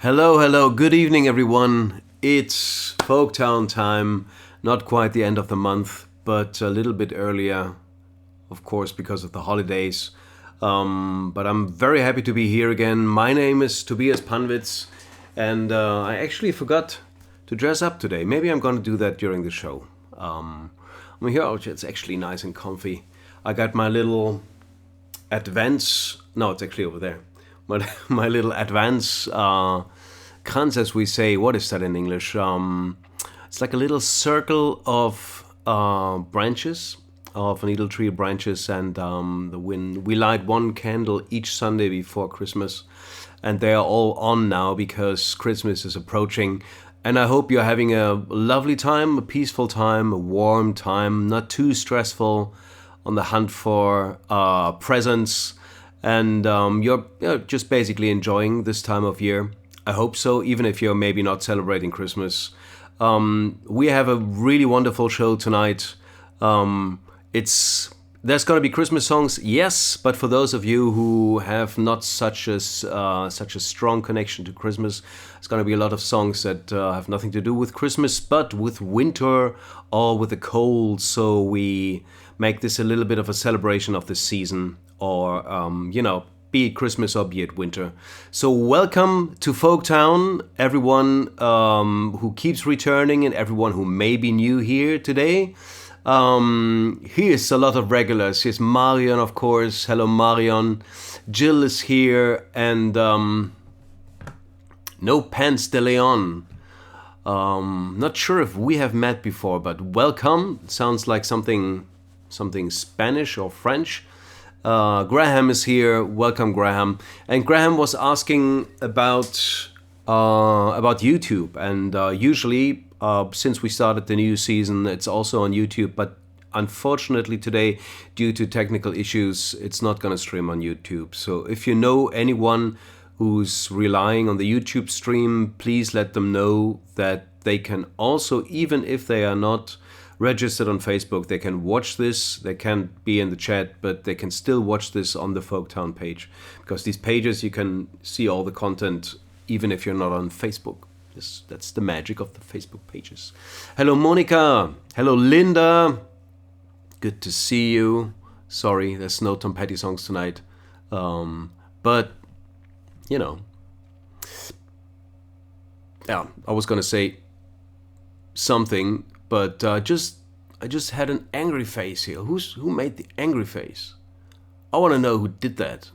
Hello, hello, good evening everyone. It's Folktown time, not quite the end of the month, but a little bit earlier, of course, because of the holidays. But I'm very happy to be here again. My name is Tobias Panwitz, and I actually forgot to dress up today. Maybe I'm going to do that during the show. I'm here, it's actually nice and comfy. I got my little advance, no, it's actually over there. My little advance kranz, as we say. What is that in English? It's like a little circle of branches, of needle tree branches, and we light one candle each Sunday before Christmas, and they are all on now because Christmas is approaching. And I hope you're having a lovely time, a peaceful time, a warm time, not too stressful, on the hunt for presents. And you're just basically enjoying this time of year. I hope so, even if you're maybe not celebrating Christmas. We have a really wonderful show tonight. There's going to be Christmas songs, yes, but for those of you who have not such a strong connection to Christmas, it's going to be a lot of songs that have nothing to do with Christmas, but with winter or with the cold. So we make this a little bit of a celebration of the season, or be it Christmas or be it winter. So welcome to Folktown, everyone who keeps returning and everyone who may be new here today. Here's a lot of regulars. Here's Marion, of course. Hello, Marion. Jill is here, and no Pence de Leon. Not sure if we have met before, but welcome. Sounds like something Spanish or French. Graham is here. Welcome, Graham. And Graham was asking about YouTube, and usually, since we started the new season, it's also on YouTube. But unfortunately, today, due to technical issues, it's not going to stream on YouTube. So if you know anyone who's relying on the YouTube stream, please let them know that they can also, even if they are not registered on Facebook, they can watch this. They can't be in the chat, but they can still watch this on the Folktown page, because these pages, you can see all the content even if you're not on Facebook. That's the magic of the Facebook pages. Hello, Monica. Hello, Linda. Good to see you. Sorry, there's no Tom Petty songs tonight, but yeah, I was gonna say something, but I just had an angry face here. Who made the angry face? I want to know who did that.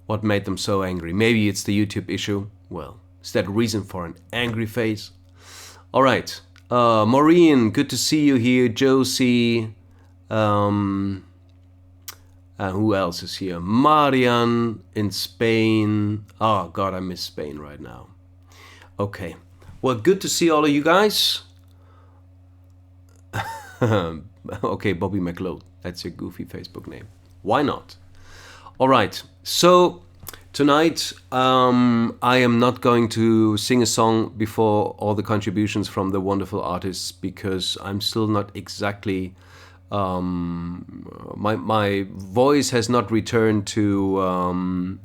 What made them so angry? Maybe it's the YouTube issue. Well, is that a reason for an angry face? All right, Maureen, good to see you here. Josie, who else is here? Marian in Spain. Oh God, I miss Spain right now. Okay, well, good to see all of you guys. Okay, Bobby McLeod, that's your goofy Facebook name. Why not? All right, so tonight I am not going to sing a song before all the contributions from the wonderful artists, because I'm still not exactly my voice has not returned to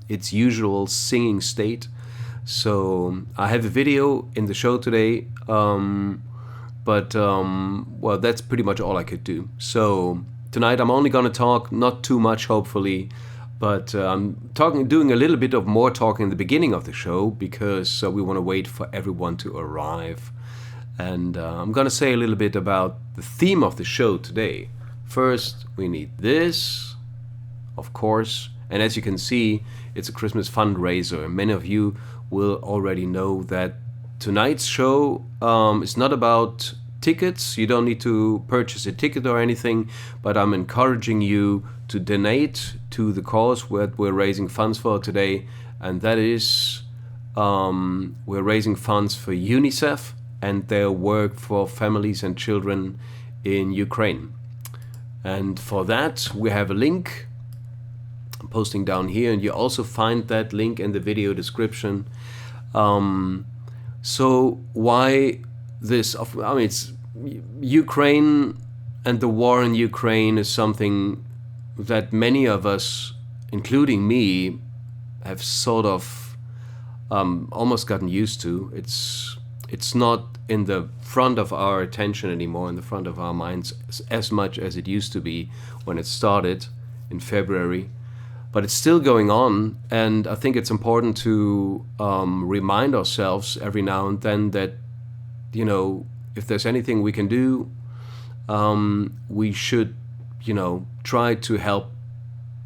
its usual singing state. So I have a video in the show today, but well, that's pretty much all I could do. So tonight I'm only gonna talk, not too much hopefully, but doing a little bit of more talking in the beginning of the show, because we want to wait for everyone to arrive. And I'm gonna say a little bit about the theme of the show today. First, we need this, of course, and as you can see, it's a Christmas fundraiser. Many of you will already know that tonight's show is not about tickets. You don't need to purchase a ticket or anything, but I'm encouraging you to donate to the cause that we're raising funds for today, and that is we're raising funds for Unicef and their work for families and children in Ukraine. And for that, we have a link I'm posting down here, and you also find that link in the video description. So why this? I mean, it's Ukraine, and the war in Ukraine is something that many of us, including me, have sort of almost gotten used to. It's not in the front of our attention anymore, in the front of our minds as much as it used to be when it started in February. But it's still going on, and I think it's important to remind ourselves every now and then that, you know, if there's anything we can do, we should, you know, try to help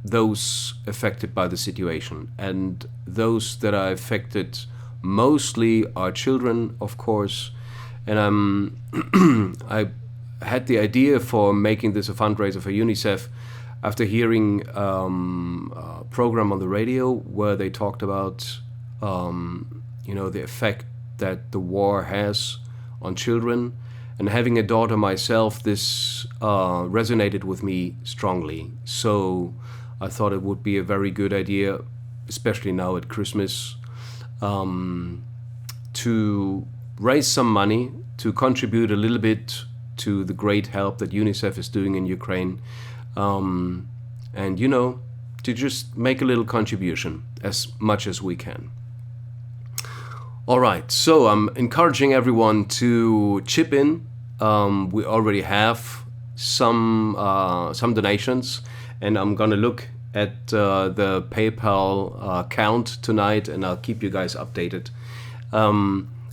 those affected by the situation. And those that are affected mostly are children, of course. And I had the idea for making this a fundraiser for UNICEF after hearing a program on the radio where they talked about, you know, the effect that the war has on children. And having a daughter myself, this resonated with me strongly. So I thought it would be a very good idea, especially now at Christmas, to raise some money, to contribute a little bit to the great help that UNICEF is doing in Ukraine. And, you know, to just make a little contribution as much as we can. All right, so I'm encouraging everyone to chip in. We already have some donations, and I'm gonna look at the PayPal account tonight, and I'll keep you guys updated.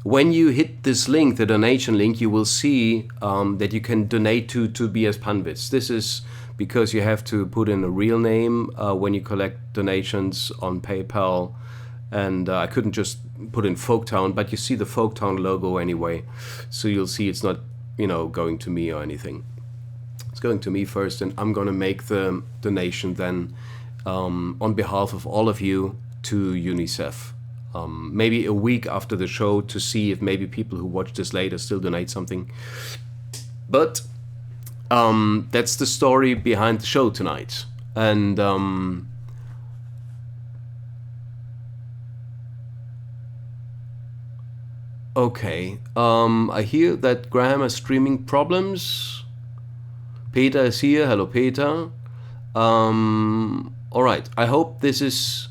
When you hit this link, the donation link, you will see that you can donate to Tobias Panwitz. This is because you have to put in a real name when you collect donations on PayPal. And I couldn't just put in Folktown, but you see the Folktown logo anyway. So you'll see it's not, you know, going to me or anything. It's going to me first, and I'm going to make the donation then on behalf of all of you to UNICEF. Maybe a week after the show to see if maybe people who watch this later still donate something. But that's the story behind the show tonight. And okay, I hear that Graham has streaming problems. Peter is here. Hello, Peter. All right, I hope this is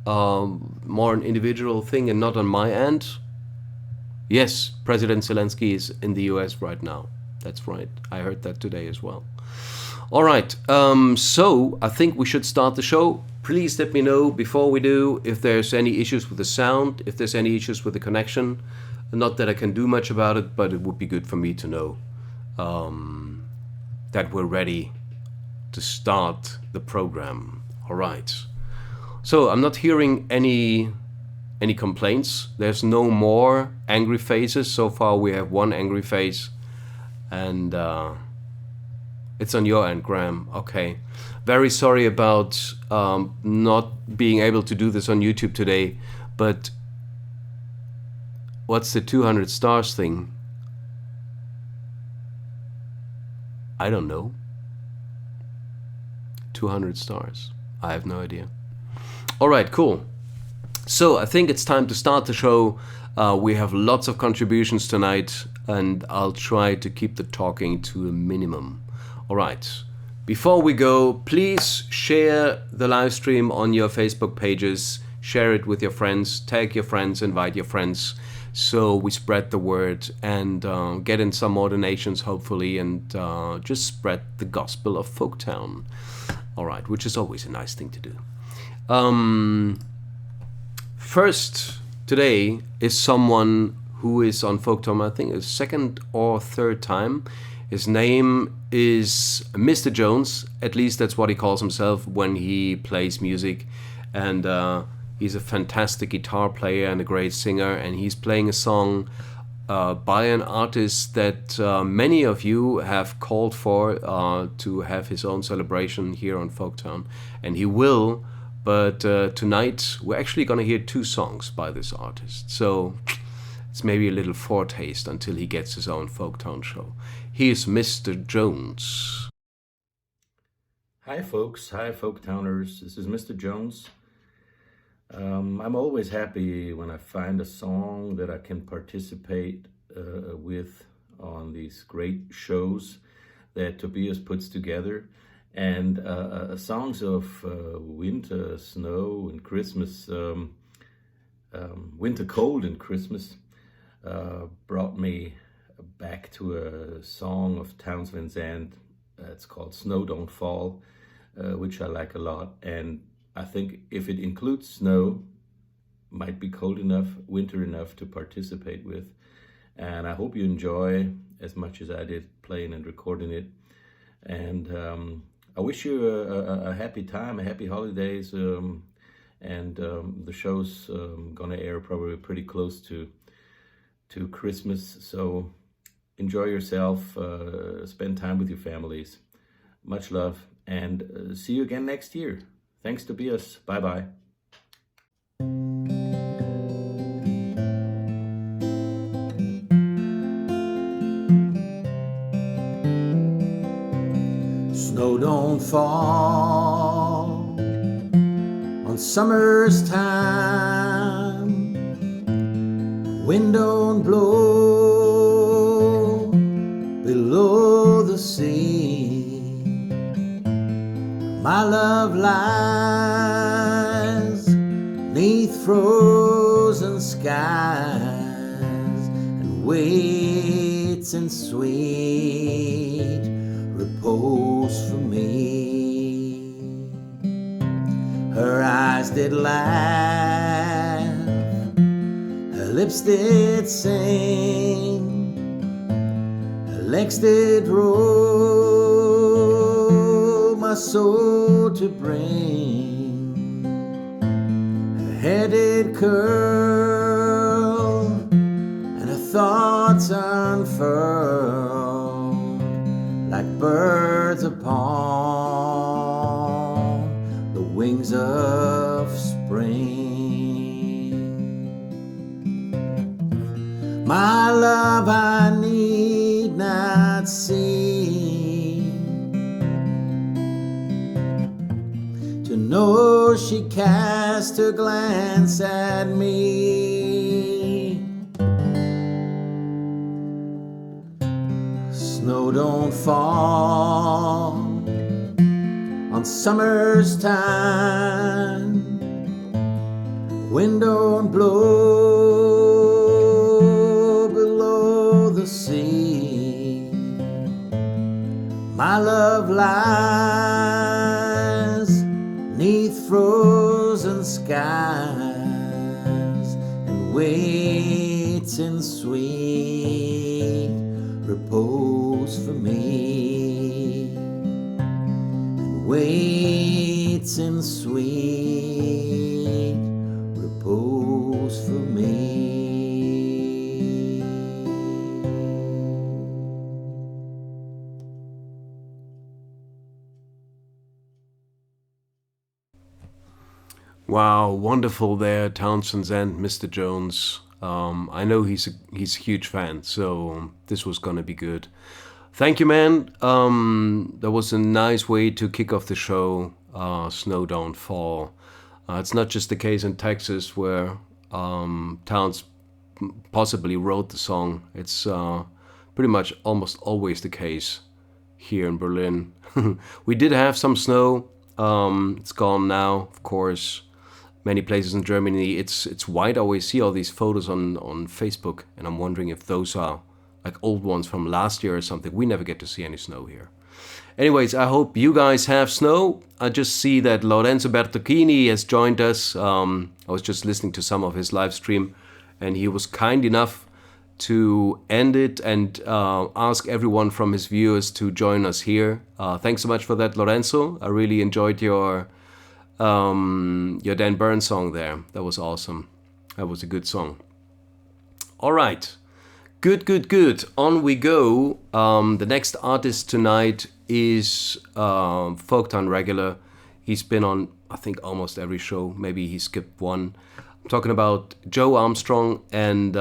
more an individual thing and not on my end. Yes, President Zelensky is in the US right now. That's right. I heard that today as well. All right, so I think we should start the show. Please let me know before we do if there's any issues with the sound, if there's any issues with the connection. Not that I can do much about it, but it would be good for me to know that we're ready to start the program. All right. So I'm not hearing any complaints. There's no more angry faces. So far we have one angry face, and it's on your end, Graham. Okay. Very sorry about not being able to do this on YouTube today, but what's the 200 stars thing? I don't know. 200 stars. I have no idea. All right, cool. So I think it's time to start the show. We have lots of contributions tonight, and I'll try to keep the talking to a minimum. All right. Before we go, please share the live stream on your Facebook pages. Share it with your friends. Tag your friends. Invite your friends. So we spread the word and get in some more donations, hopefully, and just spread the gospel of Folktown. All right, which is always a nice thing to do. First today is someone who is on Folktown, I think, a second or third time. His name is Mr. Jones. At least that's what he calls himself when he plays music. And he's a fantastic guitar player and a great singer. And he's playing a song by an artist that many of you have called for to have his own celebration here on Folktown. And he will. But tonight we're actually going to hear two songs by this artist. So it's maybe a little foretaste until he gets his own Folktown show. Here's Mr. Jones. Hi folks, hi Folktowners, this is Mr. Jones. I'm always happy when I find a song that I can participate with on these great shows that Tobias puts together. And songs of winter, snow, and Christmas winter cold and Christmas brought me back to a song of Townes Van Zandt. It's called Snow Don't Fall, which I like a lot. And I think if it includes snow, might be cold enough, winter enough to participate with. And I hope you enjoy as much as I did playing and recording it. And I wish you a happy time, a happy holidays. The show's gonna air probably pretty close to Christmas. So enjoy yourself, spend time with your families. Much love, and see you again next year. Thanks, Tobias. Bye-bye. Snow don't fall on summer's time, wind don't blow below the sea. My love lies neath frozen skies and waits in sweet repose for me. Her eyes did laugh, her lips did sing, her legs did roll my soul to bring. Her hair did curl and her thoughts unfurled like birds upon the wings of spring. My love I need not see to know she cast her glance at me. Snow don't fall on summer's time, wind don't blow below the sea. My love lies neath frozen skies and waits in sweet repose for me, and waits in sweet repose for me. Wow, wonderful there, Townes Van Zandt, Mr. Jones. I know he's a huge fan, so this was gonna be good. Thank you, man. That was a nice way to kick off the show. Snow Don't Fall. It's not just the case in Texas where Townes possibly wrote the song. It's pretty much almost always the case here in Berlin. We did have some snow. It's gone now, of course. Many places in Germany, it's white. I always see all these photos on Facebook, and I'm wondering if those are like old ones from last year or something. We never get to see any snow here. Anyways, I hope you guys have snow. I just see that Lorenzo Bertocchini has joined us. I was just listening to some of his live stream, and he was kind enough to end it and ask everyone from his viewers to join us here. Thanks so much for that, Lorenzo. I really enjoyed your Dan Byrne song there. That was awesome. That was a good song. All right. Good. On we go. The next artist tonight is Folktown regular. He's been on, I think, almost every show. Maybe he skipped one. I'm talking about Joe Armstrong, and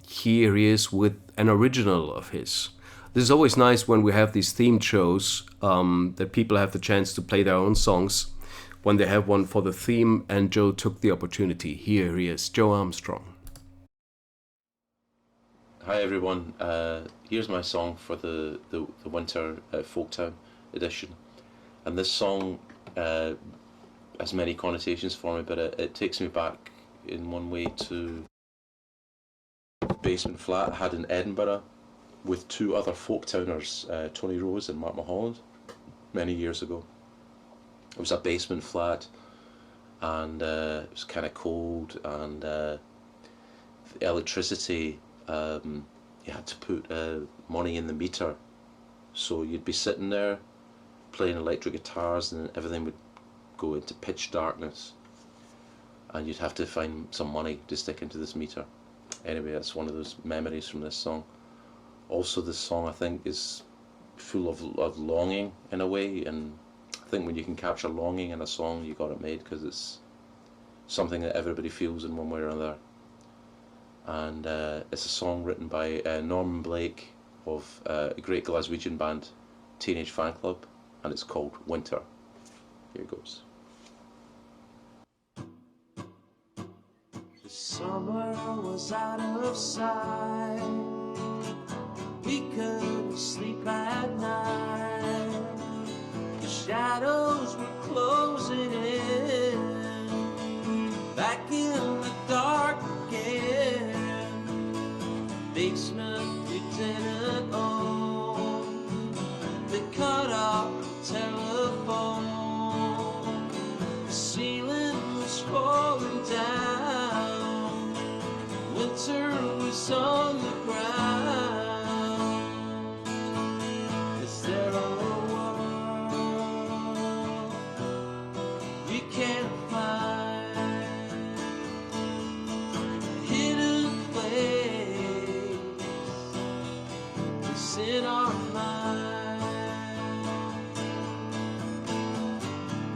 here he is with an original of his. This is always nice when we have these themed shows, that people have the chance to play their own songs when they have one for the theme, and Joe took the opportunity. Here he is, Joe Armstrong. Hi everyone, here's my song for the winter Folktown edition. And this song has many connotations for me, but it takes me back in one way to basement flat I had in Edinburgh with two other Folktowners, Tony Rose and Mark MULHOLLAND, many years ago. It was a basement flat, and it was kind of cold, and the electricity, you had to put money in the meter, so you'd be sitting there playing electric guitars and everything would go into pitch darkness, and you'd have to find some money to stick into this meter. Anyway, that's one of those memories from this song. Also, this song I think is full of longing in a way, and I think when you can capture longing in a song, you got it made, because it's something that everybody feels in one way or another. And it's a song written by Norman Blake of a great Glaswegian band, Teenage Fan Club, and it's called Winter. Here it goes. The summer was out of sight. We couldn't sleep at night. The shadows were closing in. Back in the dark again. Basement we didn't own. They cut off the telephone. The ceiling was falling down. Winter was on the ground. Is there a world we can't find? A hidden place is in our mind.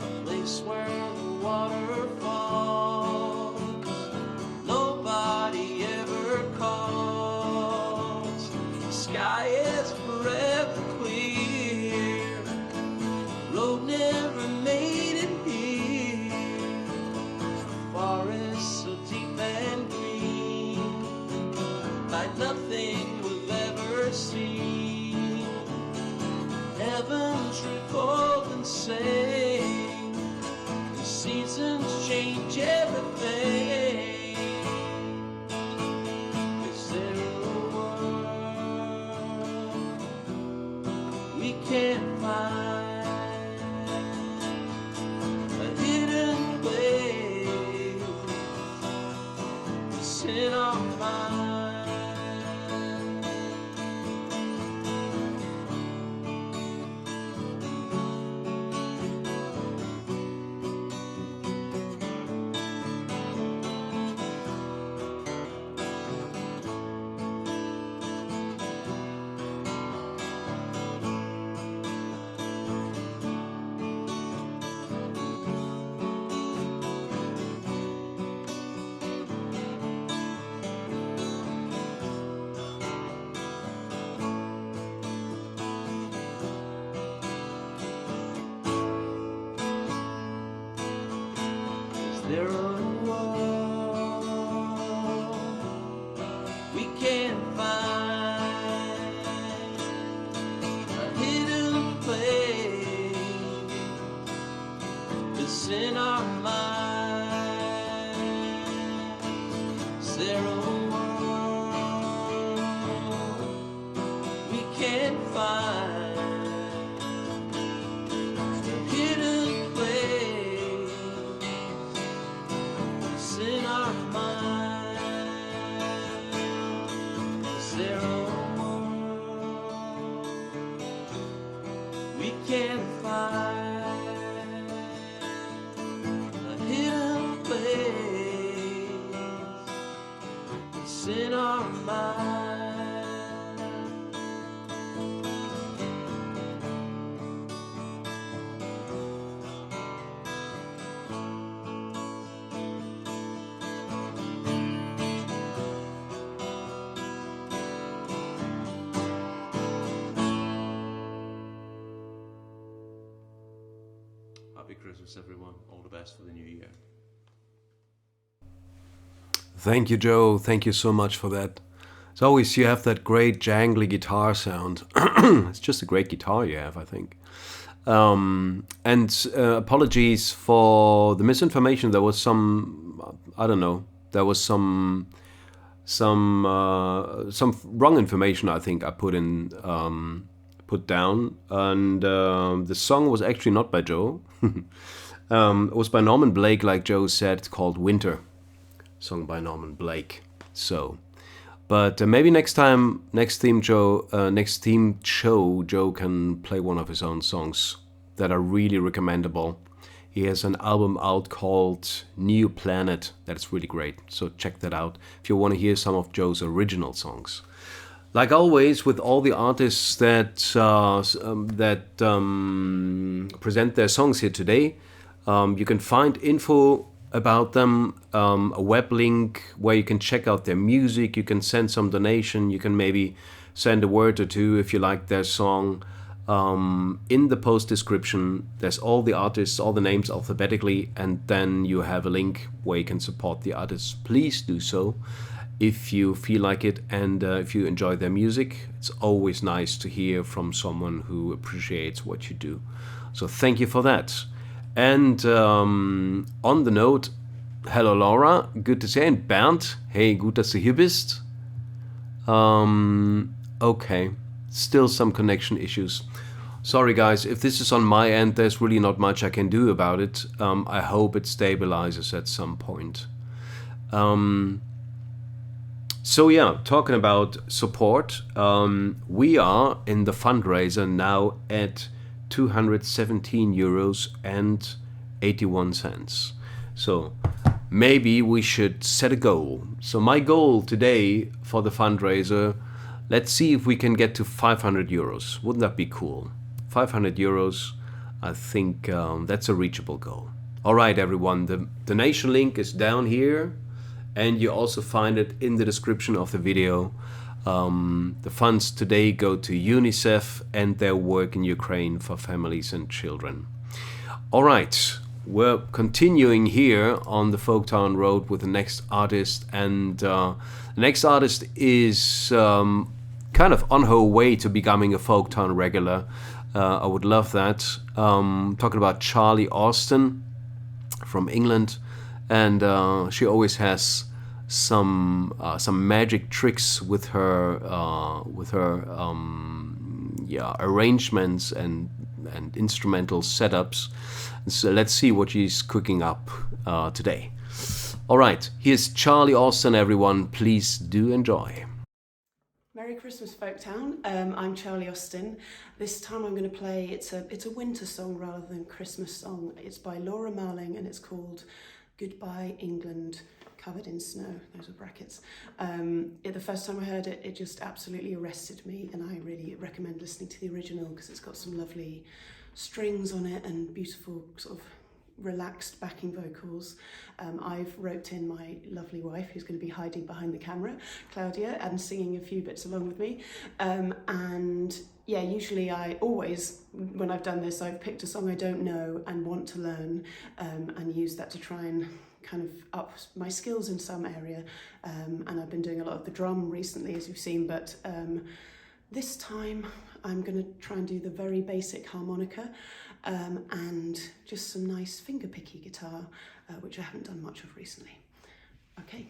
A place where the water falls. Nobody ever calls. The sky is forever clear. Road never made it here. Forest so deep and green, like nothing we've ever seen. Heaven triple and sing. The seasons change everything. Is there a world we can't find? A hidden place is in our mind. Is there a world we can't find? A hidden place is in our mind. Is there a world we can't find? A hidden place is in our mind. Is there a world we can't find? A hidden place is in our mind. Happy Christmas, everyone. All the best for the new year. Thank you, Joe. Thank you so much for that. As always, you have that great jangly guitar sound. It's just a great guitar you have, I think. And apologies for the misinformation. There was some, I don't know, There was some wrong information I think I put down, and the song was actually not by Joe. It was by Norman Blake, like Joe said. It's called Winter, sung by Norman Blake. So, but maybe next theme show, Joe can play one of his own songs that are really recommendable. He has an album out called New Planet that is really great, so check that out if you want to hear some of Joe's original songs. Like always, with all the artists that present their songs here today, you can find info about them, a web link where you can check out their music, you can send some donation, you can maybe send a word or two if you like their song. In the post description, there's all the artists, all the names alphabetically, and then you have a link where you can support the artists. Please do so if you feel like it, and if you enjoy their music. It's always nice to hear from someone who appreciates what you do. So thank you for that. And on the note, hello Laura, good to see you. And Bernd, hey, gut, dass du hier bist. Okay, still some connection issues. Sorry guys, if this is on my end, there's really not much I can do about it. I hope it stabilizes at some point. So yeah, talking about support, we are in the fundraiser now at €217.81. So maybe we should set a goal. So my goal today for the fundraiser, let's see if we can get to €500. Wouldn't that be cool? €500, I think that's a reachable goal. All right, everyone, the donation link is down here, and you also find it in the description of the video. The funds today go to UNICEF and their work in Ukraine for families and children. All right, we're continuing here on the Folktown Road with the next artist, and the next artist is kind of on her way to becoming a Folktown regular. I would love that. Talking about Charlie Austin from England, and she always has some magic tricks with her arrangements and instrumental setups. So let's see what she's cooking up today. All right, here's Charlie Austin, everyone. Please do enjoy. Merry Christmas, Folktown. I'm Charlie Austin. This time I'm going to play, it's a winter song rather than Christmas song. It's by Laura Marling and it's called Goodbye England, Covered in Snow. Those are brackets. The first time I heard it, it just absolutely arrested me, and I really recommend listening to the original because it's got some lovely strings on it and beautiful sort of relaxed backing vocals. I've roped in my lovely wife, who's going to be hiding behind the camera, Claudia, and singing a few bits along with me. And yeah, usually when I've done this, I've picked a song I don't know and want to learn, and use that to try and kind of up my skills in some area. And I've been doing a lot of the drum recently, as you've seen, but this time I'm going to try and do the very basic harmonica, and just some nice finger-picky guitar, which I haven't done much of recently. Okay.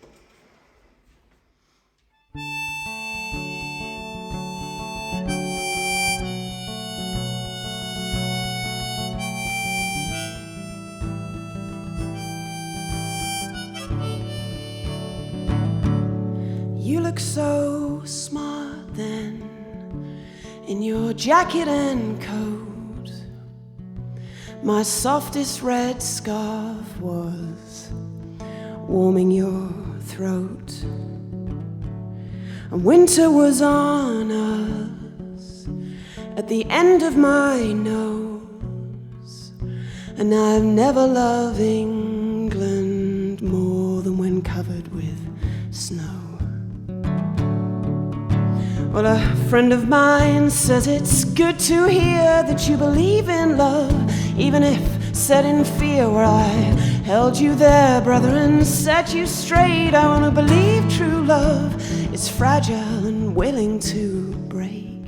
You look so smart then, in your jacket and coat. My softest red scarf was warming your throat, and winter was on us at the end of my nose. And I've never loved England more than when covered with snow. Well, a friend of mine says it's good to hear that you believe in love, even if set in fear, where I held you there, brother, and set you straight. I want to believe true love is fragile and willing to break.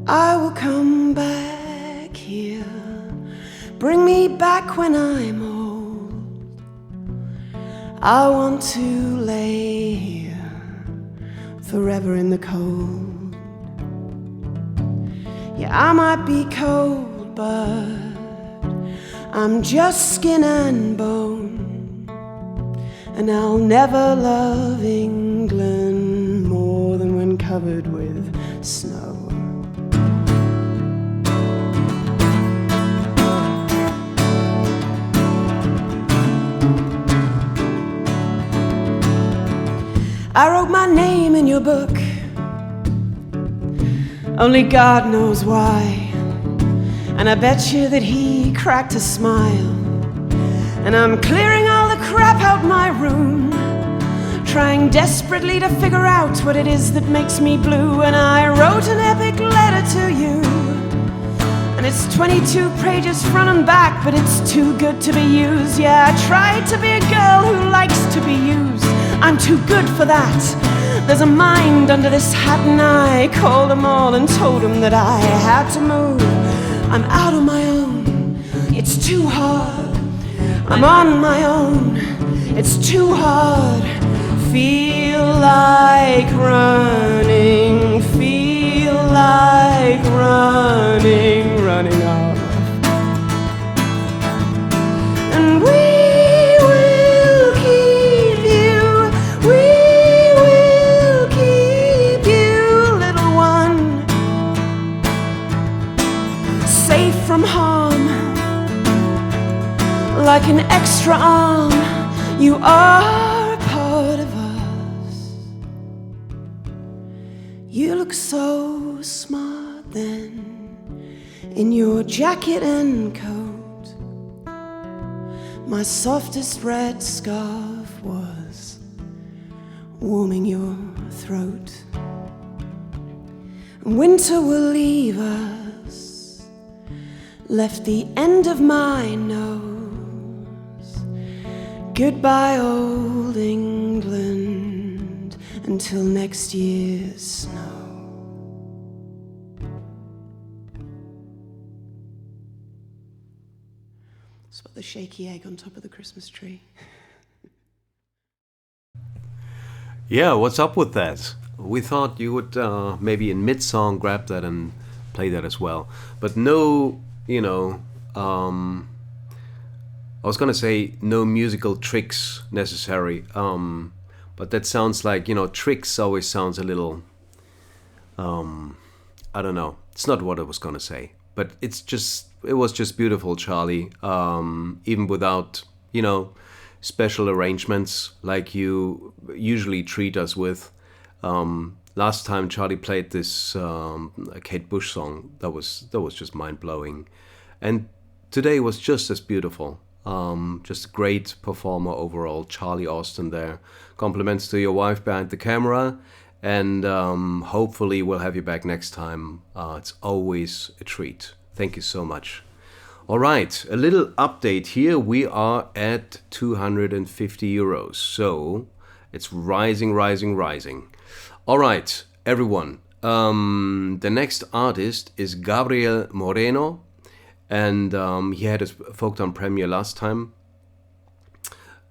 I will come back here, bring me back when I'm old, I want to lay here forever in the cold. Yeah, I might be cold, but I'm just skin and bone, and I'll never love England more than when covered with snow. I wrote my name in your book, only God knows why. And I bet you that he cracked a smile. And I'm clearing all the crap out my room, trying desperately to figure out what it is that makes me blue. And I wrote an epic letter to you, and it's 22 pages front and back, but it's too good to be used. Yeah, I tried to be a girl who likes to be used. I'm too good for that. There's a mind under this hat, and I called them all and told them that I had to move. I'm out on my own, it's too hard. I'm on my own, it's too hard. Feel like running, feel like running, running off. And we will keep you, we will keep you, little one, safe from harm, like an extra arm. You are a part of us. You look so smart then, in your jacket and coat. My softest red scarf was warming your throat. Winter will leave us, left the end of my nose. Goodbye, old England, until next year's snow. Spot the shaky egg on top of the Christmas tree. Yeah, what's up with that? We thought you would maybe in mid-song grab that and play that as well. But no, you know, I was gonna say no musical tricks necessary, but that sounds like, you know, tricks always sounds a little, I don't know. It's not what I was gonna say, but it was just beautiful, Charlie. Even without, you know, special arrangements like you usually treat us with. Last time Charlie played this Kate Bush song, that was just mind blowing, and today was just as beautiful. Just a great performer overall, Charlie Austen there. Compliments to your wife behind the camera, and hopefully we'll have you back next time. It's always a treat. Thank you so much. All right, a little update here. We are at 250 euros, so it's rising, rising, rising. All right, everyone. The next artist is Gabriel Moreno. And he had his Folktown premiere last time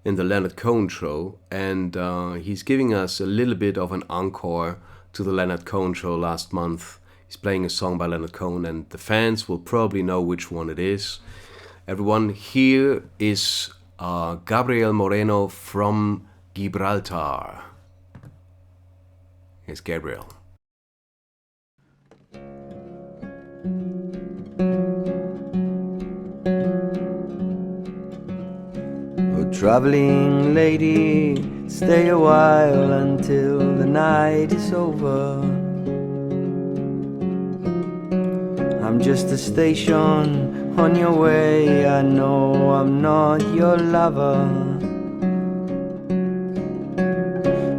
in the Leonard Cohen show. And he's giving us a little bit of an encore to the Leonard Cohen show last month. He's playing a song by Leonard Cohen, and the fans will probably know which one it is. Everyone, here is Gabriel Moreno from Gibraltar. Here's Gabriel. Traveling lady, stay a while until the night is over. I'm just a station on your way. I know I'm not your lover.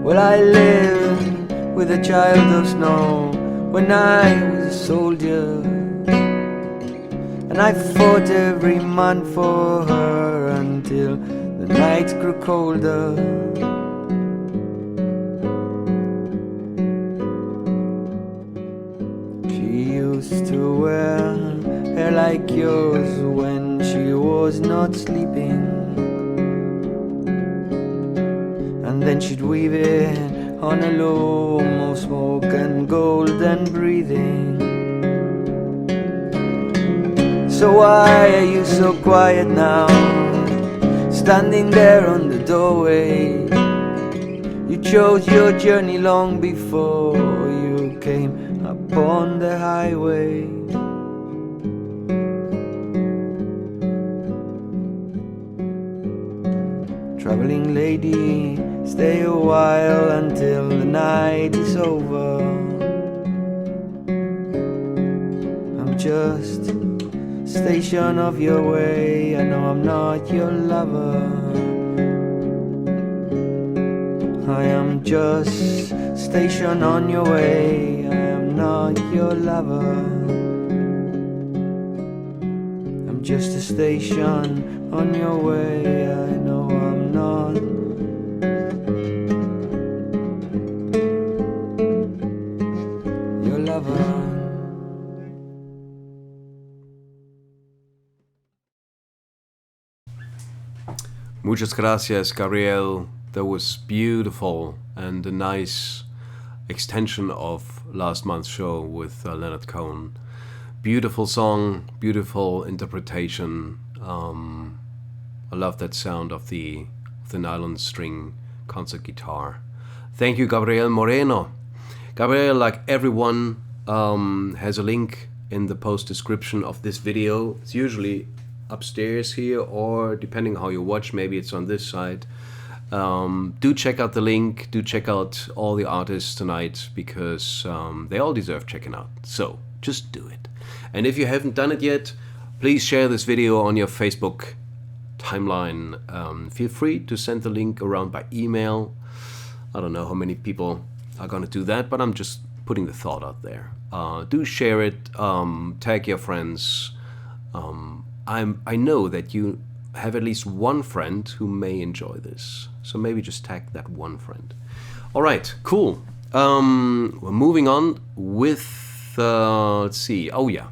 Well, I lived with a child of snow when I was a soldier, and I fought every month for her until the nights grew colder. She used to wear hair like yours when she was not sleeping. and then she'd weave it on a loom of smoke and golden breathing. So why are you so quiet now, standing there on the doorway? You chose your journey long before you came upon the highway. Traveling lady, stay a while until the night is over. I'm just a station of your way, I know I'm not your lover. I am just a station on your way, I am not your lover. I'm just a station on your way, I know I'm not your lover. Muchas gracias, Gabriel. That was beautiful and a nice extension of last month's show with Leonard Cohen. Beautiful song, beautiful interpretation. I love that sound of the nylon string concert guitar. Thank you, Gabriel Moreno. Gabriel, like everyone, has a link in the post description of this video. It's usually upstairs here, or depending how you watch, maybe it's on this side. Do check out the link, do check out all the artists tonight, because they all deserve checking out. So just do it. And if you haven't done it yet, please share this video on your Facebook timeline. Feel free to send the link around by email. I don't know how many people are gonna do that, but I'm just putting the thought out there. Do share it, tag your friends. I know that you have at least one friend who may enjoy this, so maybe just tag that one friend. All right, cool. We're moving on with, let's see, oh yeah.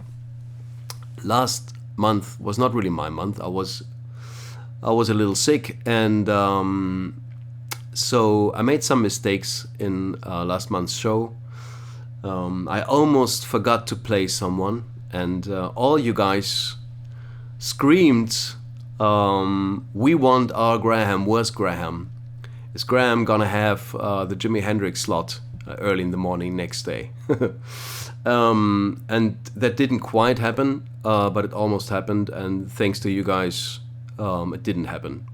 Last month was not really my month. I was a little sick, and so I made some mistakes in last month's show. I almost forgot to play someone, and all you guys screamed, we want our Graham. Where's Graham? Is Graham gonna have the Jimi Hendrix slot early in the morning next day? And that didn't quite happen, but it almost happened, and thanks to you guys, it didn't happen.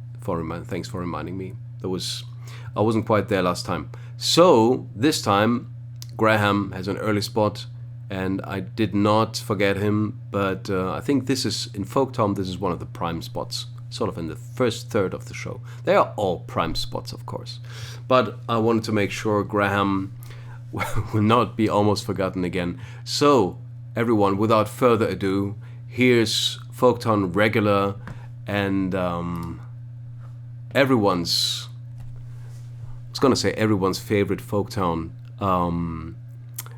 Thanks for reminding me. I wasn't quite there last time. So this time Graham has an early spot, and I did not forget him, but I think this is, in Folktown, this is one of the prime spots, sort of in the first third of the show. They are all prime spots, of course, but I wanted to make sure Graham will not be almost forgotten again. So everyone, without further ado, here's Folktown regular and everyone's, I was gonna say everyone's favorite Folktown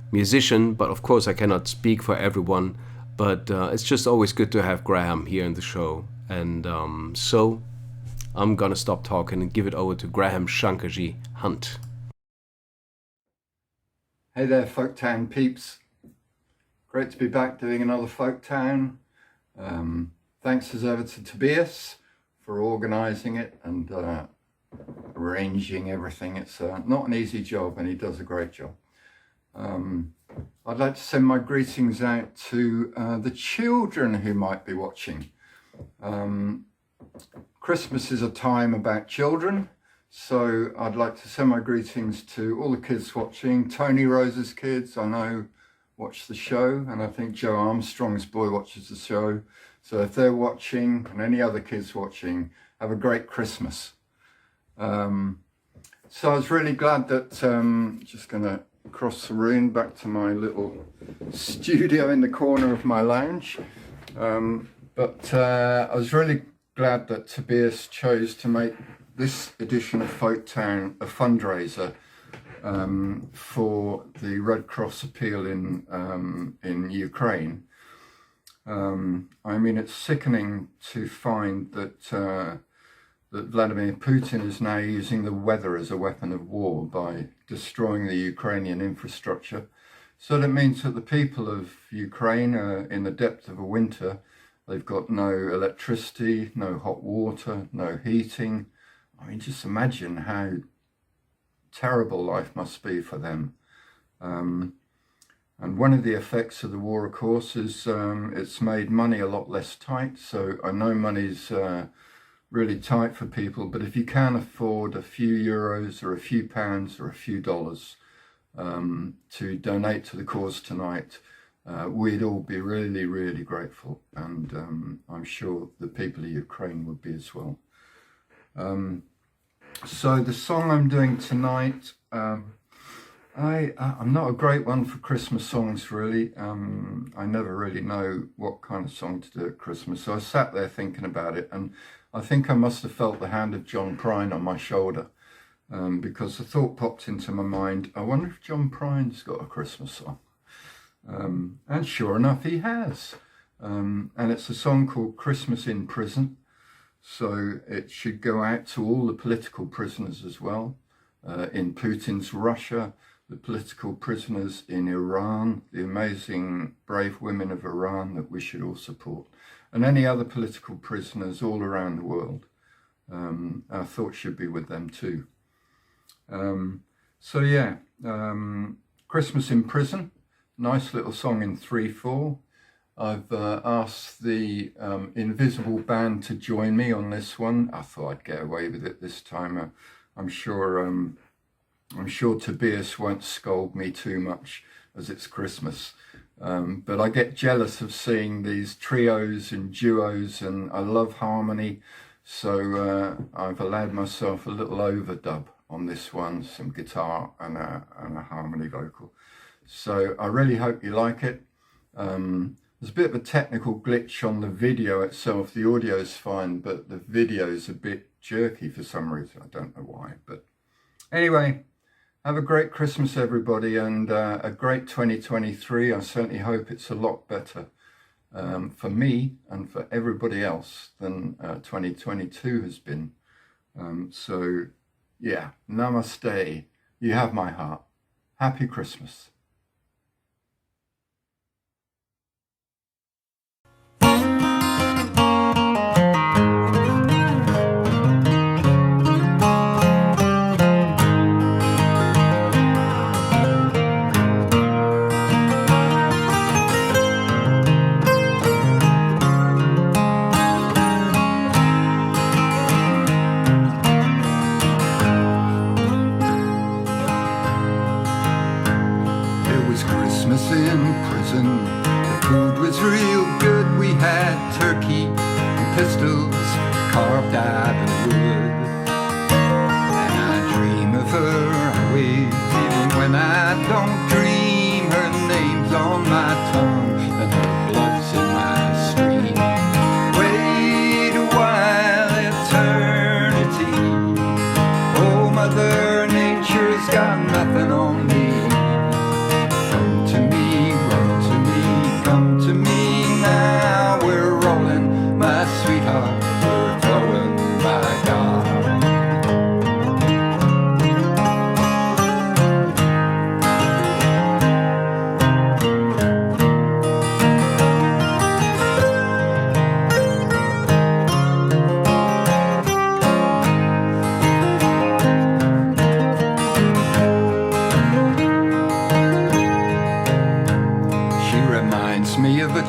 musician, but of course I cannot speak for everyone, but it's just always good to have Graham here in the show. And so I'm gonna stop talking and give it over to Graham Shankarji Hunt. Hey there, Folktown peeps. Great to be back doing another Folktown. Thanks as ever to Tobias for organising it and arranging everything. It's not an easy job, and he does a great job. I'd like to send my greetings out to the children who might be watching. Christmas is a time about children, so I'd like to send my greetings to all the kids watching. Tony Rose's kids, I know, watch the show, and I think Joe Armstrong's boy watches the show. So if they're watching, and any other kids watching, have a great Christmas. So I was really glad that, just gonna cross the room back to my little studio in the corner of my lounge. But I was really glad that Tobias chose to make this edition of Folktown a fundraiser for the Red Cross appeal in Ukraine. I mean, it's sickening to find that that Vladimir Putin is now using the weather as a weapon of war by destroying the Ukrainian infrastructure. So that means that the people of Ukraine are in the depth of a winter. They've got no electricity, no hot water, no heating. I mean, just imagine how terrible life must be for them. And one of the effects of the war, of course, is it's made money a lot less tight. So I know money's really tight for people, but if you can afford a few euros or a few pounds or a few dollars to donate to the cause tonight, we'd all be really, really grateful. And I'm sure the people of Ukraine would be as well. So the song I'm doing tonight, I'm not a great one for Christmas songs, really. I never really know what kind of song to do at Christmas. So I sat there thinking about it, and I think I must have felt the hand of John Prine on my shoulder, because the thought popped into my mind, I wonder if John Prine's got a Christmas song. And sure enough, he has. And it's a song called Christmas in Prison. So it should go out to all the political prisoners as well, in Putin's Russia, the political prisoners in Iran, the amazing brave women of Iran that we should all support, and any other political prisoners all around the world. Our thoughts should be with them too. So yeah, Christmas in Prison, nice little song in 3/4. I've asked the Invisible Band to join me on this one. I thought I'd get away with it this time. I'm sure Tobias won't scold me too much as it's Christmas. But I get jealous of seeing these trios and duos, and I love harmony. So I've allowed myself a little overdub on this one, some guitar and a harmony vocal. So I really hope you like it. There's a bit of a technical glitch on the video itself. The audio is fine, but the video is a bit jerky for some reason. I don't know why. But anyway, have a great Christmas, everybody, and a great 2023. I certainly hope it's a lot better for me and for everybody else than 2022 has been. So, yeah, namaste. You have my heart. Happy Christmas. Carved out of wood, and I dream of her always, even when I don't dream. Her name's on my tongue and her blood's in my stream. Wait a while, eternity. Oh, Mother Nature's got nothing on me. Come to me, run to me, come to me now. We're rolling, my sweetheart.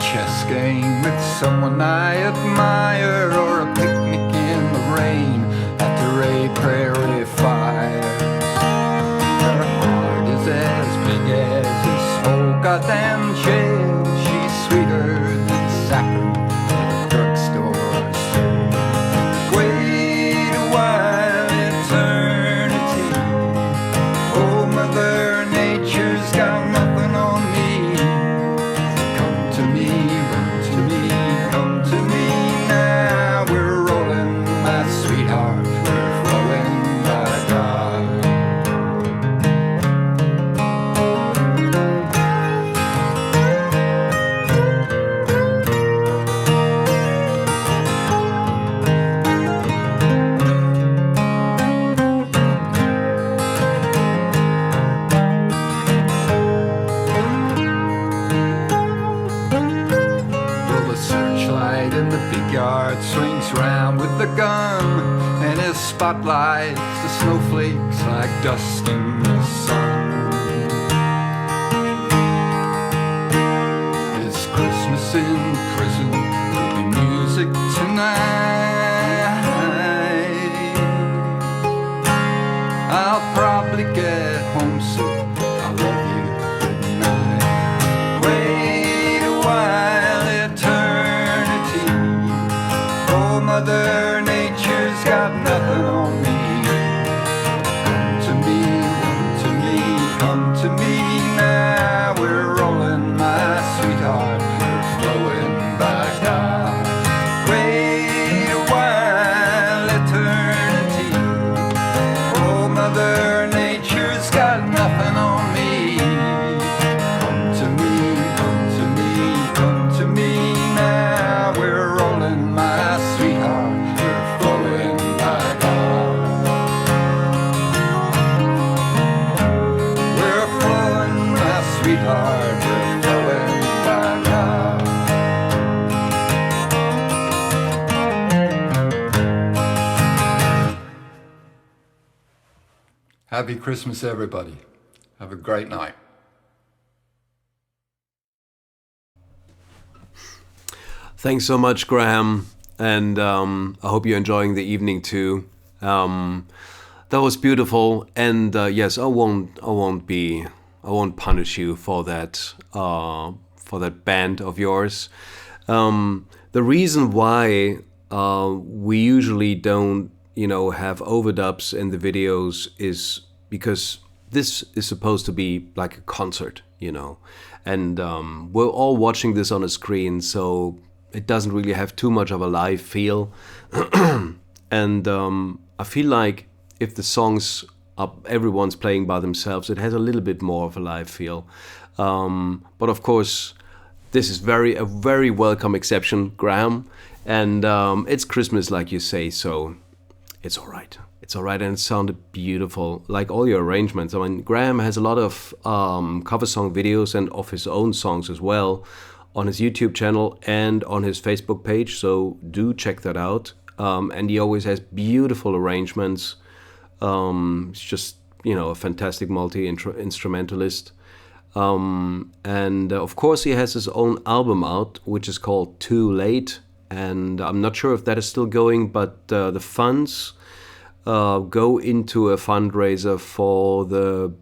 Chess game with someone I admire, or a picnic in the rain at the Ray Prairie fire. Her heart is as big as this whole goddamn jail. She's sweeter than saccharin at a drugstore sale. Wait a while, eternity. Oh, Mother Nature's got nothing on me. Come to me, run to me, come to me now. spotlights, the snowflakes like dust in the sun. It's Christmas in prison, there'll be music tonight. I'll probably get homesick, I love you, good night. Wait a while, eternity. Oh, Mother Nature's got nothing on me. Come to me, come to me, come to me now. We're rolling, my sweetheart, we're flowing back down. Wait a while, eternity. Oh, Mother Nature's got nothing on me. Come to me, come to me, come to me now. We're rolling, my sweetheart, we're flowing back on. We're flowing, my sweetheart, we're flowing back on. Happy Christmas, everybody. Have a great night. Thanks so much, Graham, and I hope you're enjoying the evening too. That was beautiful, and yes, I won't punish you for that band of yours. The reason why we usually don't, have overdubs in the videos is because this is supposed to be like a concert, and we're all watching this on a screen, so it doesn't really have too much of a live feel. And I feel like if the songs are everyone's playing by themselves, it has a little bit more of a live feel. But of course, this is a very welcome exception, Graham. And it's Christmas, like you say, so it's all right. It's all right, and it sounded beautiful, like all your arrangements. I mean, Graham has a lot of cover song videos and of his own songs as well on his YouTube channel and on his Facebook page, so do check that out. And he always has beautiful arrangements. He's just, a fantastic multi-instrumentalist. And of course he has his own album out, which is called Too Late. And I'm not sure if that is still going, but the funds go into a fundraiser for the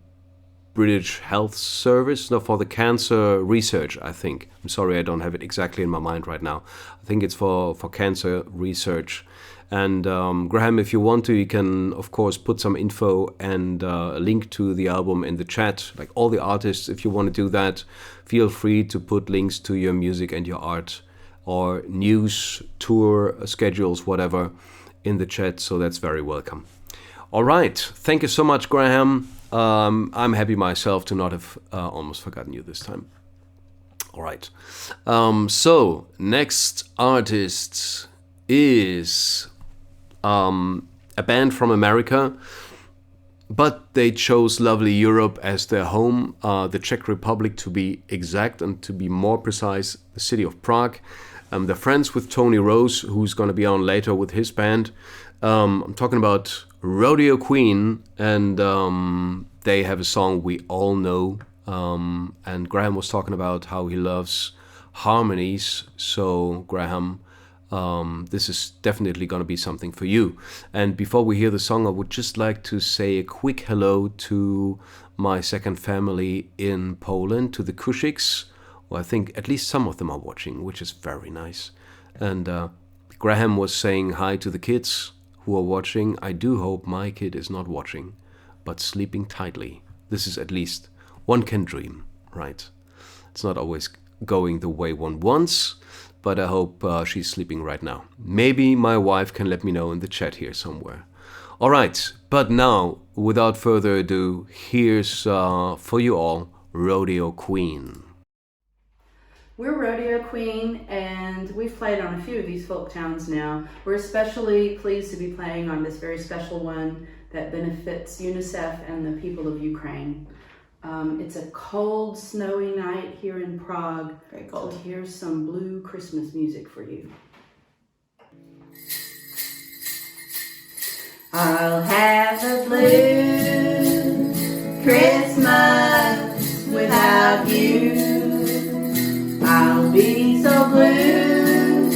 British Health Service, no, for the cancer research, I think. I'm sorry, I don't have it exactly in my mind right now. I think it's for cancer research. And Graham, if you want to, you can, of course, put some info and a link to the album in the chat. Like all the artists, if you want to do that, feel free to put links to your music and your art or news, tour, schedules, whatever, in the chat. So that's very welcome. All right. Thank you so much, Graham. I'm happy myself to not have almost forgotten you this time. All right. So next artist is a band from America, but they chose lovely Europe as their home, the Czech Republic to be exact, and to be more precise, the city of Prague. They're friends with Tony Rose, who's going to be on later with his band. I'm talking about Rodeo Queen, and they have a song we all know. And Graham was talking about how he loves harmonies. So Graham, this is definitely going to be something for you. And before we hear the song, I would just like to say a quick hello to my second family in Poland, to the Kushiks. Well, I think at least some of them are watching, which is very nice. And Graham was saying hi to the kids who are watching. I do hope my kid is not watching, but sleeping tightly. This is at least one can dream, right? It's not always going the way one wants, but I hope she's sleeping right now. Maybe my wife can let me know in the chat here somewhere. All right, but now, without further ado, here's for you all, Rodeo Queen. We're Rodeo Queen, and we've played on a few of these folk towns now. We're especially pleased to be playing on this very special one that benefits UNICEF and the people of Ukraine. It's a cold, snowy night here in Prague. Very cold. So here's some blue Christmas music for you. I'll have a blue Christmas without you. I'll be so blue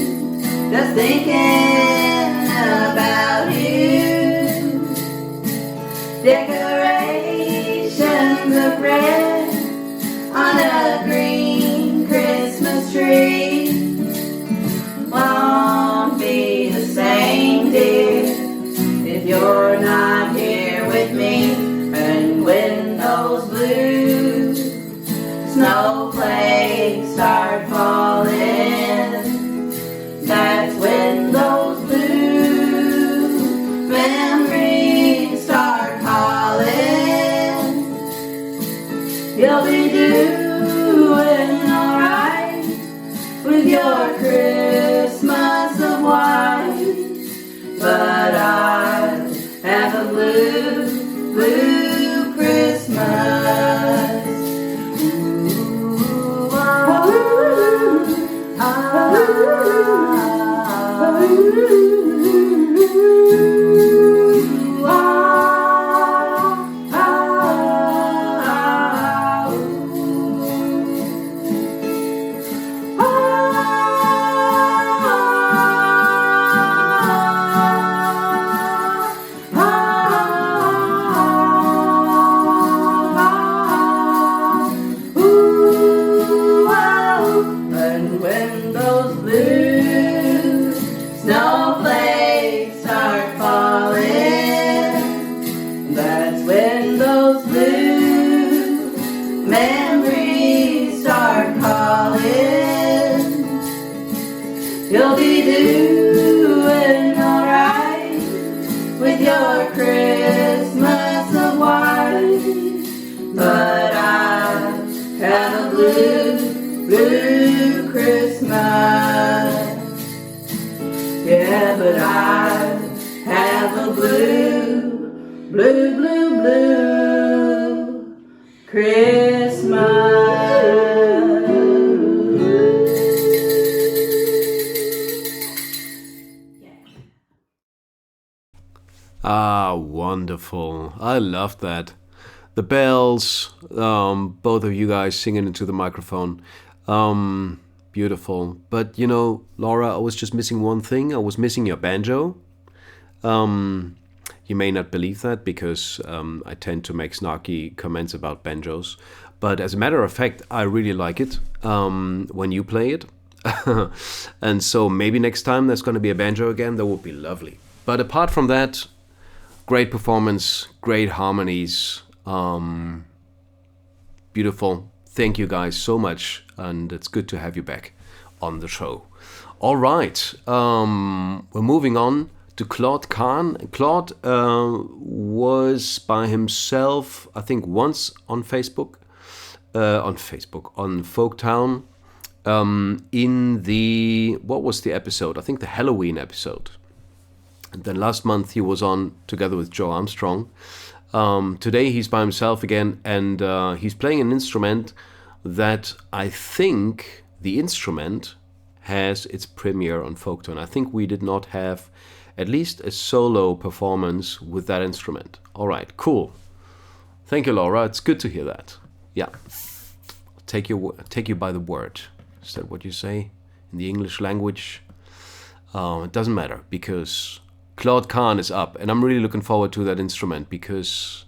just thinking about you. Decorations of red on a green Christmas tree won't be the same, dear, if you're not here with me. And when those blue snowflakes start falling, that's when those blue memories start calling. You'll be doing alright with your Christmas of white, but I have a blue, blue Christmas. Ooh, ah, ah, ooh, ah, ah, and when those blue snowflakes start falling, that's when those blue memories start calling. You'll be doing alright with your Christmas of white, but I have a blue, blue Christmas. Yeah, but I have a blue, blue, blue, blue Christmas. Ah, wonderful. I love that. The bells, both of you guys singing into the microphone. Beautiful. But you know, Laura, I was just missing one thing. I was missing your banjo. You may not believe that because I tend to make snarky comments about banjos. But as a matter of fact, I really like it when you play it. And so maybe next time there's going to be a banjo again. That would be lovely. But apart from that, great performance, great harmonies, beautiful. Thank you guys so much, and it's good to have you back on the show. All right, we're moving on to CAHN. Claude was by himself, I think, once on Facebook, on Folktown, in the, what was the episode? I think the Halloween episode. And then last month he was on together with Joe Armstrong. Today he's by himself again, and he's playing an instrument that I think the instrument has its premiere on Folktown. I think we did not have at least a solo performance with that instrument. All right, cool. Thank you, Laura. It's good to hear that. Yeah, take you by the word. Is that what you say in the English language? It doesn't matter because CAHN is up, and I'm really looking forward to that instrument because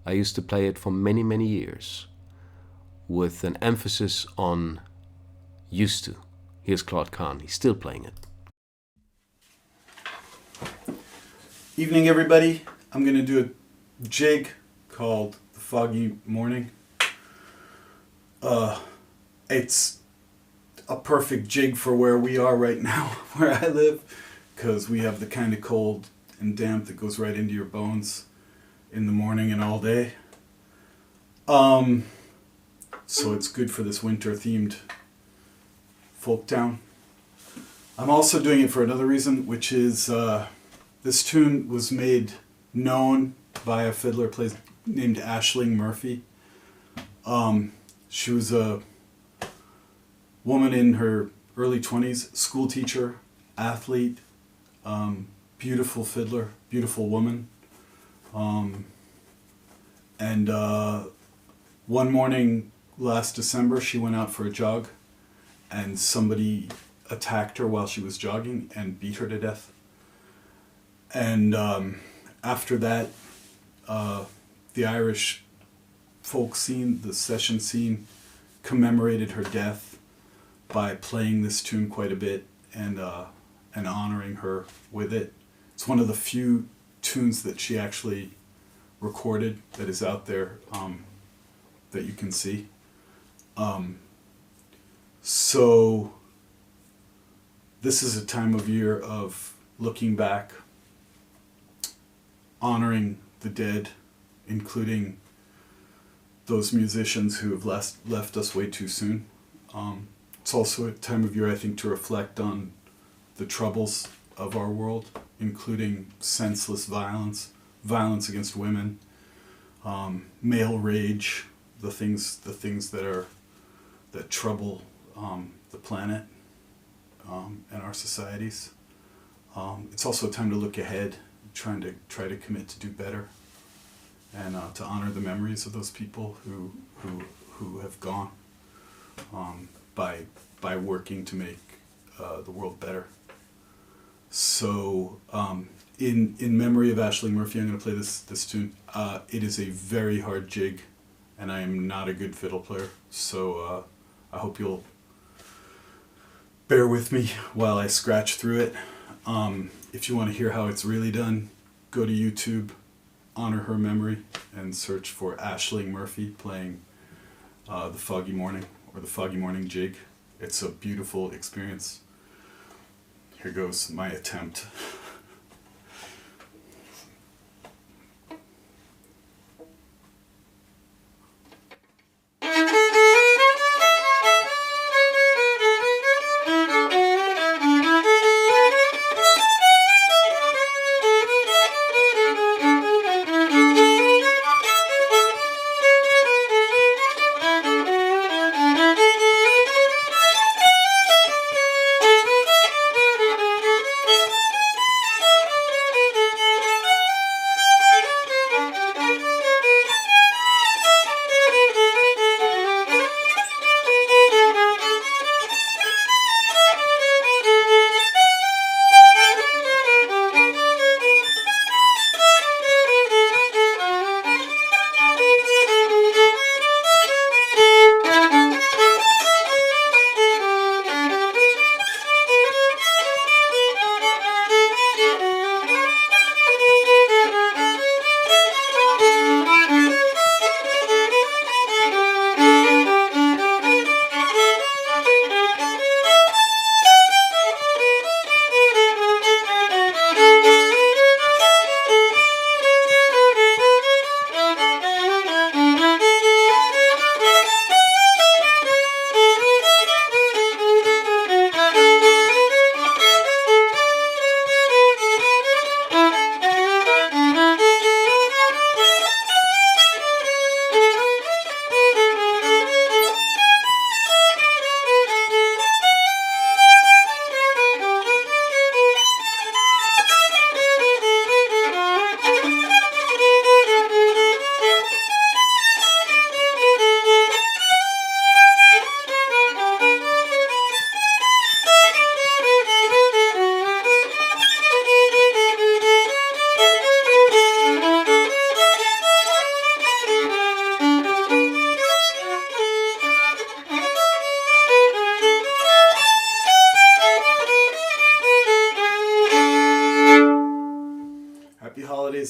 I used to play it for many, many years with an emphasis on used to. Here's CAHN. He's still playing it. Evening, everybody. I'm going to do a jig called The Foggy Morning. It's a perfect jig for where we are right now, where I live, because we have the kind of cold and damp that goes right into your bones in the morning and all day. So it's good for this winter-themed Folktown. I'm also doing it for another reason, which is this tune was made known by a fiddler named Aisling Murphy. She was a woman in her early 20s, school teacher, athlete, beautiful fiddler, beautiful woman. And one morning last December, she went out for a jog, and somebody attacked her while she was jogging and beat her to death. And after that, the Irish folk scene, the session scene, commemorated her death by playing this tune quite a bit and honoring her with it. It's one of the few tunes that she actually recorded that is out there that you can see. So this is a time of year of looking back, honoring the dead, including those musicians who have left us way too soon. It's also a time of year, I think, to reflect on the troubles of our world, including senseless violence, violence against women, male rage, the things that trouble the planet and our societies. It's also a time to look ahead, try to commit to do better, and to honor the memories of those people who have gone by working to make the world better. So in memory of Aisling Murphy, I'm going to play this tune. It is a very hard jig, and I am not a good fiddle player, so I hope you'll bear with me while I scratch through it. If you want to hear how it's really done, go to YouTube, honor her memory, and search for Aisling Murphy playing the Foggy Morning or the Foggy Morning Jig. It's a beautiful experience. Here goes my attempt.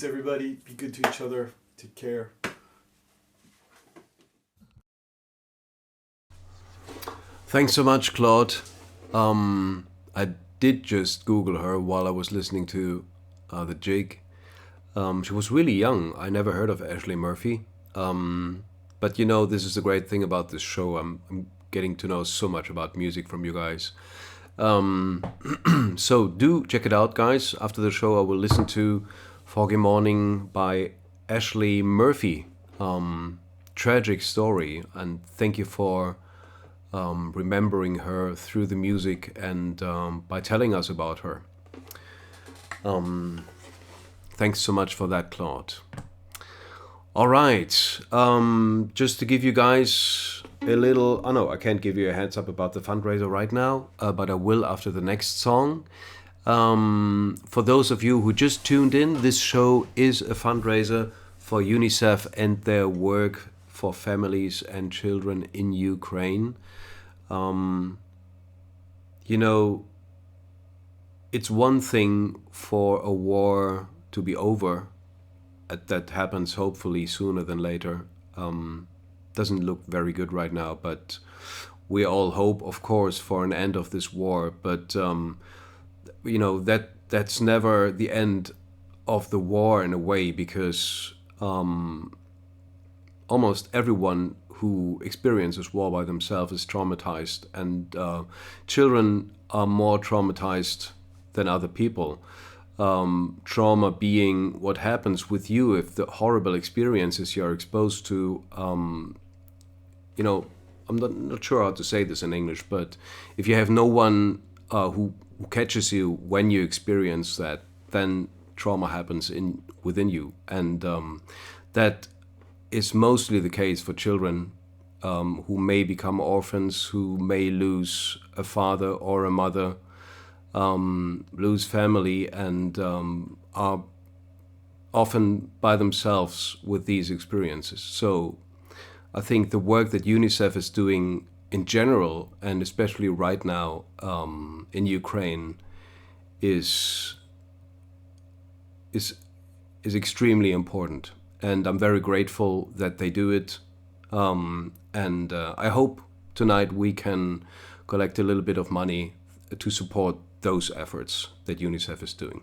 Everybody, be good to each other. Take care. Thanks so much, Claude. I did just Google her while I was listening to the jig. She was really young. I never heard of Aisling Murphy. But you know, this is the great thing about this show. I'm getting to know so much about music from you guys. So do check it out, guys. After the show, I will listen to Foggy Morning by Aisling Murphy. Tragic story, and thank you for remembering her through the music and by telling us about her. thanks so much for that, Claude. All right, just to give you guys a little, oh no, I can't give you a heads up about the fundraiser right now, but I will after the next song. For those of you who just tuned in, this show is a fundraiser for UNICEF and their work for families and children in Ukraine. You know, it's one thing for a war to be over. That happens hopefully sooner than later. Doesn't look very good right now, but we all hope, of course, for an end of this war. But you know, that's never the end of the war in a way, because almost everyone who experiences war by themselves is traumatized, and children are more traumatized than other people. Trauma being what happens with you if the horrible experiences you're exposed to, you know, I'm not sure how to say this in English, but if you have no one who catches you when you experience that, then trauma happens within you. And that is mostly the case for children who may become orphans, who may lose a father or a mother, lose family, and are often by themselves with these experiences. So I think the work that UNICEF is doing in general, and especially right now in Ukraine, is extremely important. And I'm very grateful that they do it. And I hope tonight we can collect a little bit of money to support those efforts that UNICEF is doing.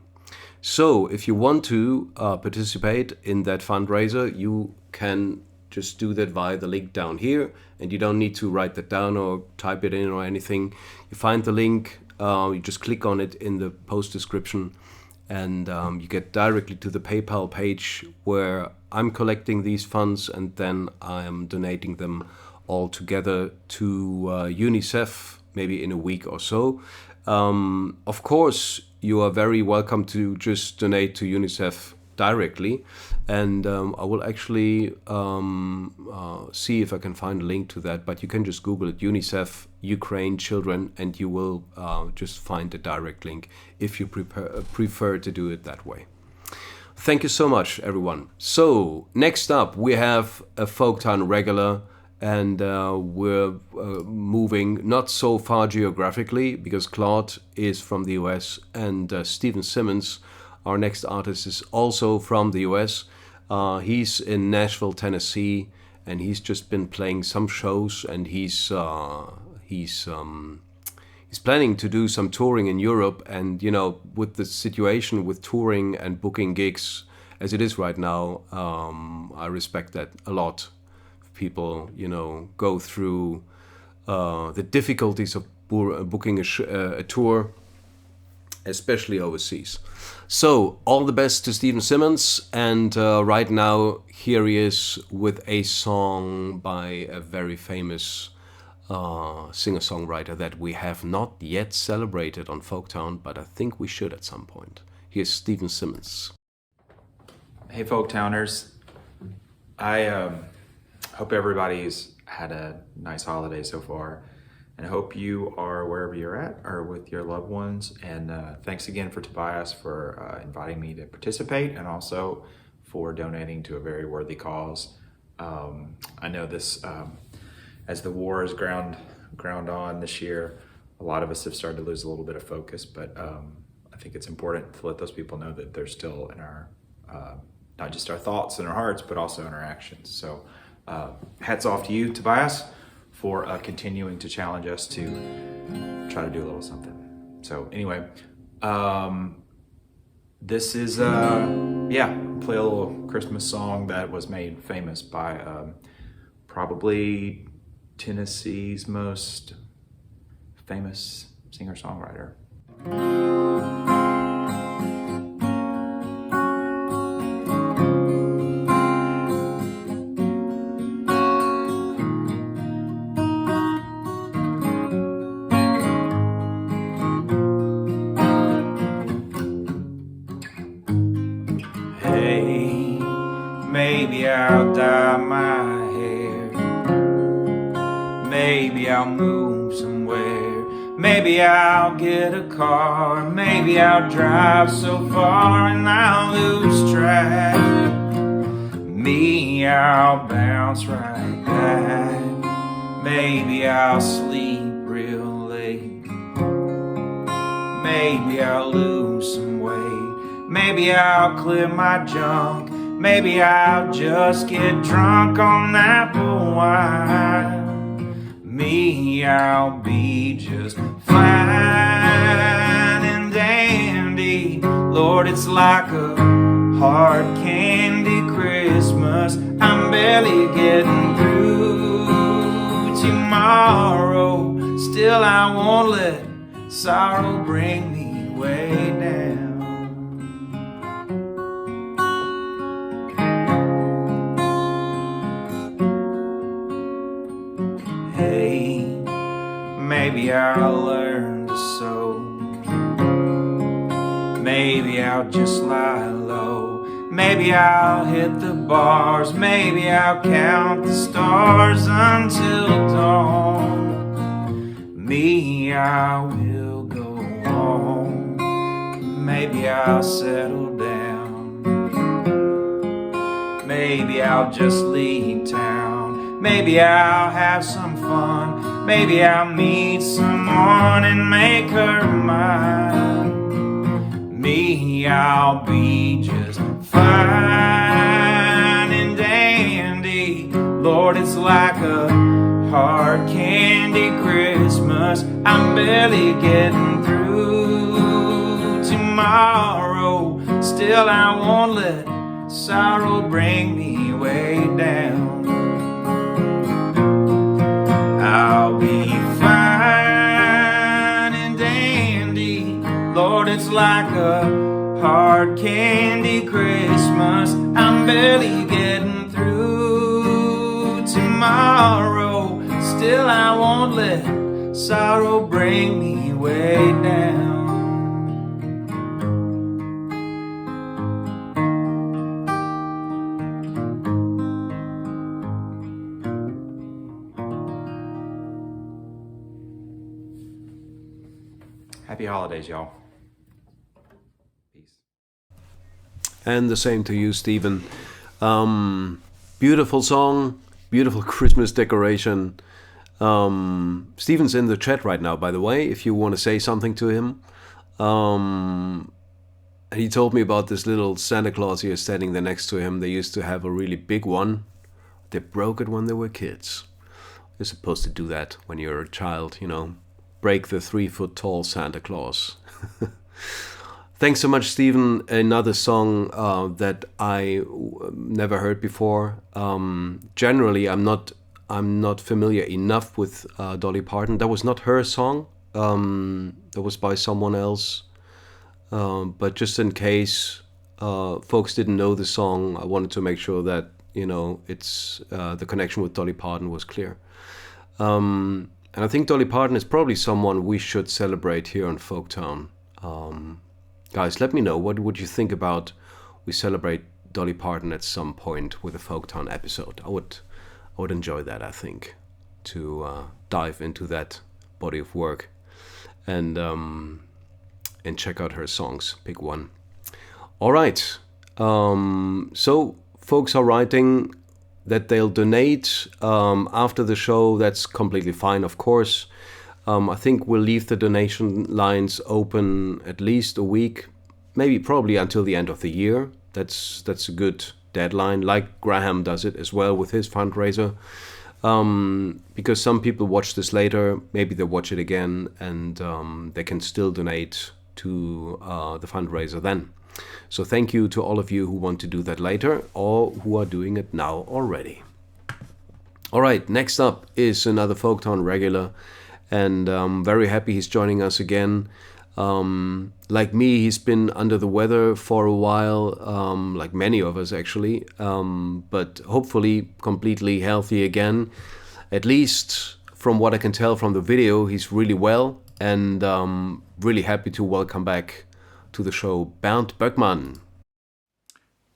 So if you want to participate in that fundraiser, you can just do that via the link down here, and you don't need to write that down or type it in or anything. You find the link, you just click on it in the post description, and you get directly to the PayPal page where I'm collecting these funds, and then I am donating them all together to UNICEF, maybe in a week or so. Of course, you are very welcome to just donate to UNICEF directly, and I will actually see if I can find a link to that, but you can just Google it, UNICEF Ukraine Children, and you will just find a direct link if you prefer to do it that way. Thank you so much, everyone. So next up we have a Folktown regular, and we're moving not so far geographically, because Claude is from the US, and Stephen Simmons, our next artist, is also from the US. He's in Nashville, Tennessee, and he's just been playing some shows, and he's planning to do some touring in Europe. And you know, with the situation with touring and booking gigs as it is right now, I respect that a lot. People, you know, go through the difficulties of booking a tour, especially overseas. So all the best to Stephen Simmons, and right now here he is with a song by a very famous singer-songwriter that we have not yet celebrated on Folktown, but I think we should at some point. Here's Stephen Simmons. Hey Folktowners, I hope everybody's had a nice holiday so far, and I hope you are wherever you're at or with your loved ones. And thanks again for Tobias for inviting me to participate, and also for donating to a very worthy cause. I know this, as the war is ground on this year, a lot of us have started to lose a little bit of focus, but I think it's important to let those people know that they're still in our, not just our thoughts and our hearts, but also in our actions. So hats off to you, Tobias, for continuing to challenge us to try to do a little something. So anyway, this is, play a little Christmas song that was made famous by probably Tennessee's most famous singer-songwriter. Maybe I'll dye my hair. Maybe I'll move somewhere. Maybe I'll get a car. Maybe I'll drive so far and I'll lose track. Me, I'll bounce right back. Maybe I'll sleep real late. Maybe I'll lose some weight. Maybe I'll clear my junk. Maybe I'll just get drunk on apple wine. Me, I'll be just fine and dandy. Lord, it's like a hard candy Christmas. I'm barely getting through tomorrow. Still I won't let sorrow bring me way down. Hey, maybe I'll learn to sew. Maybe I'll just lie low. Maybe I'll hit the bars. Maybe I'll count the stars until dawn. Me, I will go home. Maybe I'll settle down. Maybe I'll just leave town. Maybe I'll have some fun. Maybe I'll meet someone and make her mine. Me, I'll be just fine and dandy. Lord, it's like a hard candy Christmas. I'm barely getting through tomorrow. Still I won't let sorrow bring me way down. I'll be fine and dandy. Lord, it's like a hard candy Christmas. I'm barely getting through tomorrow. Still I won't let sorrow bring me way down. Happy holidays, y'all. Peace. And the same to you, Stephen. Beautiful song, beautiful Christmas decoration. Stephen's in the chat right now, by the way, if you want to say something to him. And he told me about this little Santa Claus here standing there next to him. They used to have a really big one. They broke it when they were kids. You're supposed to do that when you're a child, you know. Break the 3-foot-tall Santa Claus. Thanks so much, Stephen. Another song that I never heard before. Generally, I'm not familiar enough with Dolly Parton. That was not her song. That was by someone else. But just in case folks didn't know the song, I wanted to make sure that it's the connection with Dolly Parton was clear. And I think Dolly Parton is probably someone we should celebrate here on Folktown. Guys, let me know, what would you think about we celebrate Dolly Parton at some point with a Folktown episode? I would enjoy that, I think, to dive into that body of work and check out her songs. Pick one. All right. So folks are writing that they'll donate after the show. That's completely fine, of course. I think we'll leave the donation lines open at least a week, maybe probably until the end of the year. That's a good deadline, like Graham does it as well with his fundraiser. Because some people watch this later, maybe they watch it again, and they can still donate to the fundraiser then. So thank you to all of you who want to do that later or who are doing it now already. All right, next up is another Folktown regular, and I'm very happy he's joining us again. Like me, he's been under the weather for a while, like many of us actually, but hopefully completely healthy again. At least from what I can tell from the video, he's really well, and really happy to welcome back to the show Bernd BÖCKMANN.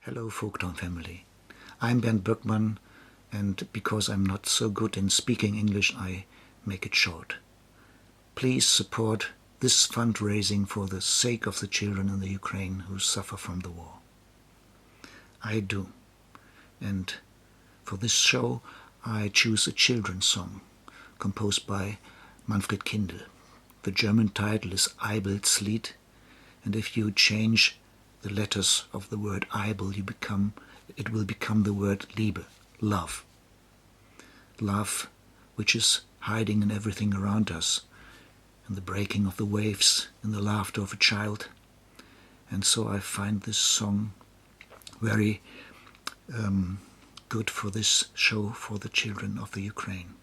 Hello Folktown family. I'm Bernd Böckmann, and because I'm not so good in speaking English, I make it short. Please support this fundraising for the sake of the children in the Ukraine who suffer from the war. I do. And for this show, I choose a children's song composed by Manfred Kindl. The German title is Eibels Lied, and if you change the letters of the word Eibel, it will become the word Liebe, love. Love, which is hiding in everything around us, in the breaking of the waves, in the laughter of a child. And so I find this song very good for this show for the children of the Ukraine.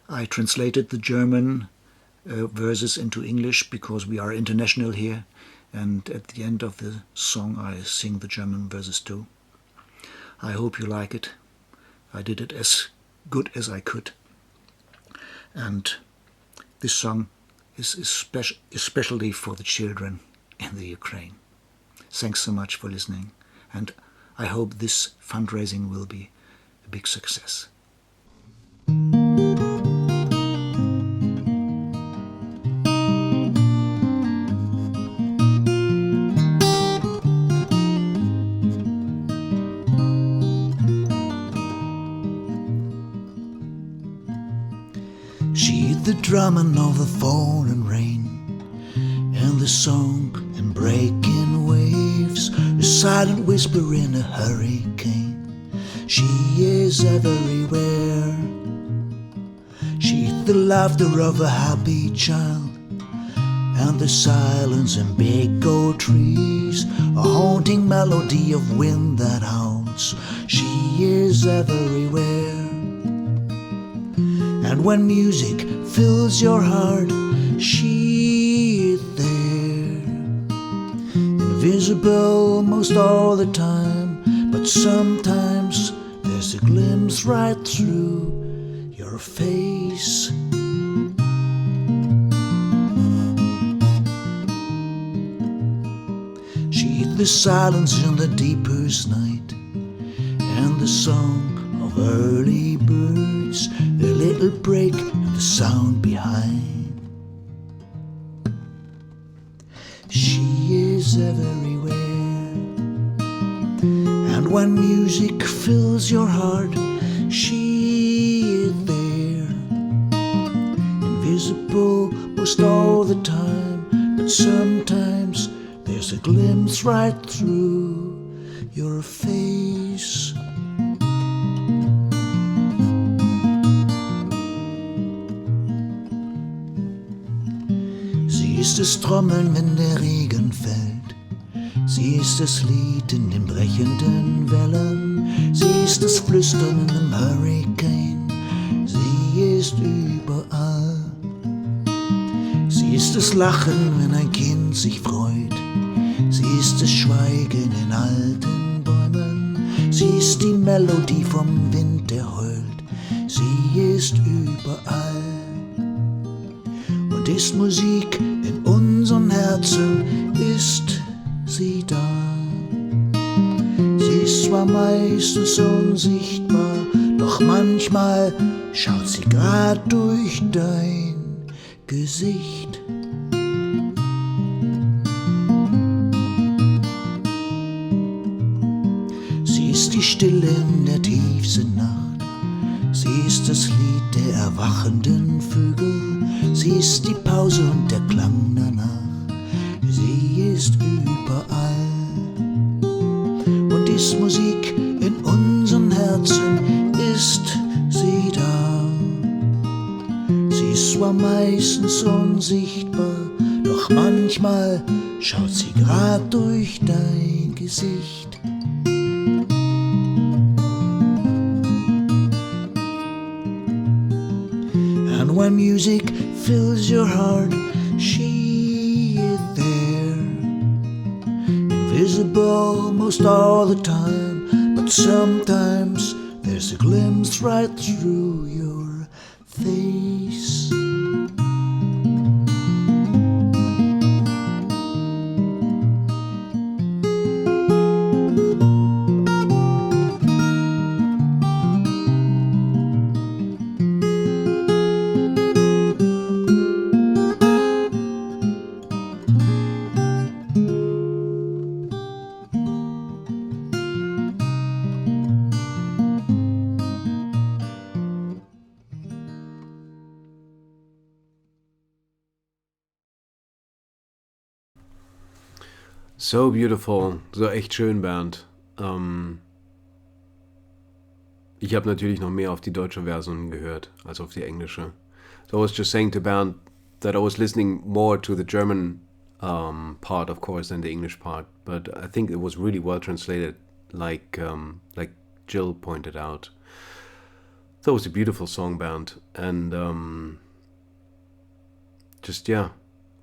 I translated the German verses into English because we are international here, and at the end of the song I sing the German verses too. I hope you like it. I did it as good as I could. And this song is especially for the children in the Ukraine. Thanks so much for listening, and I hope this fundraising will be a big success. The drumming of the falling rain, and the song and breaking waves, a silent whisper in a hurricane. She is everywhere. She's the laughter of a happy child, and the silence in big old trees, a haunting melody of wind that howls. She is everywhere. And when music fills your heart, she is there. Invisible most all the time, but sometimes there's a glimpse right through your face. She's the silence in the deepest night, and the song of early birds, a little break and the sound behind. She is everywhere. And when music fills your heart, she is there. Invisible most all the time, but sometimes there's a glimpse right through your face. Sie ist das Trommeln, wenn der Regen fällt. Sie ist das Lied in den brechenden Wellen. Sie ist das Flüstern in einem Hurricane. Sie ist überall. Sie ist das Lachen, wenn ein Kind sich freut. Sie ist das Schweigen in alten Bäumen. Sie ist die Melodie vom Wind, der heult. Sie ist überall. Und ist Musik in unseren Herzen, ist sie da. Sie ist zwar meistens unsichtbar, doch manchmal schaut sie grad durch dein Gesicht. Sie ist die Stille in der tiefsten Nacht. Sie ist das Lied der erwachenden Vögel. Sie ist die Pause und der Klang danach. Sie ist überall. Und ist Musik in unseren Herzen, ist sie da. Sie ist zwar meistens unsichtbar, doch manchmal schaut sie grad durch dein Gesicht. And when music fills your heart, she is there. Invisible most all the time, but sometimes there's a glimpse right through your face. So beautiful, so echt schön, Bernd. Ich habe natürlich noch mehr auf die deutsche Version gehört als auf die englische. So I was just saying to Bernd that I was listening more to the German part, of course, than the English part, but I think it was really well translated, like Jill pointed out. That was a beautiful song, Bernd, and just yeah,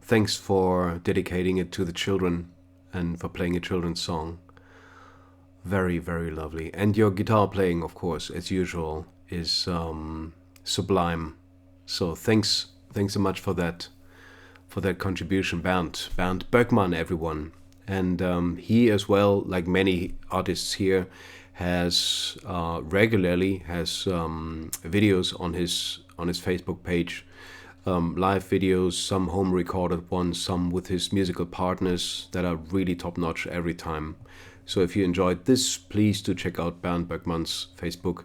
thanks for dedicating it to the children and for playing a children's song. Very, very lovely. And your guitar playing, of course, as usual, is sublime. So thanks so much for that contribution, Bernd BÖCKMANN, everyone. And he as well, like many artists here, has regularly videos on his Facebook page, live videos, some home recorded ones, some with his musical partners that are really top notch every time. So if you enjoyed this, please do check out Bernd BÖCKMANN's Facebook.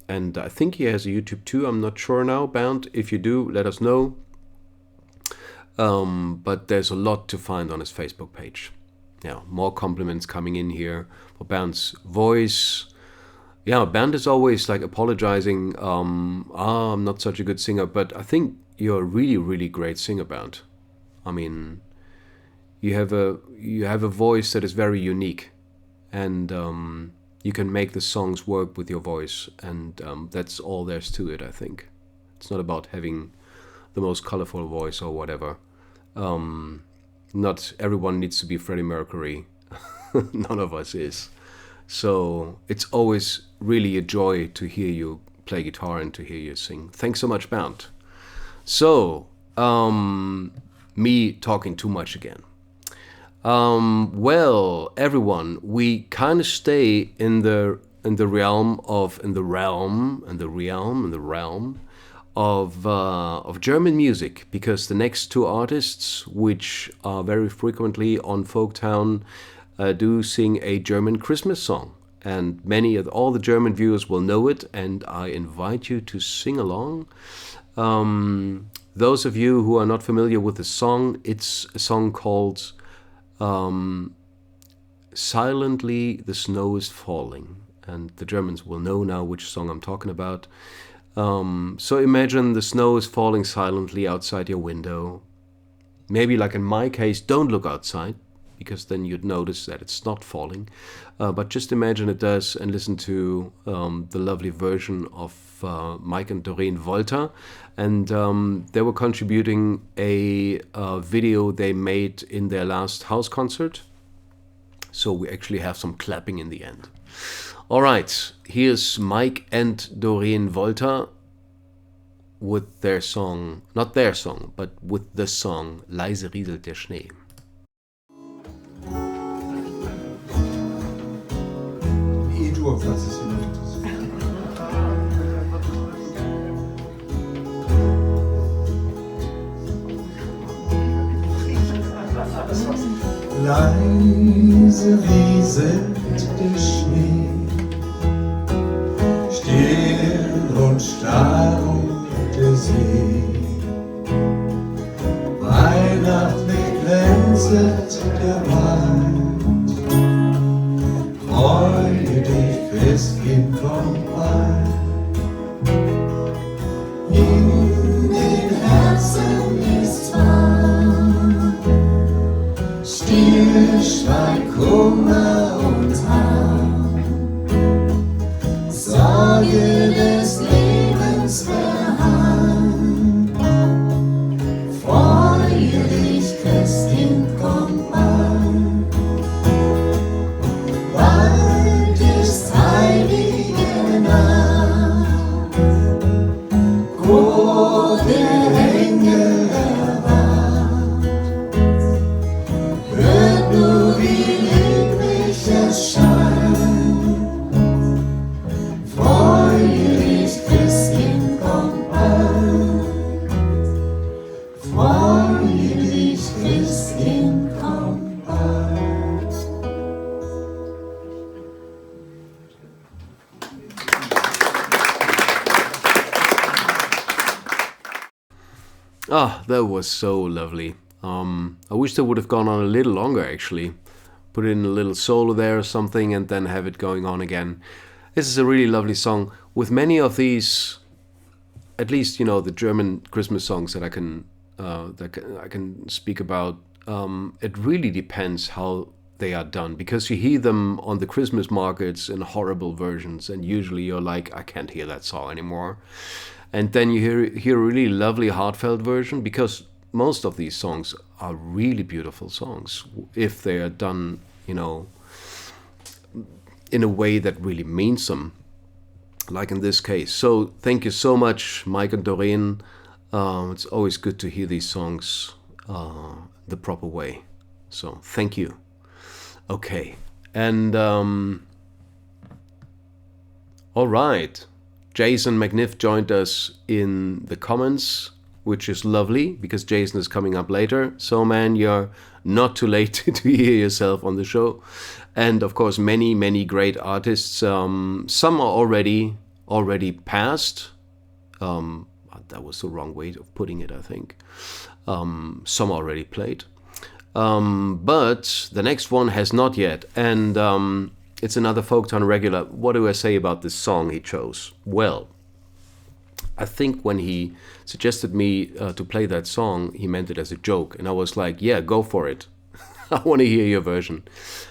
And I think he has a YouTube too. I'm not sure now, Bernd. If you do, let us know. But there's a lot to find on his Facebook page. Yeah, more compliments coming in here for Bernd's voice. Yeah, Bernd is always like apologizing. I'm not such a good singer, but I think you're a really, really great singer, Bernd. I mean, you have a voice that is very unique, and you can make the songs work with your voice, and that's all there's to it, I think. It's not about having the most colorful voice or whatever. Not everyone needs to be Freddie Mercury. None of us is. So it's always really a joy to hear you play guitar and to hear you sing. Thanks so much, Bernd. So, me talking too much again. Well, everyone, we kind of stay in the realm of German music, because the next two artists, which are very frequently on Folktown, do sing a German Christmas song, and all the German viewers will know it, and I invite you to sing along. Those of you who are not familiar with the song, it's a song called Silently the Snow is Falling, and the Germans will know now which song I'm talking about. So imagine the snow is falling silently outside your window. Maybe like in my case, don't look outside, because then you'd notice that it's not falling. But just imagine it does, and listen to the lovely version of MAIK and DOREEN WOLTER. And they were contributing a video they made in their last house concert. So we actually have some clapping in the end. All right, here's MAIK and DOREEN WOLTER with their song, not their song, but with the song Leise rieselt der Schnee. Leise rieselt der Schnee, still und starr der See. Weihnachtlich glänzet der Wald, freue dich, Christkind kommt bald. In den Herzen ist's warm, Stillschweig, Kummer und Harm, Sorge des Lebens verharren. Freue dich, Christkind kommt bald. Bald ist heilige Nacht, Chor der Engel erwacht. Hört nur, wie lieblich es scheint. Freue dich, Christkind kommt bald. Freue dich, Christkind kommt bald. Ah, that was so lovely. I wish that would have gone on a little longer, actually. put in a little solo there or something, and then have it going on again. This is a really lovely song. With many of these, at least, you know, the German Christmas songs that I can speak about, it really depends how they are done, because you hear them on the Christmas markets in horrible versions, and usually you're like, I can't hear that song anymore. And then you hear a really lovely heartfelt version, because most of these songs are really beautiful songs if they are done, you know, in a way that really means them, like in this case. So thank you so much, Mike and Doreen. It's always good to hear these songs the proper way. So thank you. Okay, and all right. Jason McNiff joined us in the comments, which is lovely because Jason is coming up later. So man, you're not too late to hear yourself on the show. And of course, many, many great artists. Some are already passed. That was the wrong way of putting it, I think. Some already played. But the next one has not yet. And it's another Folktown regular. What do I say about this song he chose? Well, I think when he suggested me to play that song, he meant it as a joke. And I was like, yeah, go for it. I want to hear your version.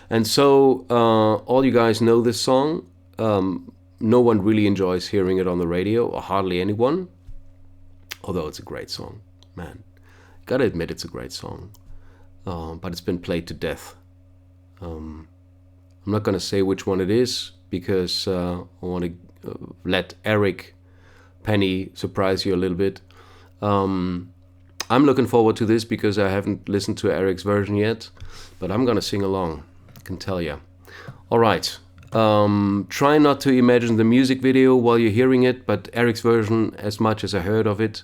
And so all you guys know this song. No one really enjoys hearing it on the radio, or hardly anyone. Although it's a great song. Man, gotta admit it's a great song. But it's been played to death. I'm not going to say which one it is, because I want to let Eric Penny surprise you a little bit. I'm looking forward to this because I haven't listened to Eric's version yet, but I'm going to sing along, I can tell you. All right. Try not to imagine the music video while you're hearing it, but Eric's version, as much as I heard of it,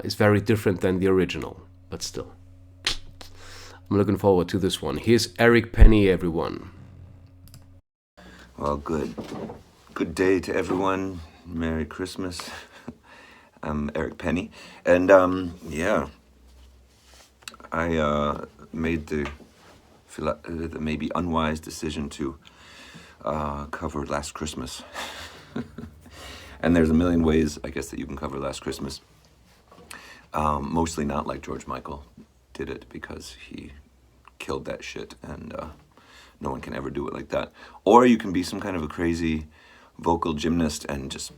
is very different than the original, but still. I'm looking forward to this one. Here's Eric Penny, everyone. Well, good day to everyone. Merry Christmas. I'm Eric Penny, and yeah, I made the maybe unwise decision to cover Last Christmas. And there's a million ways, I guess, that you can cover Last Christmas. Mostly not like George Michael did it, because he killed that shit, and no one can ever do it like that. Or you can be some kind of a crazy vocal gymnast and just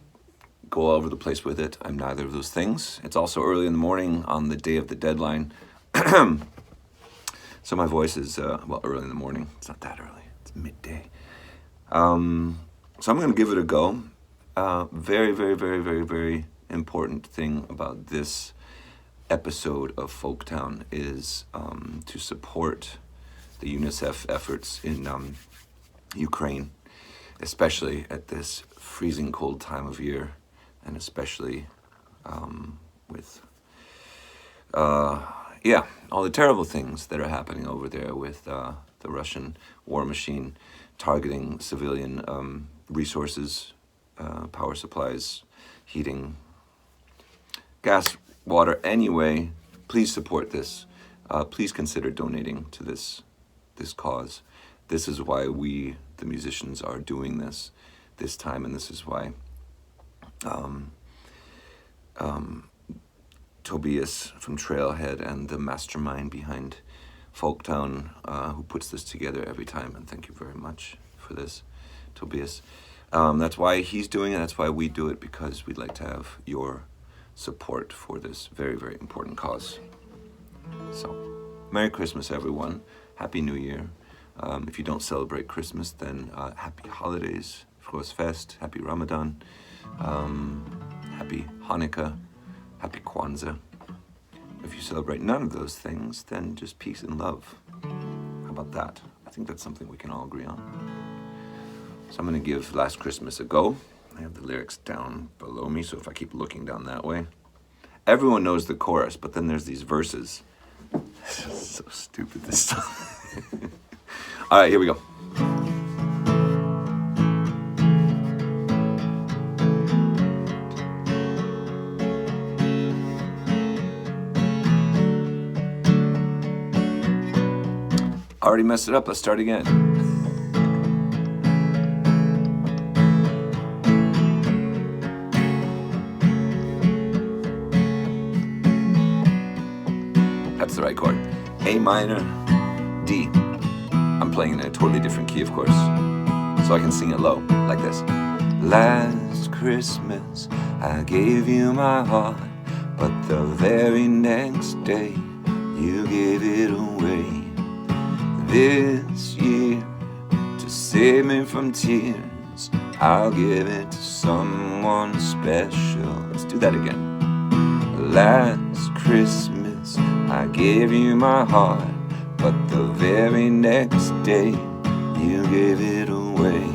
go all over the place with it. I'm neither of those things. It's also early in the morning on the day of the deadline. So my voice is, well, early in the morning. It's not that early. It's midday. So I'm going to give it a go. Very, very, very, very, very important thing about this episode of Folktown is to support the Unicef efforts in Ukraine, especially at this freezing cold time of year, and especially with yeah, all the terrible things that are happening over there with the Russian war machine targeting civilian resources, power supplies, heating, gas, water. Anyway, please support this. Please consider donating to this cause. This is why we, the musicians, are doing this time, and this is why Tobias from Trailhead and the mastermind behind Folktown, who puts this together every time, and thank you very much for this, Tobias. That's why he's doing it. That's why we do it, because we'd like to have your support for this very, very important cause. So, Merry Christmas, everyone. Happy New Year. If you don't celebrate Christmas, then happy holidays, Frohes Fest, happy Ramadan, happy Hanukkah, happy Kwanzaa. If you celebrate none of those things, then just peace and love. How about that? I think that's something we can all agree on. So I'm going to give Last Christmas a go. I have the lyrics down below me, so if I keep looking down that way. Everyone knows the chorus, but then there's these verses. So stupid, this song. All right, here we go. Already messed it up. Let's start again. That's the right chord. A minor, D. I'm playing in a totally different key, of course, so I can sing it low, like this. Last Christmas, I gave you my heart, but the very next day, you gave it away. This year, to save me from tears, I'll give it to someone special. Let's do that again. Last Christmas, I gave you my heart, but the very next day, you gave it away.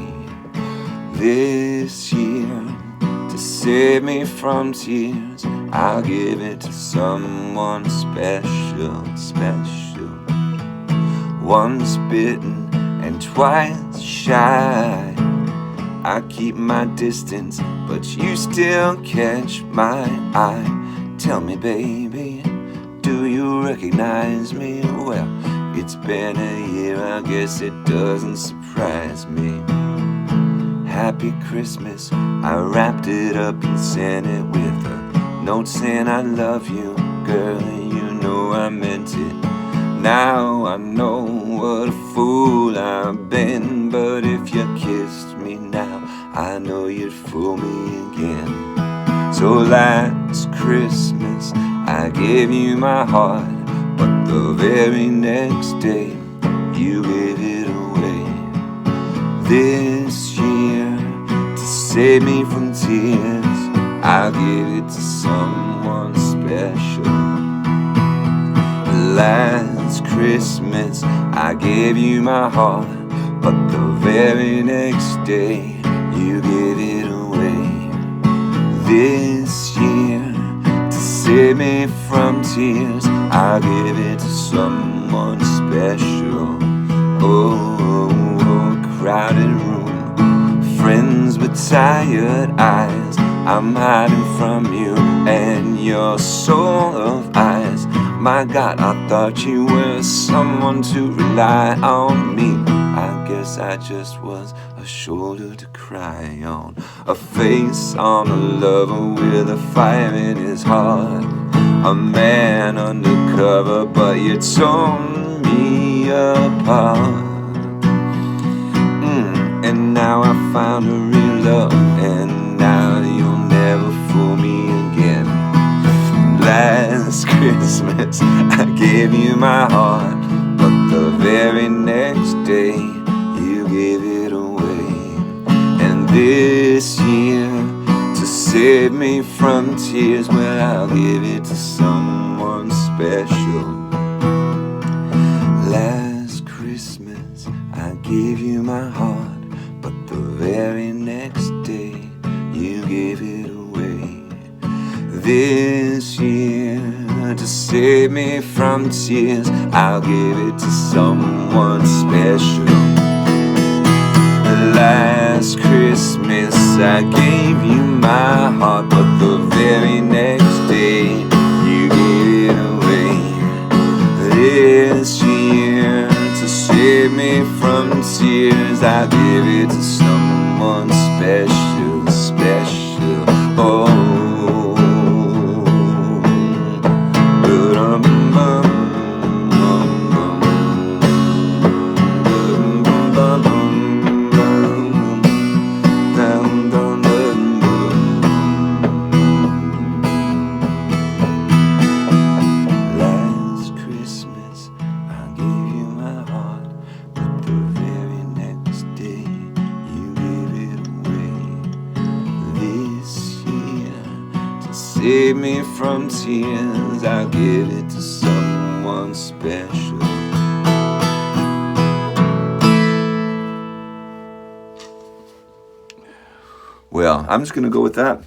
This year, to save me from tears, I'll give it to someone special, special. Once bitten and twice shy, I keep my distance, but you still catch my eye. Tell me, baby, do you recognize me? Well, it's been a year, I guess it doesn't surprise me. Happy Christmas, I wrapped it up and sent it with a note saying I love you, girl, and you know I meant it. Now I know what a fool I've been, but if you kissed me now, I know you'd fool me again. So last Christmas, I gave you my heart, but the very next day, you gave it away. This year, to save me from tears, I'll give it to someone special. Last Christmas, I gave you my heart, but the very next day, you gave it away. This year, to save me from tears, I'll give it to someone special. Oh, crowded room, friends with tired eyes, I'm hiding from you and your soul of eyes. My God, I thought you were someone to rely on me. I guess I just was a shoulder to cry on, a face on a lover with a fire in his heart, a man undercover, but you tore me apart. And now I found a real love, and now you'll never fool me again. Last Christmas, I gave you my heart, but the very next day, you gave it away. And this year, to save me from tears, well, I'll give it to someone special. Last Christmas, I gave you my heart, but the very next day, you gave it away. This year, to save me from tears, I'll give it to someone special. Last Christmas, I gave you my heart, but the very next day, you gave it away. This year, to save me from tears, I'll give it to someone special, special. Oh. Save me from tears, I'll give it to someone special. Well, I'm just gonna go with that.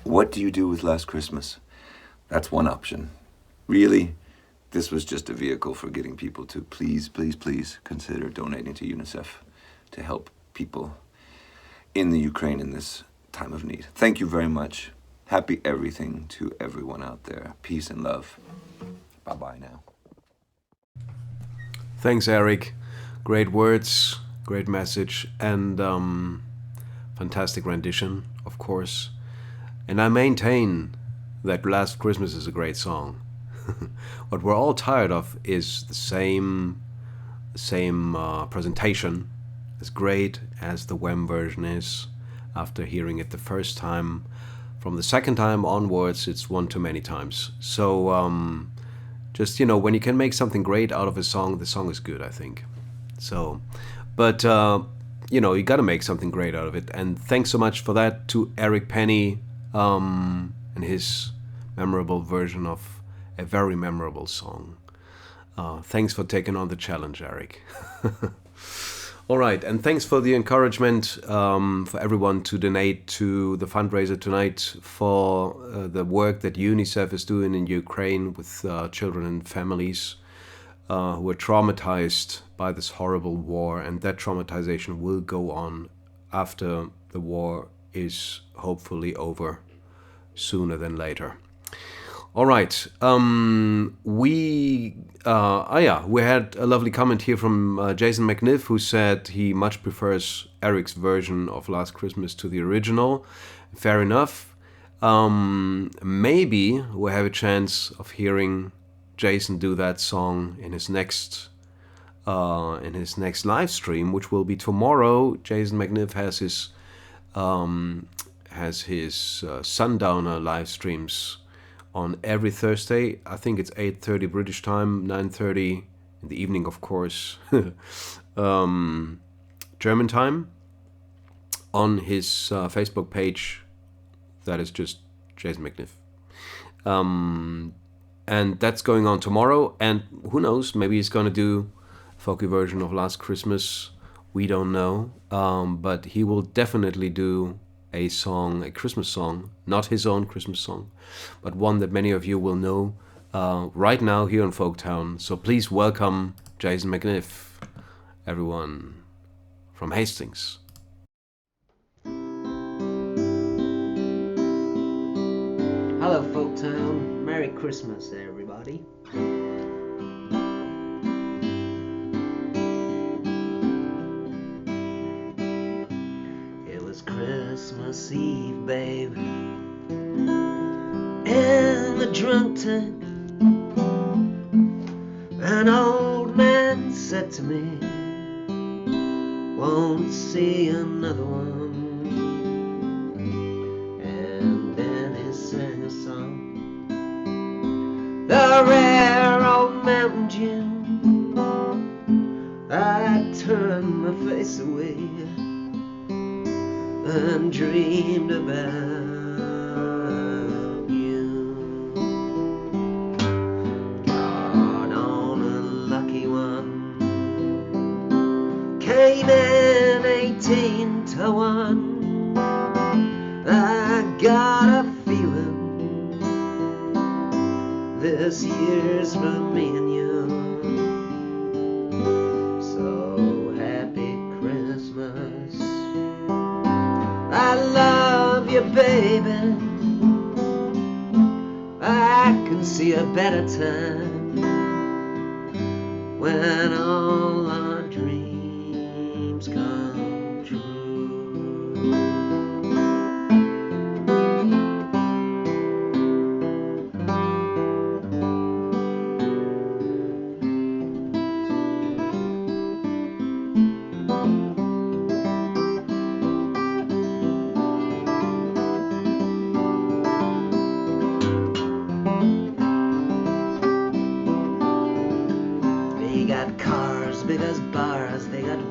What do you do with Last Christmas? That's one option. Really, this was just a vehicle for getting people to please, please, please consider donating to UNICEF to help people in the Ukraine in this time of need. Thank you very much. Happy everything to everyone out there. Peace and love. Bye-bye now. Thanks, Erik. Great words, great message, and fantastic rendition, of course. And I maintain that Last Christmas is a great song. What we're all tired of is the same presentation, as great as the Wham version is. After hearing it the first time, from the second time onwards, it's one too many times. So just, you know, when you can make something great out of a song, the song is good, I think. So, but you know, you got to make something great out of it. And thanks so much for that to Erik Penny and his memorable version of a very memorable song. Thanks for taking on the challenge, Erik. All right, and thanks for the encouragement for everyone to donate to the fundraiser tonight for the work that UNICEF is doing in Ukraine with children and families who were traumatized by this horrible war, and that traumatization will go on after the war is hopefully over sooner than later. All right, we had a lovely comment here from Jason McNiff, who said he much prefers Erik's version of Last Christmas to the original. Fair enough. Maybe we'll have a chance of hearing Jason do that song in his next live stream, which will be tomorrow. Jason McNiff has his Sundowner live streams on every Thursday. I think it's 8:30 British time, 9:30 in the evening, of course, German time, on his Facebook page. That is just Jason McNiff. And that's going on tomorrow, and who knows, maybe he's going to do a folky version of Last Christmas. We don't know, but he will definitely do a Christmas song, not his own Christmas song, but one that many of you will know right now here in Folktown. So please welcome Jason McNiff, everyone from Hastings. Hello, Folktown. Merry Christmas, everybody. Christmas Eve, babe, in the drunk tank, an old man said to me, won't see another one. And then he sang a song, the rare old mountain Dew. I turned my face away and dreamed about you. God, on a lucky one, came in 18-1. I got a feeling this year's for me and you. So happy Christmas, I love you, baby. I can see a better time when all our dreams come true.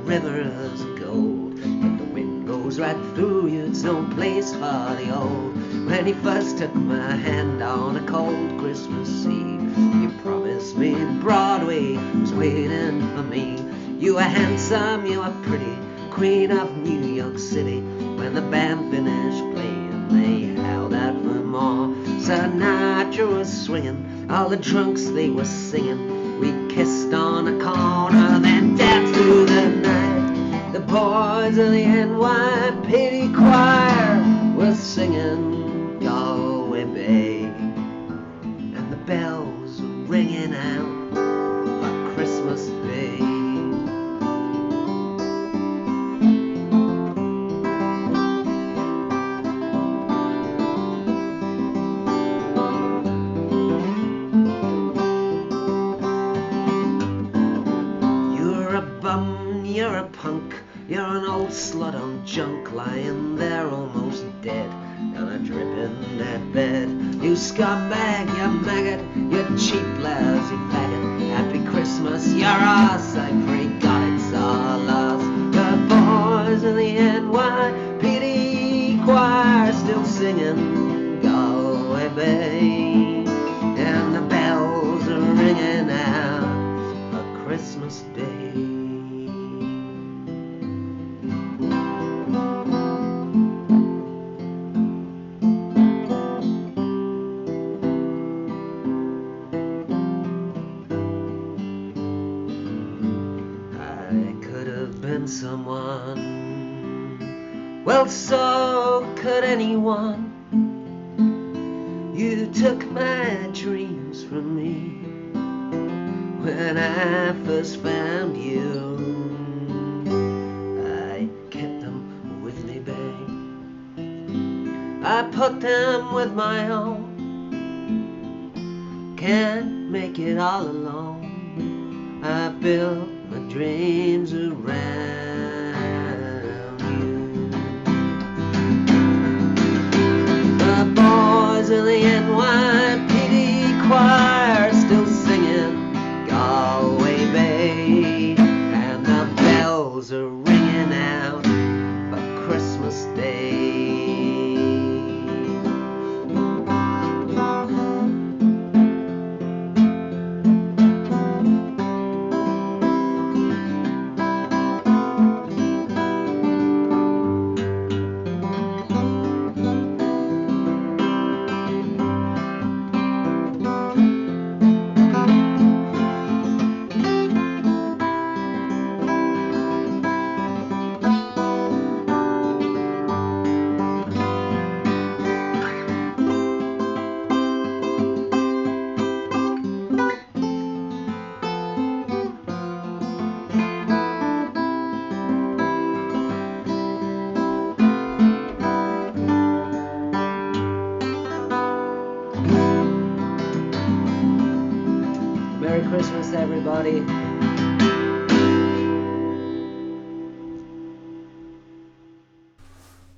Rivers of gold, but the wind goes right through you. It's no place for the old. When you first took my hand on a cold Christmas Eve, you promised me Broadway was waiting for me. You were handsome, you were pretty, queen of New York City. When the band finished playing, they held out for more. Sinatra was swinging, all the drunks they were singing. We kissed on a corner, then down through the night. The boys of the NYPD choir were singing Galway Bay, and the bells were ringing out for Christmas Christmas Day. You're a bum, you're a punk, you're an old slut on junk, lying there almost dead on a dripping dead bed. You scumbag, you maggot, you cheap lousy faggot. Happy Christmas, you're us, I pray God it's all lost. The boys in the NYPD choir still singing Galway Bay, and the bells are ringing out for Christmas Day. Someone, well, so could anyone. You took my dreams from me when I first found you. I kept them with me, babe. I put them with my own. Can't make it all alone. I built my dreams around you. The boys in the NYPD choir still singing Galway Bay, and the bells are ringing out for Christmas Day. Merry Christmas, everybody.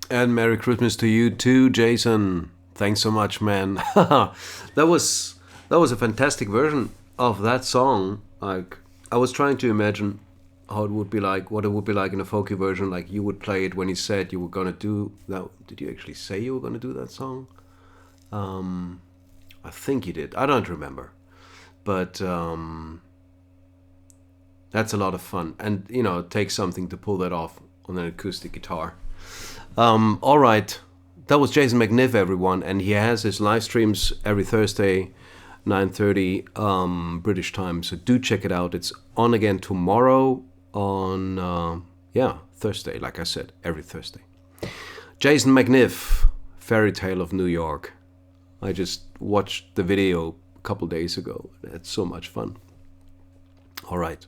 And Merry Christmas to you too, Jason. Thanks so much, man. That was a fantastic version of that song. Like, I was trying to imagine how it would be like, what it would be like in a folky version. Like, you would play it when you said you were gonna do that. Did you actually say you were gonna do that song? I think you did. I don't remember. But that's a lot of fun. And, you know, it takes something to pull that off on an acoustic guitar. All right. That was Jason McNiff, everyone. And he has his live streams every Thursday, 9:30 British time. So do check it out. It's on again tomorrow on, Thursday, like I said, every Thursday. Jason McNiff, Fairy Tale of New York. I just watched the video a couple days ago. It's so much fun. All right.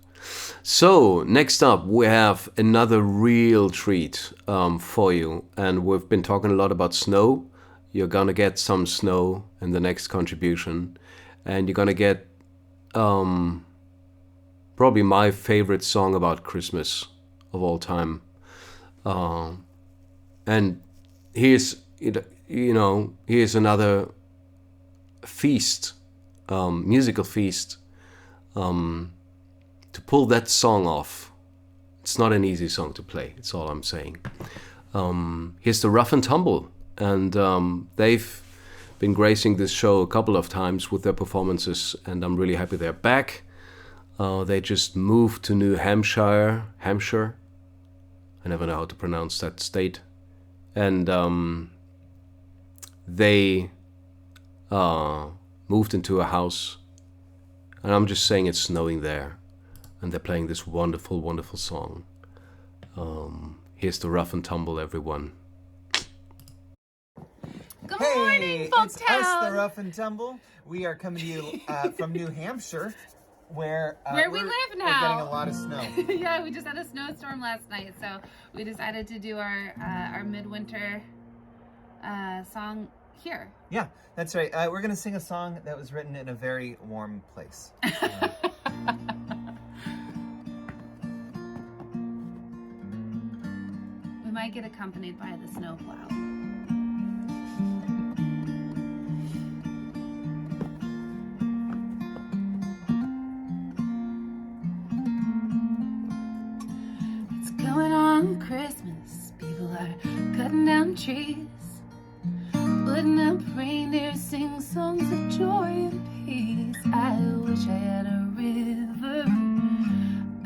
So next up we have another real treat for you, and we've been talking a lot about snow. You're gonna get some snow in the next contribution, and you're gonna get probably my favorite song about Christmas of all time. And here's another feast, musical feast. To pull that song off, it's not an easy song to play. That's all I'm saying. Here's the Rough and Tumble, and they've been gracing this show a couple of times with their performances, and I'm really happy they're back. They just moved to New Hampshire. I never know how to pronounce that state. And they moved into a house, and I'm just saying it's snowing there. And they're playing this wonderful, wonderful song. Here's the Rough and Tumble, everyone. Good morning, Folktown! It's us, the Rough and Tumble. We are coming to you from New Hampshire. where we live We're now. getting a lot of snow. Yeah, we just had a snowstorm last night, so we decided to do our midwinter song here. Yeah, that's right. We're going to sing a song that was written in a very warm place. We might get accompanied by the snowplow. It's going on Christmas. People are cutting down trees, putting up reindeer, sing songs of joy and peace. I wish I had a river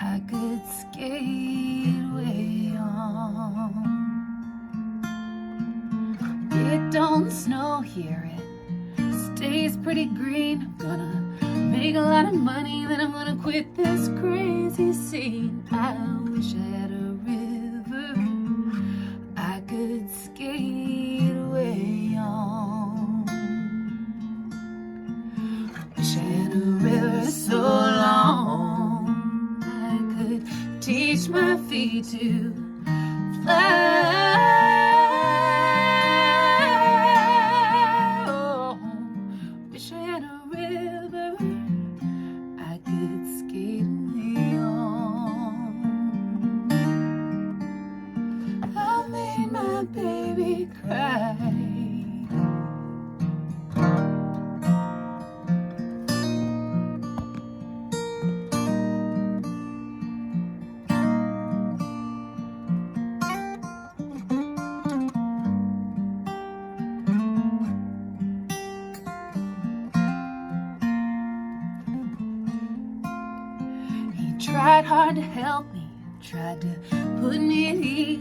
I could skate away on. It don't snow here, it stays pretty green. I'm gonna make a lot of money, then I'm gonna quit this crazy scene. I wish I had a river I could skate away on. Wish I had a river so long I could teach my feet to fly. Oh, wish I had a river I could skate away on. I made my baby cry. He tried hard to help me, tried to put me at ease.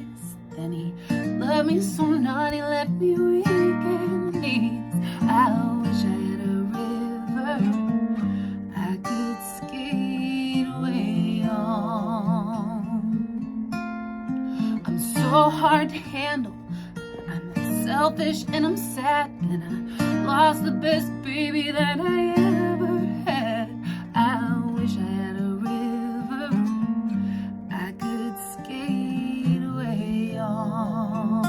Then he loved me so naughty, left me weak and knees. I wish I had a river I could skate away on. I'm so hard to handle, I'm selfish and I'm sad, and I lost the best baby that I ever had. I wish I had a river I could skate away on.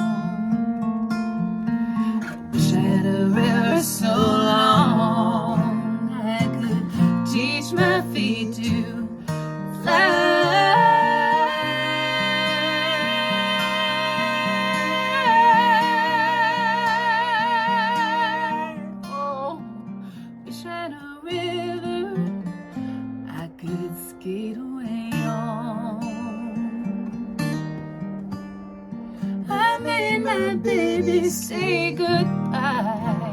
I wish I had a river so long I could teach my feet to fly. Oh, wish I had a river I could skate away on. I made my baby say goodbye.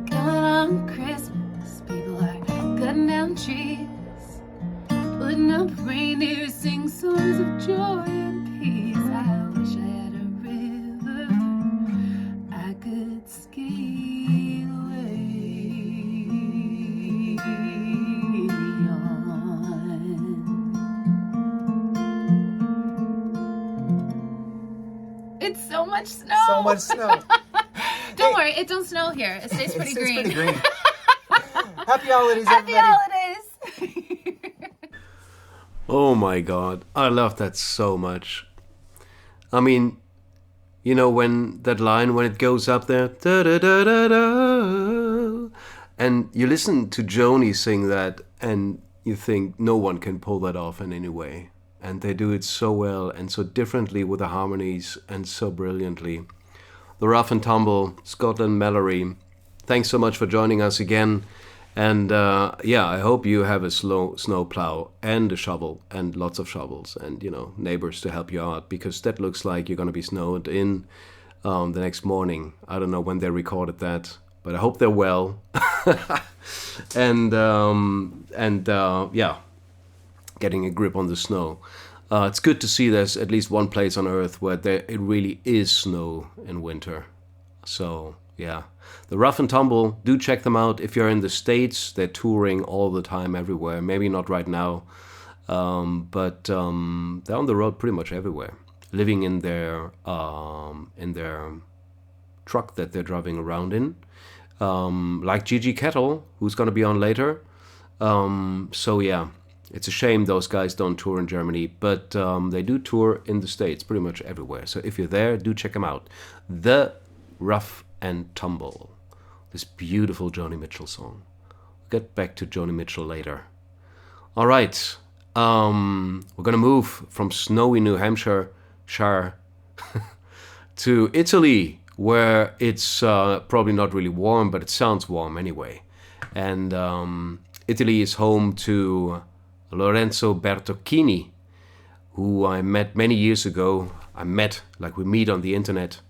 Coming on Christmas, people are cutting down trees, putting up reindeer, sing songs of joy and peace. I wish I had a river I could skate away on. It's so much snow. So much snow. Don't worry, it don't snow here. It stays pretty green. Pretty green. Happy holidays, Happy everybody. holidays. Oh my God, I love that so much. I mean, you know, when that line, when it goes up there, da da da da da, and you listen to Joni sing that, and you think no one can pull that off in any way. And they do it so well and so differently with the harmonies and so brilliantly. The Rough and Tumble, Scotland Mallory, thanks so much for joining us again. And yeah, I hope you have a snow plow and a shovel and lots of shovels and, you know, neighbors to help you out, because that looks like you're going to be snowed in the next morning. I don't know when they recorded that, but I hope they're well. and yeah, getting a grip on the snow. It's good to see there's at least one place on Earth where it really is snow in winter. So Yeah. The Rough and Tumble, do check them out. If you're in the States, they're touring all the time everywhere. Maybe not right now, but they're on the road pretty much everywhere. Living in their truck that they're driving around in. Like Gigi Kettle, who's going to be on later. So yeah, it's a shame those guys don't tour in Germany, but they do tour in the States pretty much everywhere. So if you're there, do check them out. The Rough and Tumble, this beautiful Joni Mitchell song. We'll get back to Joni Mitchell later. All right, we're gonna move from snowy New Hampshire to Italy, where it's probably not really warm, but it sounds warm anyway. And Italy is home to Lorenzo Bertocchini, who I met many years ago. We meet on the internet,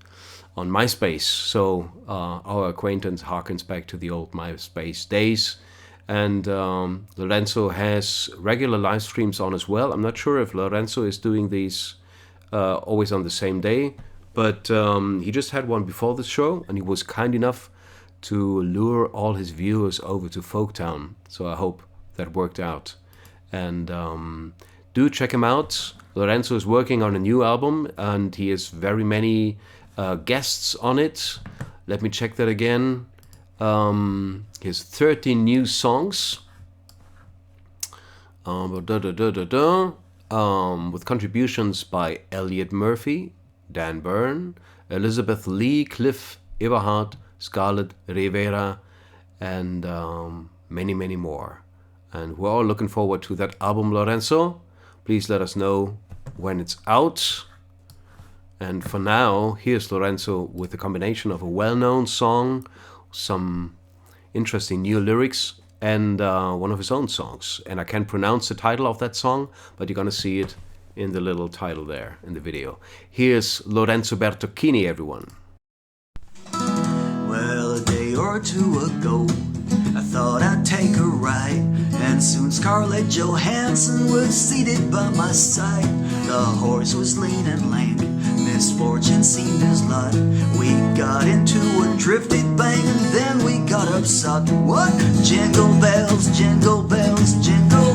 on MySpace. So our acquaintance harkens back to the old MySpace days. And Lorenzo has regular live streams on as well. I'm not sure if Lorenzo is doing these always on the same day, but he just had one before the show, and he was kind enough to lure all his viewers over to Folktown. So I hope that worked out. And do check him out. Lorenzo is working on a new album, and he has very many guests on it. Let me check that again. He has 13 new songs. With contributions by Elliot Murphy, Dan Byrne, Elizabeth Lee, Cliff Eberhardt, Scarlett Rivera, and many, many more. And we're all looking forward to that album, Lorenzo. Please let us know when it's out. And for now, here's Lorenzo with a combination of a well-known song, some interesting new lyrics, and one of his own songs. And I can't pronounce the title of that song, but you're going to see it in the little title there in the video. Here's Lorenzo Bertocchini, everyone. Well, a day or two ago, I thought I'd take a ride, and soon Scarlett Johansson was seated by my side. The horse was lean and lank, misfortune seemed his lot. We got into a drifted bang, and then we got upset. What? Jingle bells, jingle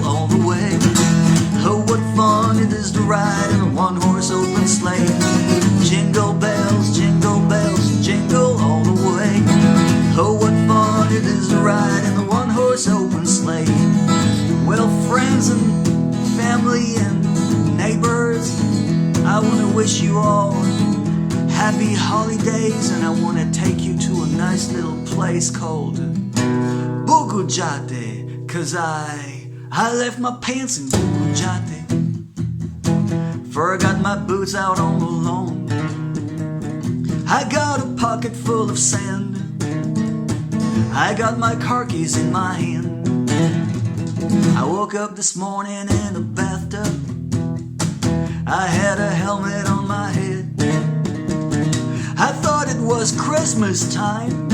all the way. Oh, what fun it is to ride in a one-horse open sleigh. Jingle bells, jingle all the way. Oh, what fun it is to ride in a one-horse open sleigh. Well, friends and family and neighbors, I want to wish you all happy holidays, and I want to take you to a nice little place called Bukujate, 'cause I left my pants in Bukujate, forgot my boots out on the lawn. I got a pocket full of sand, I got my car keys in my hand. I woke up this morning in a bathtub, I had a helmet on my head. I thought it was Christmas time,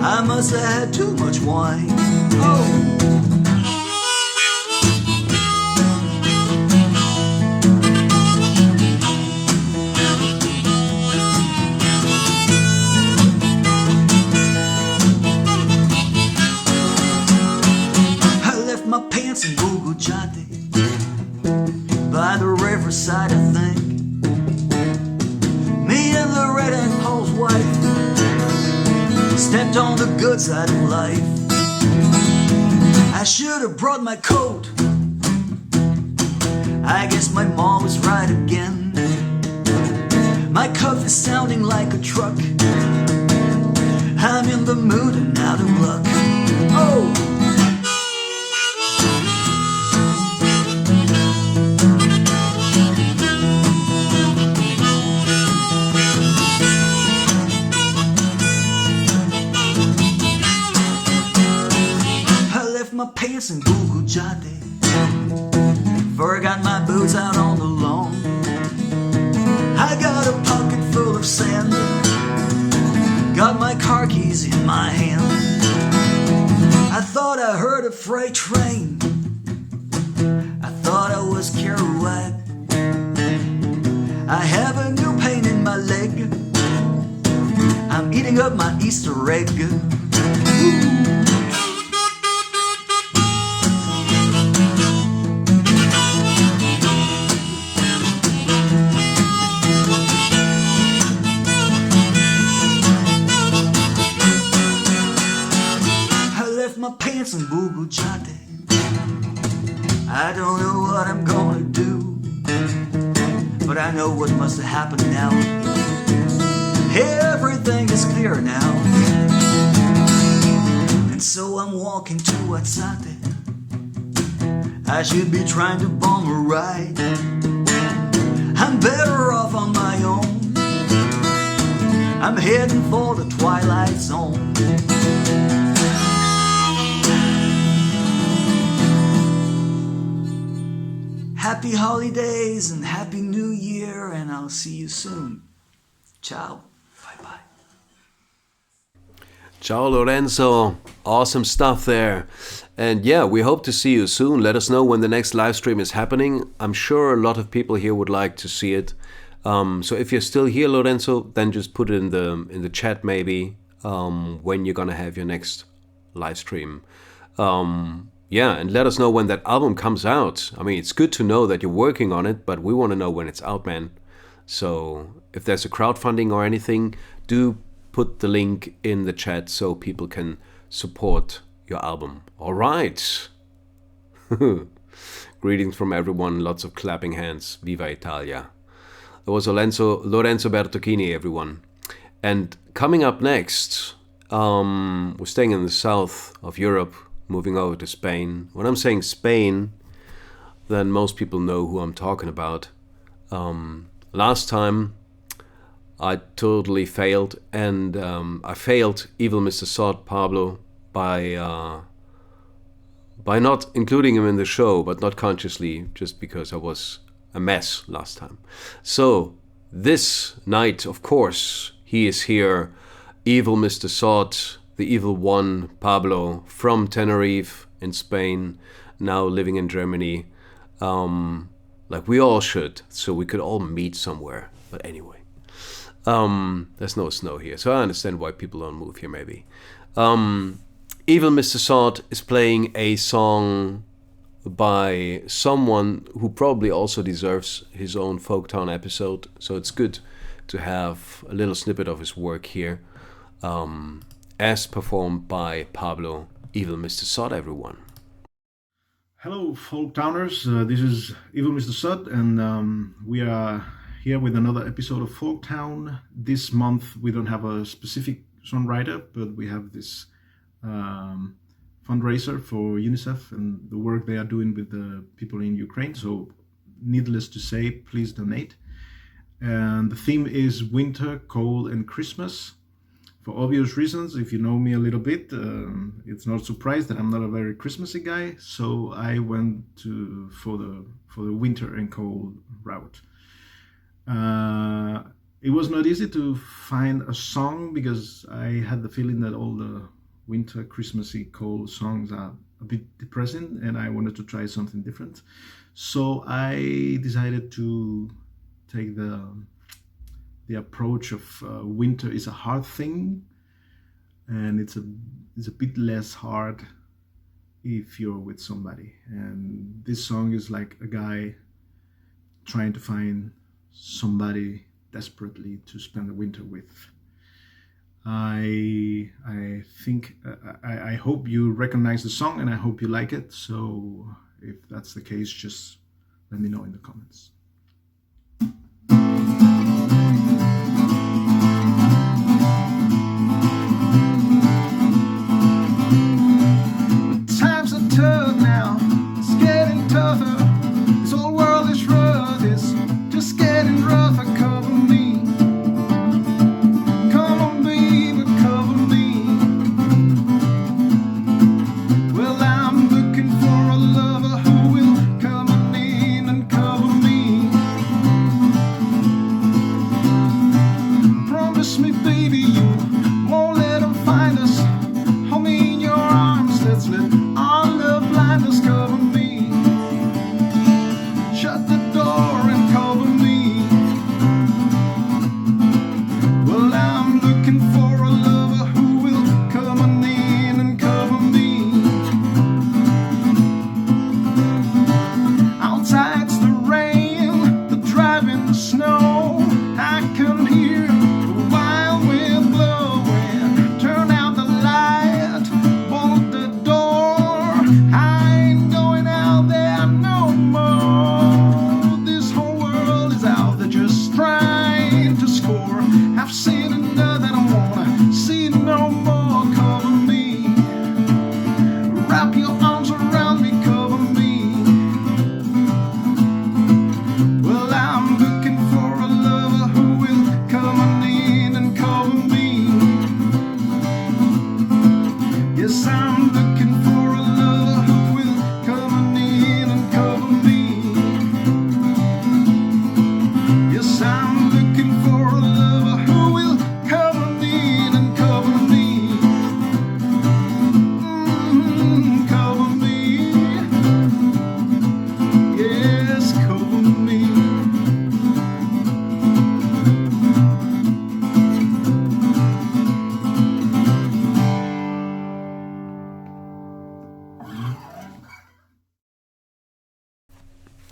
I must have had too much wine. Oh. In Bukujate, by the riverside, I think. Me and Loretta and Paul's wife stepped on the good side of life. I should have brought my coat, I guess my mom was right again. My cuff is sounding like a truck, I'm in the mood and out of luck. Oh! My pants in Bukujate, forgot my boots out on the lawn. I got a pocket full of sand, got my car keys in my hand. I thought I heard a freight train, I thought I was Kerouac. I have a new pain in my leg, I'm eating picking up my Easter egg. I left my pants in Bugujate. I don't know what I'm gonna do, but I know what must have happened now. Everything is clear now. And so I'm walking to Watsate. I should be trying to bomb a ride. I'm better off on my own. I'm heading for the Twilight Zone. Happy holidays and happy new year, and I'll see you soon. Ciao. Bye-bye. Ciao, Lorenzo. Awesome stuff there. And yeah, we hope to see you soon. Let us know when the next live stream is happening. I'm sure a lot of people here would like to see it. So if you're still here, Lorenzo, then just put it in the chat maybe when you're gonna have your next live stream. Yeah, and let us know when that album comes out. I mean, it's good to know that you're working on it, but we want to know when it's out, man. So if there's a crowdfunding or anything, do put the link in the chat so people can support your album. All right. Greetings from everyone. Lots of clapping hands. Viva Italia. That was Lorenzo Bertocchini, everyone. And coming up next, we're staying in the south of Europe, moving over to Spain. When I'm saying Spain, then most people know who I'm talking about. Last time I totally failed, and I failed Evil Mr. Sod Pablo by not including him in the show, but not consciously, just because I was a mess last time. So this night, of course, he is here, Evil Mr. Sod, the evil one, Pablo, from Tenerife in Spain, now living in Germany. Like we all should, so we could all meet somewhere. But anyway, there's no snow here, so I understand why people don't move here maybe. Evil Mr. Sod is playing a song by someone who probably also deserves his own Folktown episode, so it's good to have a little snippet of his work here. As performed by Pablo, Evil Mr. Sod, everyone. Hello, Folktowners. This is Evil Mr. Sod, and we are here with another episode of Folktown. This month we don't have a specific songwriter, but we have this fundraiser for Unicef and the work they are doing with the people in Ukraine. So, needless to say, please donate. And the theme is winter, cold, and Christmas. For obvious reasons, if you know me a little bit, it's not a surprise that I'm not a very Christmassy guy. So I went for the winter and cold route. It was not easy to find a song because I had the feeling that all the winter, Christmassy, cold songs are a bit depressing, and I wanted to try something different. So I decided to take the approach of winter is a hard thing, and it's a bit less hard if you're with somebody. And this song is like a guy trying to find somebody desperately to spend the winter with. I think I hope you recognize the song, and I hope you like it. So if that's the case, just let me know in the comments. Times are tough now, it's getting tougher. This whole world is rough, it's just getting rougher. Cover me, come on baby, cover me. Well, I'm looking for a lover who will come in and cover me. Promise me baby you won't let them find us. Hold me in your arms, let's let our love blind us. Cover me, shut the door and cover me. Well, I'm looking for a love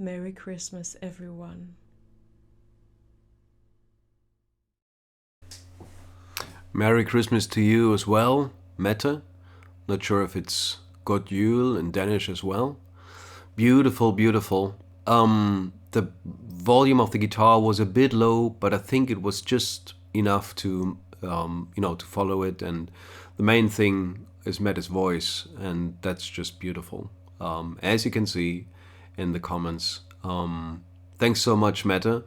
Merry Christmas, everyone. Merry Christmas to you as well, Mette. Not sure if it's God Jul in Danish as well. Beautiful, beautiful. The volume of the guitar was a bit low, but I think it was just enough to, to follow it. And the main thing is Mette's voice, and that's just beautiful. As you can see in the comments. Thanks so much, Mette.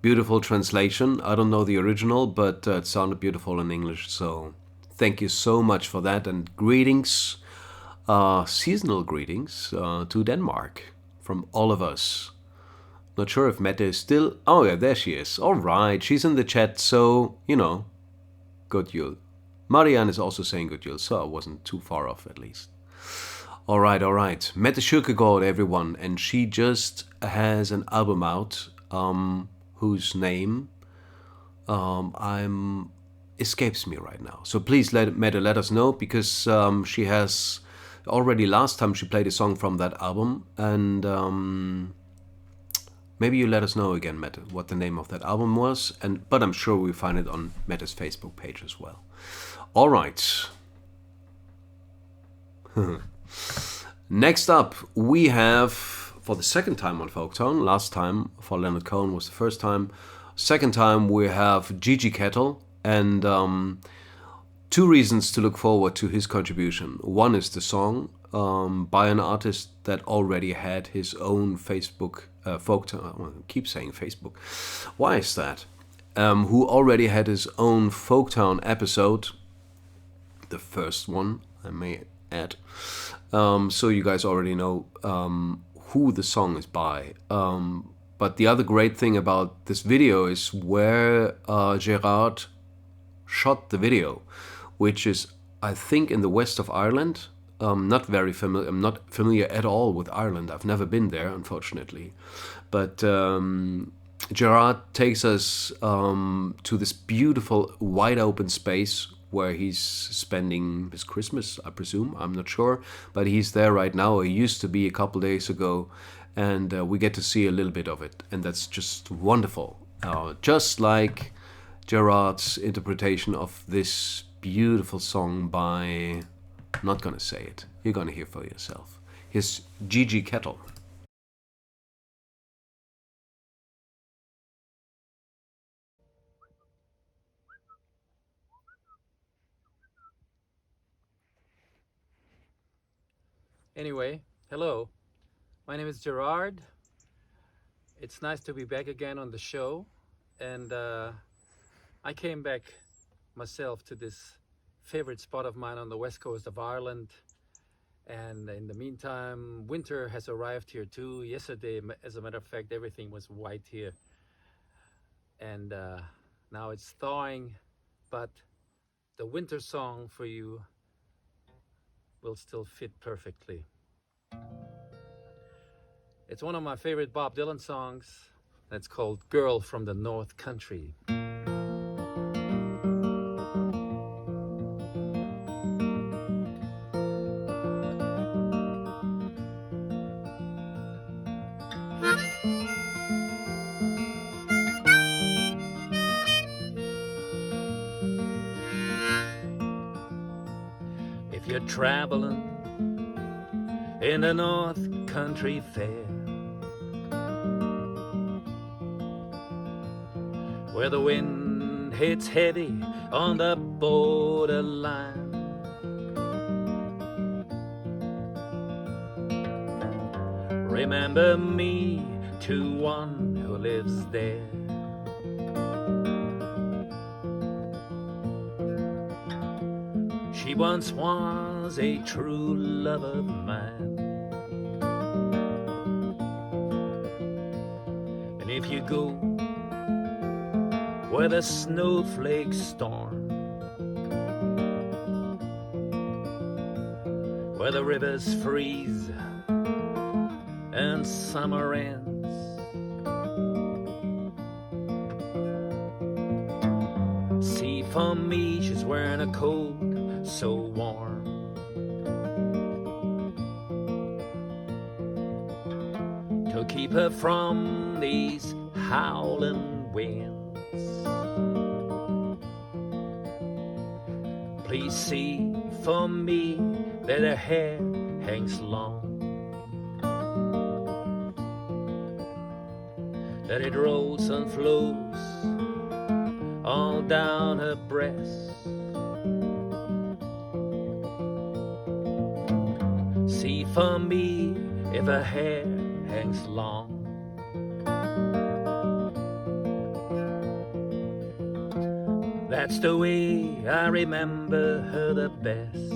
Beautiful translation. I don't know the original, but it sounded beautiful in English. So thank you so much for that. And greetings, seasonal greetings to Denmark from all of us. Not sure if Mette is still... Oh yeah, there she is. All right, she's in the chat, so, good Jul. Marianne is also saying good Jul, so I wasn't too far off at least. All right. Mette KIRKEGAARD, everyone, and she just has an album out, whose name escapes me right now. So please Mette let us know, because she has already last time she played a song from that album, and maybe you let us know again, Mette, what the name of that album was, but I'm sure we'll find it on Mette's Facebook page as well. All right. Next up, we have, for the second time on Folktown, last time for Leonard Cohen was the first time, second time we have Gigi KETTEL, and two reasons to look forward to his contribution. One is the song by an artist that already had his own Facebook, Folktown, I keep saying Facebook, why is that? Who already had his own Folktown episode, the first one, I may add. So you guys already know who the song is by. But the other great thing about this video is where GERARD shot the video, which is, I think, in the west of Ireland. Not very familiar. I'm not familiar at all with Ireland. I've never been there, unfortunately. But GERARD takes us to this beautiful, wide open space where he's spending his Christmas, I presume. I'm not sure, but he's there right now. He used to be a couple days ago, and we get to see a little bit of it, and that's just wonderful. Just like GERARD's interpretation of this beautiful song by, I'm not gonna say it, you're gonna hear for yourself. Here's Gigi KETTEL. Anyway, hello, my name is GERARD. It's nice to be back again on the show, and I came back myself to this favorite spot of mine on the west coast of Ireland, and in the meantime winter has arrived here too. Yesterday, as a matter of fact, everything was white here, and now it's thawing, but the winter song for you will still fit perfectly. It's one of my favorite Bob Dylan songs. That's called Girl from the North Country. If you're traveling in the North Country Fair, where the wind hits heavy on the borderline, remember me to one who lives there. She once was a true love of mine, and if you go where the snowflakes storm, where the rivers freeze and summer ends, see, for me she's wearing a coat so warm. to keep her from these howling winds. Please see for me that her hair hangs long, that it rolls and flows all down her breast. See for me if her hair hangs long. That's the way I remember her the best.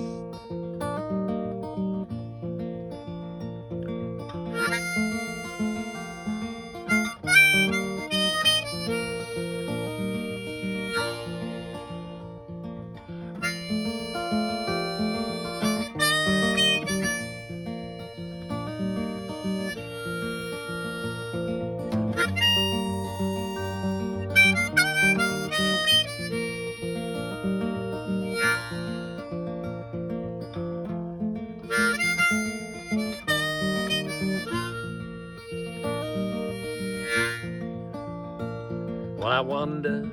Well, I wonder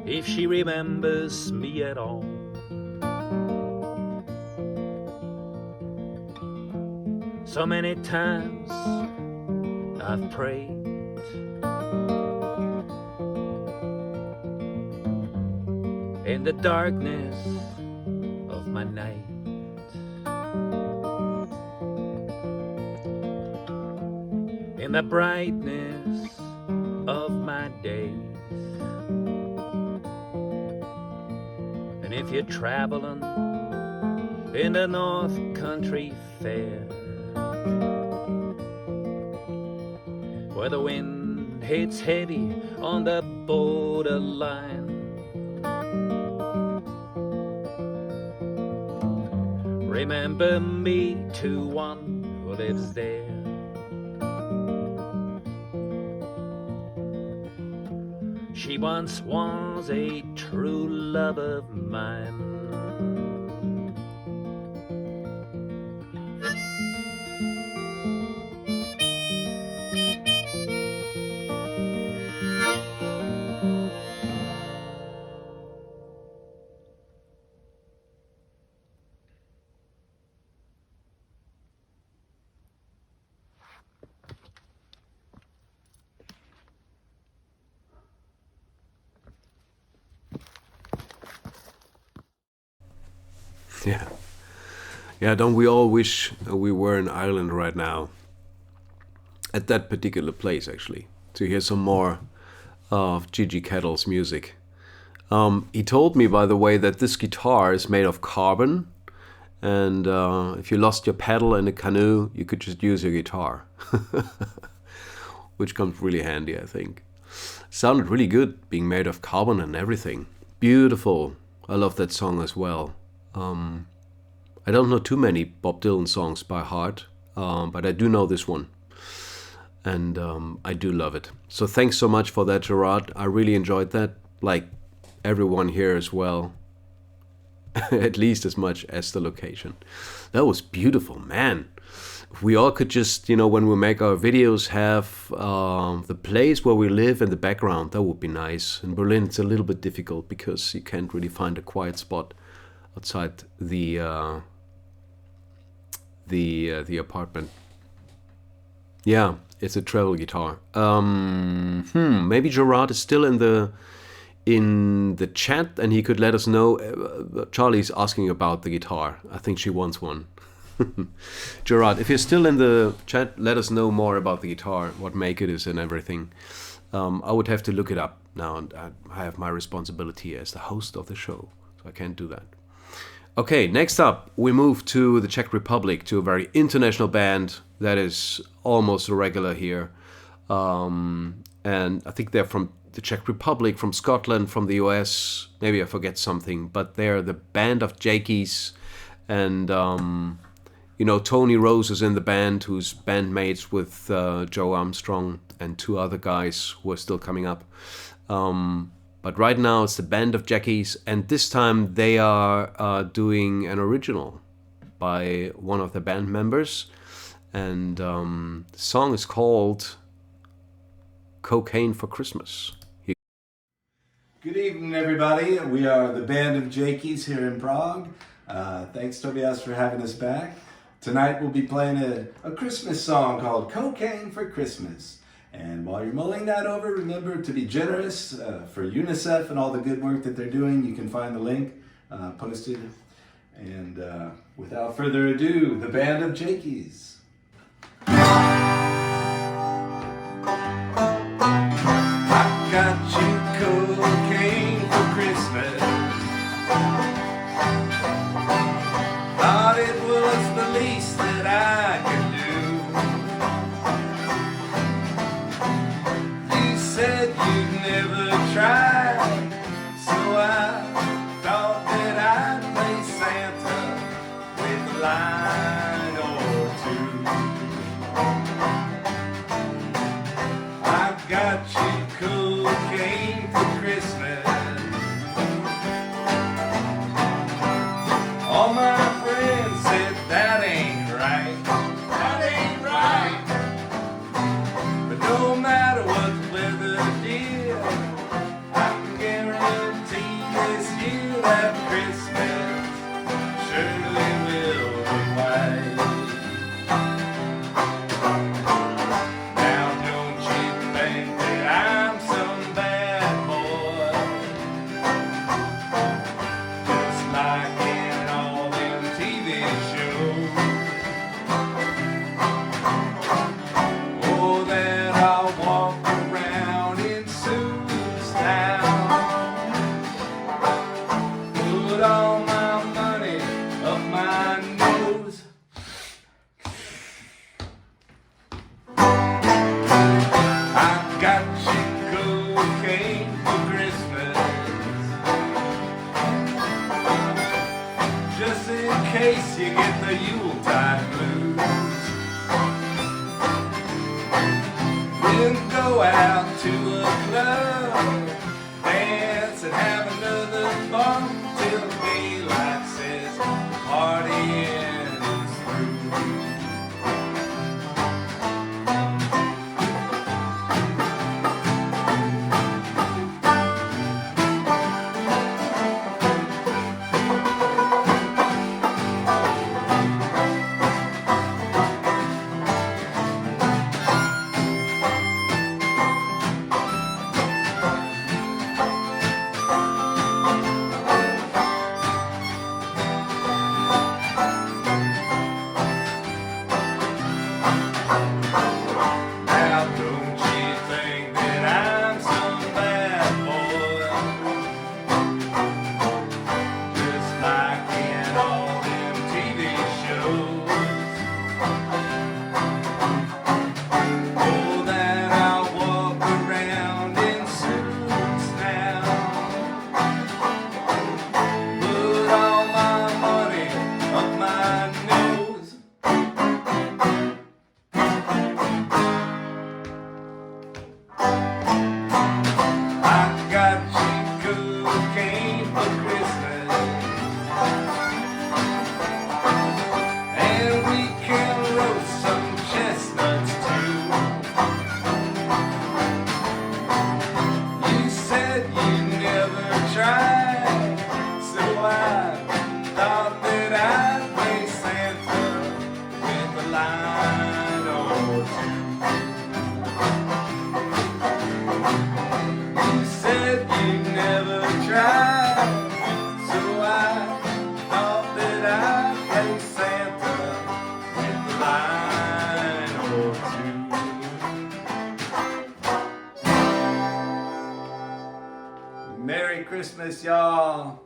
if she remembers me at all. So many times I've prayed in the darkness of my night. In the brightness of my days. And if you're traveling in the North Country Fair, where the wind hits heavy on the borderline, remember me to one who lives there. She once was a true love of mine. Yeah. Yeah, don't we all wish we were in Ireland right now? At that particular place, actually, to hear some more of Gigi Kettle's music. He told me, by the way, that this guitar is made of carbon, and if you lost your pedal in a canoe, you could just use your guitar. Which comes really handy, I think. Sounded really good, being made of carbon and everything. Beautiful. I love that song as well. I don't know too many Bob Dylan songs by heart, but I do know this one. And I do love it. So thanks so much for that, Gerard. I really enjoyed that, like everyone here as well. At least as much as the location. That was beautiful, man. If we all could just, you know, when we make our videos, have the place where we live in the background, that would be nice. In Berlin, it's a little bit difficult because you can't really find a quiet spot outside the apartment. Yeah, it's a travel guitar. Maybe Gerard is still in the chat and he could let us know. Charlie's asking about the guitar. I think she wants one. Gerard, if you're still in the chat, let us know more about the guitar, what make it is and everything. I would have to look it up now, and I have my responsibility as the host of the show, so I can't do that. Okay, next up, we move to the Czech Republic, to a very international band that is almost a regular here. And I think they're from the Czech Republic, from Scotland, from the US. Maybe I forget something, but they're the band of JAKEYS. And, you know, Tony Rose is in the band, who's bandmates with Joe Armstrong and two other guys who are still coming up. But right now it's the band of JAKEYS, and this time they are doing an original by one of the band members. And the song is called Cocaine for Christmas. Good evening, everybody. We are the band of JAKEYS here in Prague. Thanks, Tobias, for having us back. Tonight we'll be playing a Christmas song called Cocaine for Christmas. And while you're mulling that over, remember to be generous for Unicef and all the good work that they're doing. You can find the link posted. And without further ado, the band of JAKEYS. I got you cocaine for Christmas. Thought it was the least that I could do. You said you'd never try, so I thought that I'd play Santa with a line or two. I got you cocaine for Christmas. All my friends said that ain't right. That ain't right. But no matter what the weather did, I can guarantee this year that Christmas surely will be white. Now don't you think that I'm some bad boy, just like in all them TV shows? Oh, that I'll walk around in suits now, put all my money up my nose. I got you cocaine for Christmas, just in case you get the Yuletide blues. Then go out to a club, dance and have another bump till daylight says partying is through. Now don't you think that I'm some bad boy, just like in all them TV shows? Oh, that I'll walk around in suits now, put all my money up my nose. I got you cocaine for Christmas, and we can roast some chestnuts too. You said you'd never try, so I thought that I'd play Santa with a line or two. You said you'd never try, so I thought that I'd play Santa with a line or two. Merry Christmas, y'all.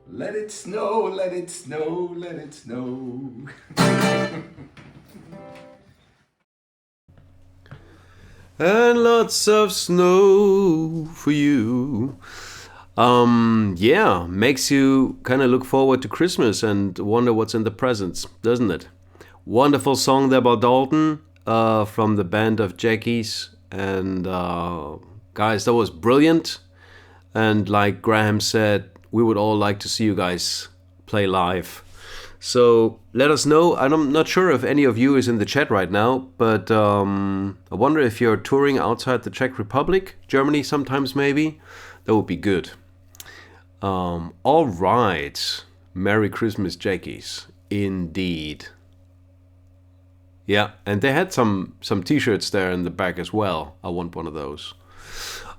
Let it snow, let it snow, let it snow. And lots of snow for you. Yeah, makes you kind of look forward to Christmas and wonder what's in the presents, doesn't it? Wonderful song there by Dalton from the band of JAKEYS. And guys, that was brilliant. And like Graham said, we would all like to see you guys play live. So let us know. I'm not sure if any of you is in the chat right now, but I wonder if you're touring outside the Czech Republic, Germany sometimes maybe. That would be good. All right. Merry Christmas, JAKEYS. Indeed. Yeah, and they had some t-shirts there in the back as well. I want one of those.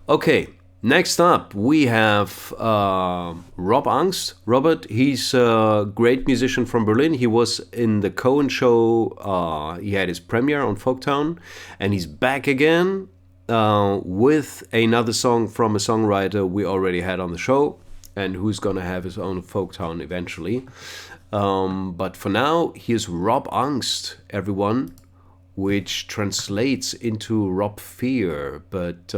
Okay, next up we have Rob Angst. Robert, he's a great musician from Berlin. He was in the CAHN show. He had his premiere on Folktown, and he's back again with another song from a songwriter we already had on the show, and who's gonna have his own Folktown eventually. But for now, here's Rob Angst, everyone, which translates into Rob Fear, but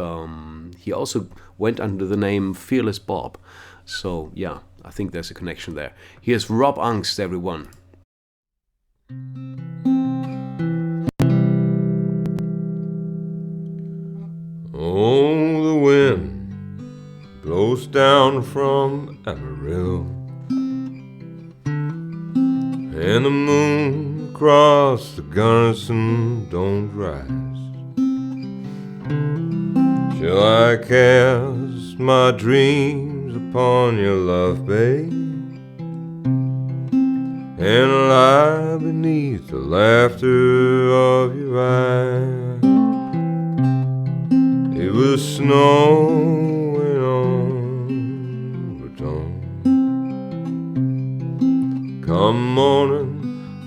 he also went under the name Fearless Bob. So yeah, I think there's a connection there. Here's Rob Angst, everyone. Oh, the wind blows down from Amarillo, and the moon across the Gunnison don't rise. Shall I cast my dreams upon your love, babe, and lie beneath the laughter of your eyes? It was snowing on Raton. Come morning,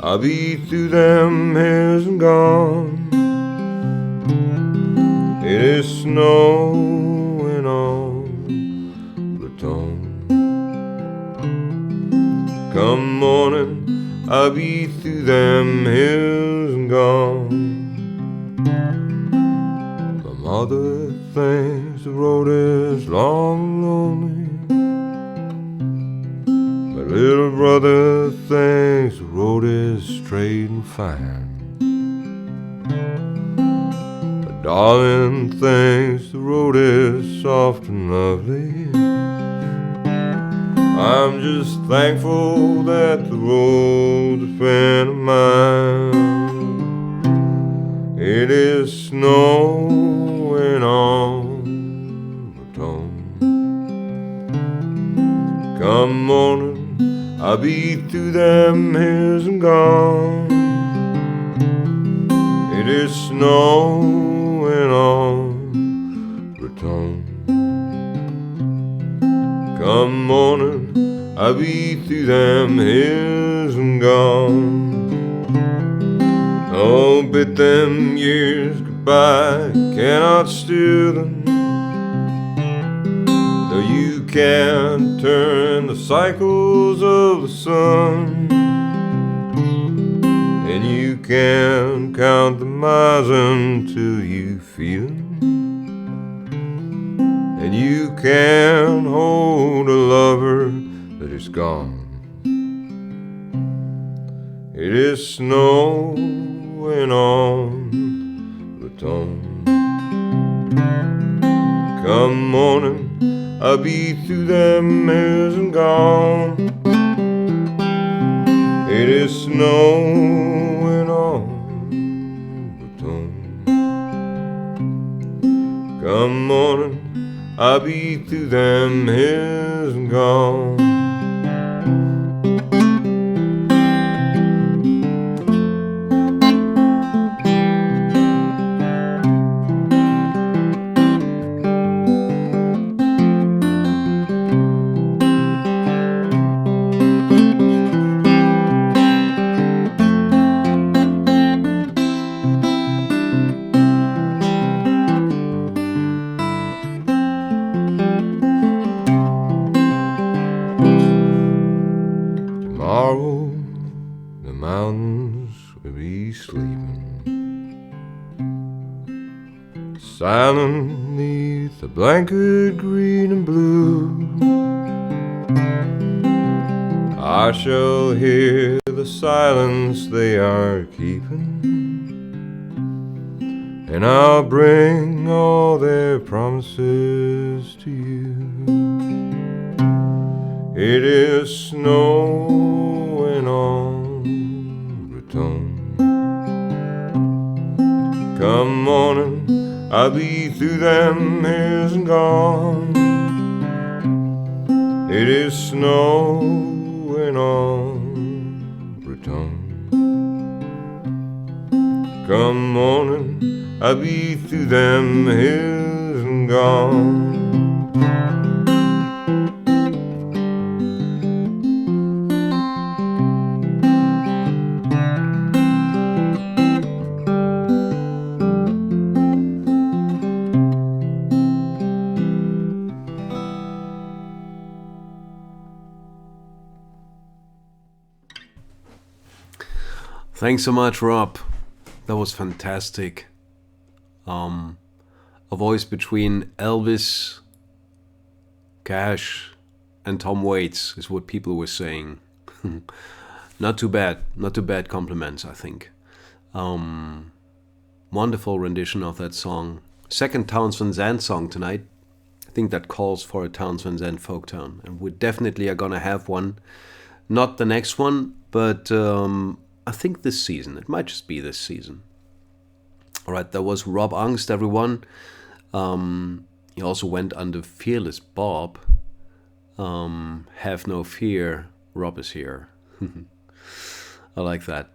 I'll be through them hills and gone. It is snowing on Raton. Come morning, I'll be through them hills and gone. My mother thinks the road is long and lonely. My little brother thinks the road is straight and fine. My darling thinks the road is soft and lovely. I'm just thankful that the road's a friend of mine. It is snowing on Raton. Come morning, I'll be through them hills and gone. It is snowing on Raton. Come morning, I'll be through them hills and gone. Oh, bid them years goodbye, cannot steal them. No, you can't turn the cycles of the sun, and you can't count the miles until you feel them. And you can't hold a lover that is gone. It is snowing on Raton. Come morning, I'll be through them hills and gone. It is snowing on Raton. Come morning, I'll be through them hills and gone. Tomorrow the mountains will be sleeping, silent neath the blanket green and blue. I shall hear the silence they are keeping, and I'll bring all their promises to you. It is snowing and on return. Come morning, I'll be through them hills and gone. It is snowing on return. Come morning, I'll be through them hills and gone. Thanks so much, Rob. That was fantastic. A voice between Elvis, Cash, and Tom Waits is what people were saying. Not too bad. Not too bad compliments, I think. Wonderful rendition of that song. Second Townes Van Zandt song tonight. I think that calls for a Townes Van Zandt Folktown. And we definitely are going to have one. Not the next one, but I think this season. It might just be this season. All right, that was Rob Angst, everyone. He also went under Fearless Bob. Have no fear, Rob is here. I like that.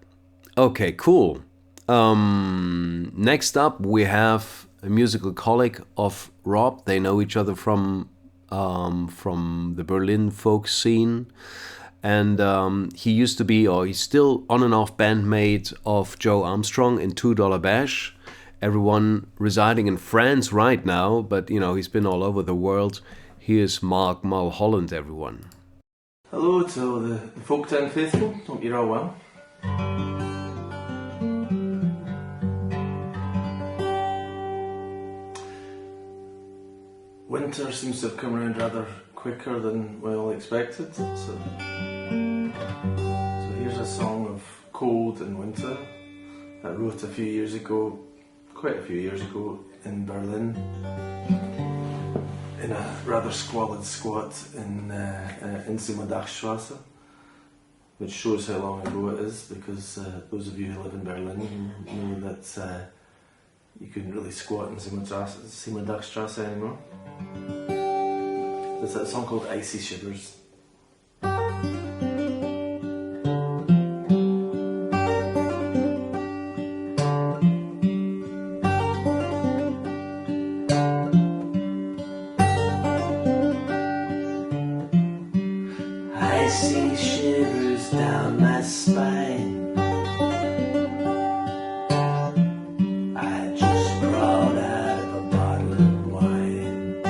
Okay, cool. Next up, we have a musical colleague of Rob. They know each other from the Berlin folk scene. And he used to be, or he's still on and off bandmate of Joe Armstrong in $2 Bash. Everyone residing in France right now, but you know, he's been all over the world. Here's Mark Mulholland, everyone. Hello to all the Folktown faithful, hope you're all well. Winter seems to have come around rather quicker than we all expected, so here's a song of cold and winter that I wrote a few years ago, quite a few years ago, in Berlin, in a rather squalid squat in Simondachstrasse, which shows how long ago it is, because those of you who live in Berlin know that you couldn't really squat in Simondachstrasse anymore. There's a song called Icy Shivers. Icy shivers down my spine. I just crawled out of a bottle of wine.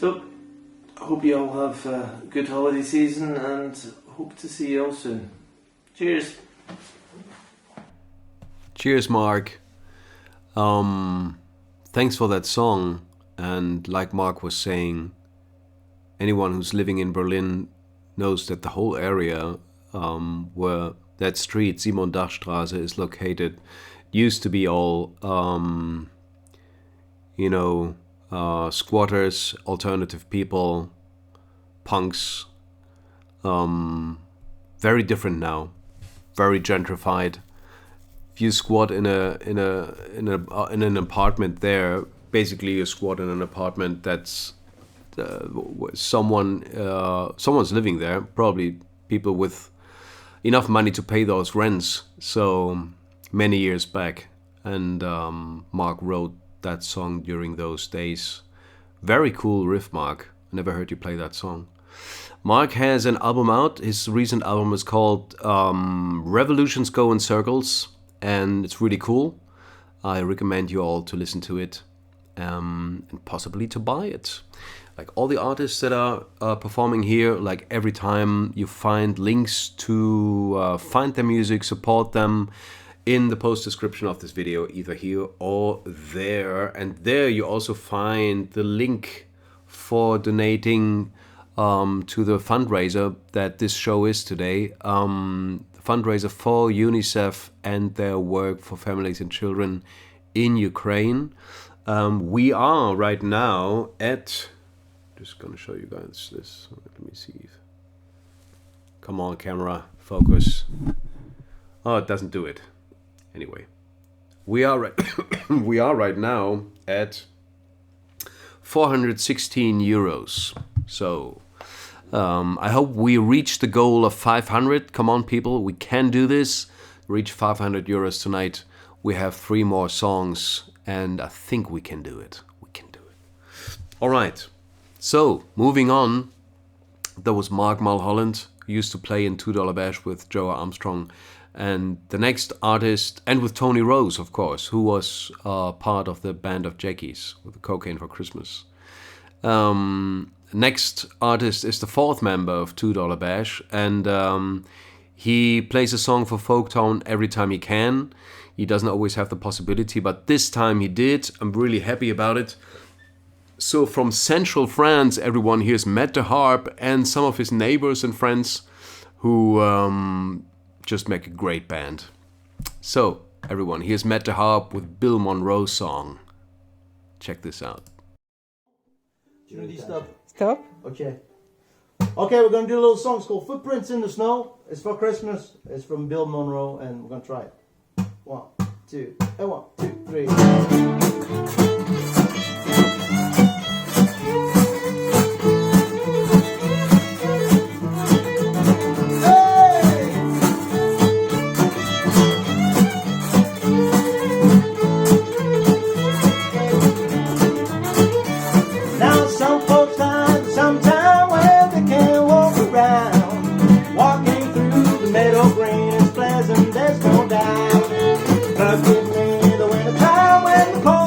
So, I hope you all have a good holiday season and hope to see you all soon. Cheers. Cheers, Mark. Thanks for that song. And like Mark was saying, anyone who's living in Berlin knows that the whole area where that street, Simon-Dach-Straße, is located used to be all, squatters, alternative people, punks. Very different now, very gentrified. If you squat in an apartment there, basically you squat in an apartment that's someone's living there, probably people with enough money to pay those rents. So many years back, and Mark wrote that song during those days. Very cool riff, Mark. I never heard you play that song. Mark has an album out. His recent album is called Revolutions Go in Circles, and it's really cool. I recommend you all to listen to it and possibly to buy it. Like all the artists that are performing here, like every time you find links to find their music, support them in the post description of this video, either here or there. And there you also find the link for donating to the fundraiser that this show is today. The fundraiser for Unicef and their work for families and children in Ukraine. We are right now at, just gonna show you guys this. Let me see. Come on, camera, focus. Oh, it doesn't do it. Anyway, we are right now at 416 euros. So I hope we reach the goal of 500. Come on, people, we can do this. Reach 500 euros tonight. We have 3 more songs, and I think we can do it. We can do it. All right. So moving on, there was Mark Mulholland, who used to play in $2 Bash with Joe Armstrong, and the next artist, and with Tony Rose, of course, who was part of the band of JAKEYS with the Cocaine for Christmas. Next artist is the 4th member of $2 Bash, and he plays a song for Folktown every time he can. He doesn't always have the possibility, but this time he did. I'm really happy about it. So from Central France, everyone here's METTE harp and some of his neighbors and friends who just make a great band. So everyone, here's METTE harp with Bill Monroe's song. Check this out. Do you know these stuff? Stop. Okay. Okay, we're going to do a little song. It's called Footprints in the Snow. It's for Christmas. It's from Bill Monroe, and we're going to try it. 1, 2, 1, 2, 3. There's no doubt. But give me the winter time when the cold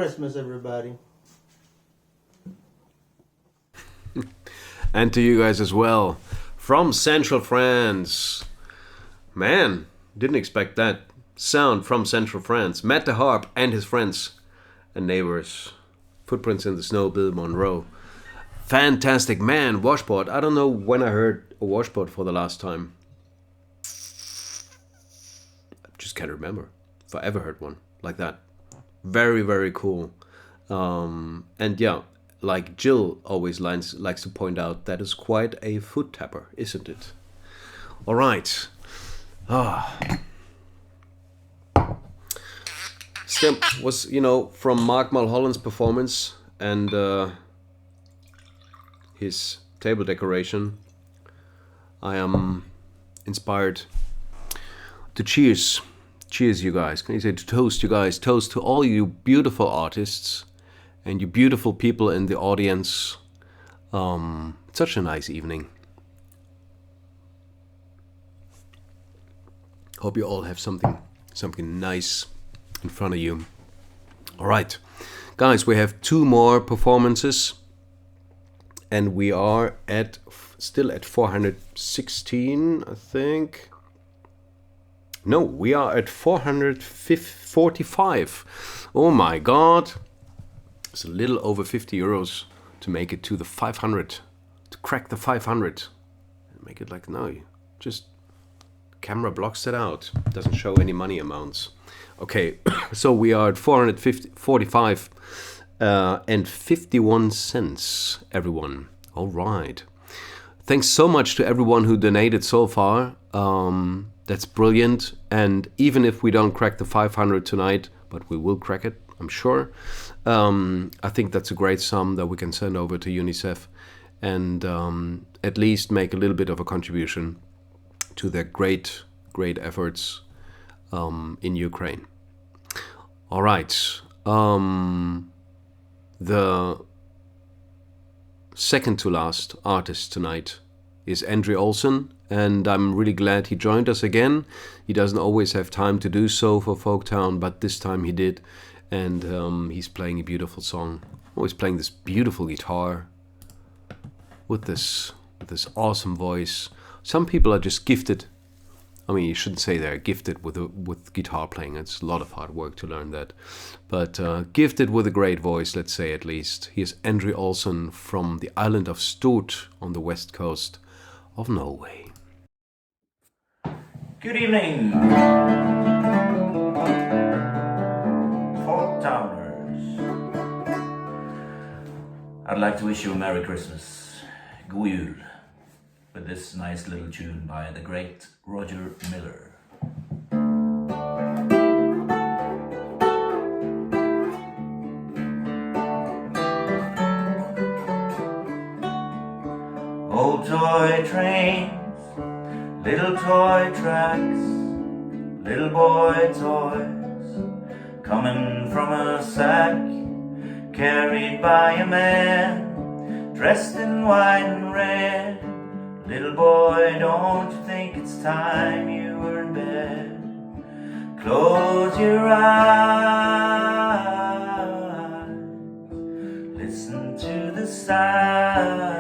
Christmas, everybody. And to you guys as well. From Central France. Man, didn't expect that sound from Central France. Matt the Harp and his friends and neighbors. Footprints in the Snow, Bill Monroe. Fantastic, man. Washboard. I don't know when I heard a washboard for the last time. I just can't remember if I ever heard one like that. Very, very cool. And yeah, like Jill always likes to point out, that is quite a foot tapper, isn't it? All right. Stem was, from Mark Mulholland's performance and his table decoration. I am inspired to cheers. Cheers, you guys. Can you say to toast, you guys? Toast to all you beautiful artists and you beautiful people in the audience. Such a nice evening. Hope you all have something nice in front of you. All right, guys, we have 2 more performances, and we are still at 416, I think. No, we are at 445. Oh my God! It's a little over 50 euros to make it to the 500, to crack the 500. Make it like no, just. Camera blocks it out. Doesn't show any money amounts. Okay, so we are at 445 and 51 cents, everyone. All right. Thanks so much to everyone who donated so far. That's brilliant. And even if we don't crack the 500 tonight, but we will crack it, I'm sure. I think that's a great sum that we can send over to UNICEF and at least make a little bit of a contribution to their great efforts in Ukraine. All right. The second to last artist tonight is ENDRE OLSEN, and I'm really glad he joined us again. He doesn't always have time to do so for Folktown, but this time he did, and he's playing a beautiful song. Always playing this beautiful guitar with this awesome voice. Some people are just gifted. I mean, you shouldn't say they're gifted with guitar playing. It's a lot of hard work to learn that. But gifted with a great voice, let's say at least. Here's ENDRE OLSEN from the island of Stord on the west coast of Norway. Good evening, Folktowners. I'd like to wish you a Merry Christmas. God jul. With this nice little tune by the great Roger Miller. Old toy trains, little toy tracks, little boy toys, coming from a sack, carried by a man, dressed in white and red. Little boy, don't you think it's time you were in bed? Close your eyes, listen to the sound.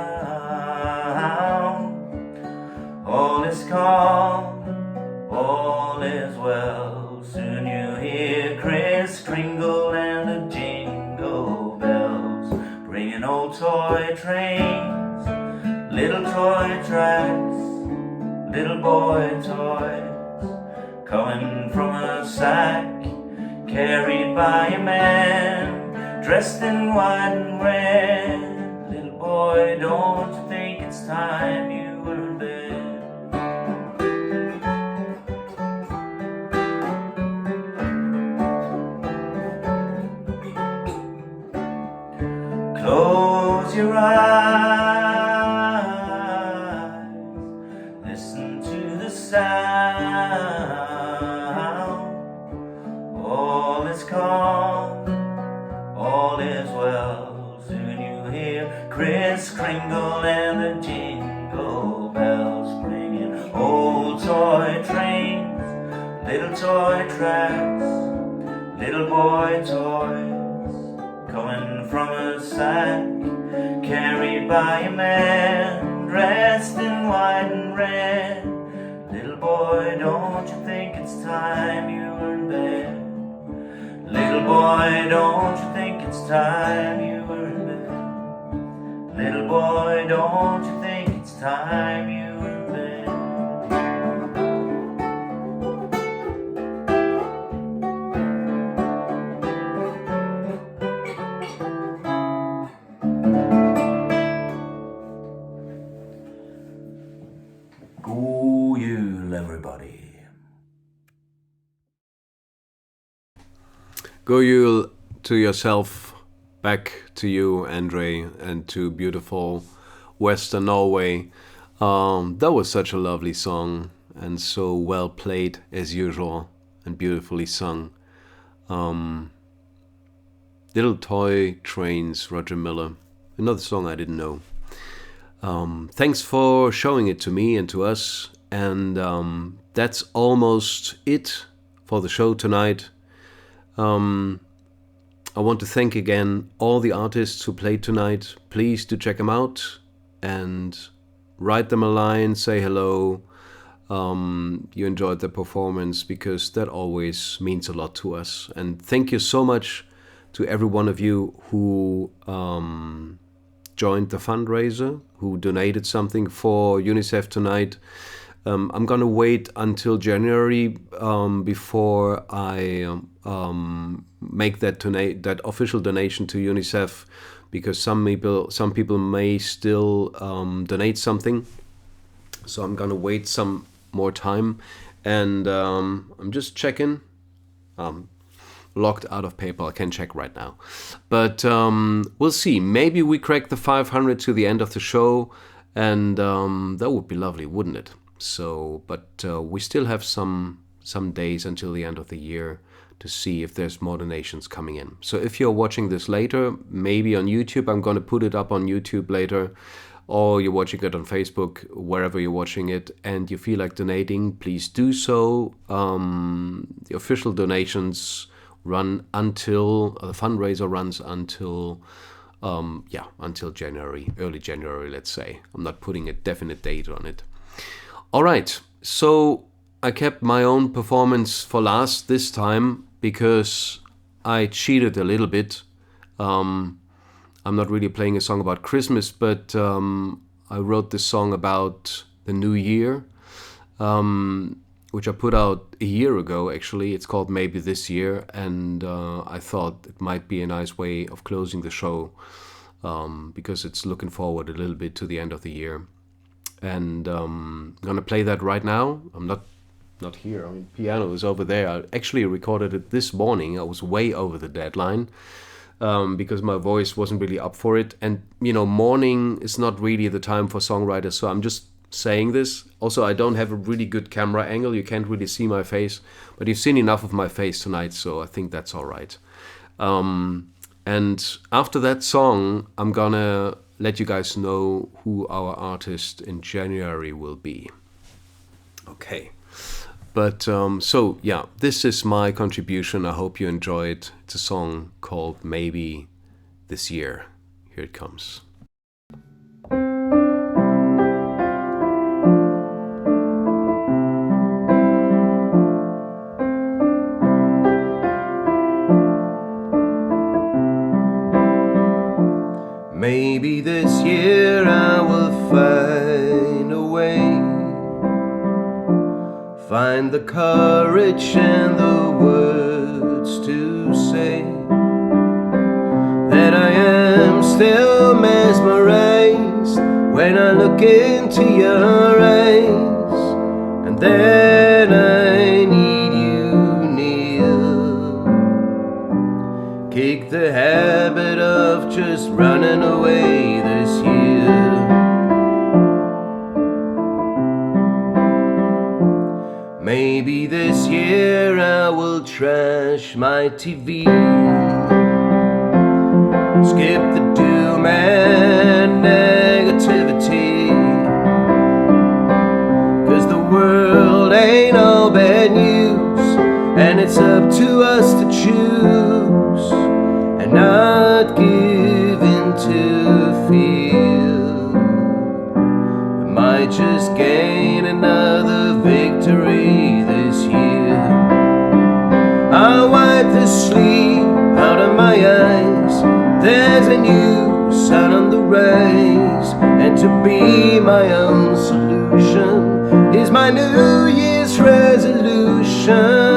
All is calm, all is well. Soon you hear Kris Kringle and the jingle bells, bringing old toy trains, little toy tracks, little boy toys, coming from a sack, carried by a man, dressed in white and red. Little boy, don't you think it's time you were in bed? Close your eyes, listen to the sound. All is calm, all is well. Soon you hear Kris Kringle and the jingle bells, bringing old toy trains, little toy tracks, little boy toys, by a man dressed in white and red. Little boy, don't you think it's time you were in bed? Little boy, don't you think it's time you were in bed? Little boy, don't you think it's time you were in bed? God jul, everybody. Go you to yourself, back to you, Endre, and to beautiful Western Norway. That was such a lovely song, and so well played as usual, and beautifully sung. Little Toy Trains, Roger Miller. Another song I didn't know. Thanks for showing it to me and to us, and that's almost it for the show tonight. I want to thank again all the artists who played tonight. Please do check them out and write them a line, say hello. You enjoyed the performance, because that always means a lot to us. And thank you so much to every one of you who joined the fundraiser, who donated something for UNICEF tonight. I'm gonna wait until January before I make that official donation to UNICEF, because some people may still donate something. So I'm gonna wait some more time, and I'm just checking. Locked out of PayPal. I can check right now, but we'll see. Maybe we crack the 500 to the end of the show, and that would be lovely, wouldn't it? So, but we still have some days until the end of the year to see if there's more donations coming in. So if you're watching this later, maybe on YouTube, I'm going to put it up on YouTube later, or you're watching it on Facebook, wherever you're watching it, and you feel like donating, please do so. The official donations run until, the fundraiser runs until, until January, early January, let's say. I'm not putting a definite date on it. All right, so I kept my own performance for last this time, because I cheated a little bit. I'm not really playing a song about Christmas, but I wrote this song about the new year, which I put out a year ago, actually. It's called Maybe This Year, and I thought it might be a nice way of closing the show, because it's looking forward a little bit to the end of the year. And I'm gonna play that right now. I'm not here. I mean, piano is over there. I actually recorded it this morning. I was way over the deadline, because my voice wasn't really up for it. And, you know, morning is not really the time for songwriters, so I'm just saying this. Also, I don't have a really good camera angle. You can't really see my face, but you've seen enough of my face tonight, so I think that's all right. And after that song, I'm gonna let you guys know who our artist in January will be. Okay. But, so, yeah, this is my contribution. I hope you enjoyed. It's a song called Maybe This Year. Here it comes. Maybe this year I will find a way, find the courage and the words to say that I am still mesmerized when I look into your eyes, and then I need you near. Kick the habit of just running away this year. Maybe this year I will trash my TV, skip the doom and negativity, 'cause the world ain't all bad news, and it's up to us to choose and not give in to fear. just gain another victory this year. I'll wipe the sleep out of my eyes. There's a new sun on the rise, and to be my own solution is my New Year's resolution.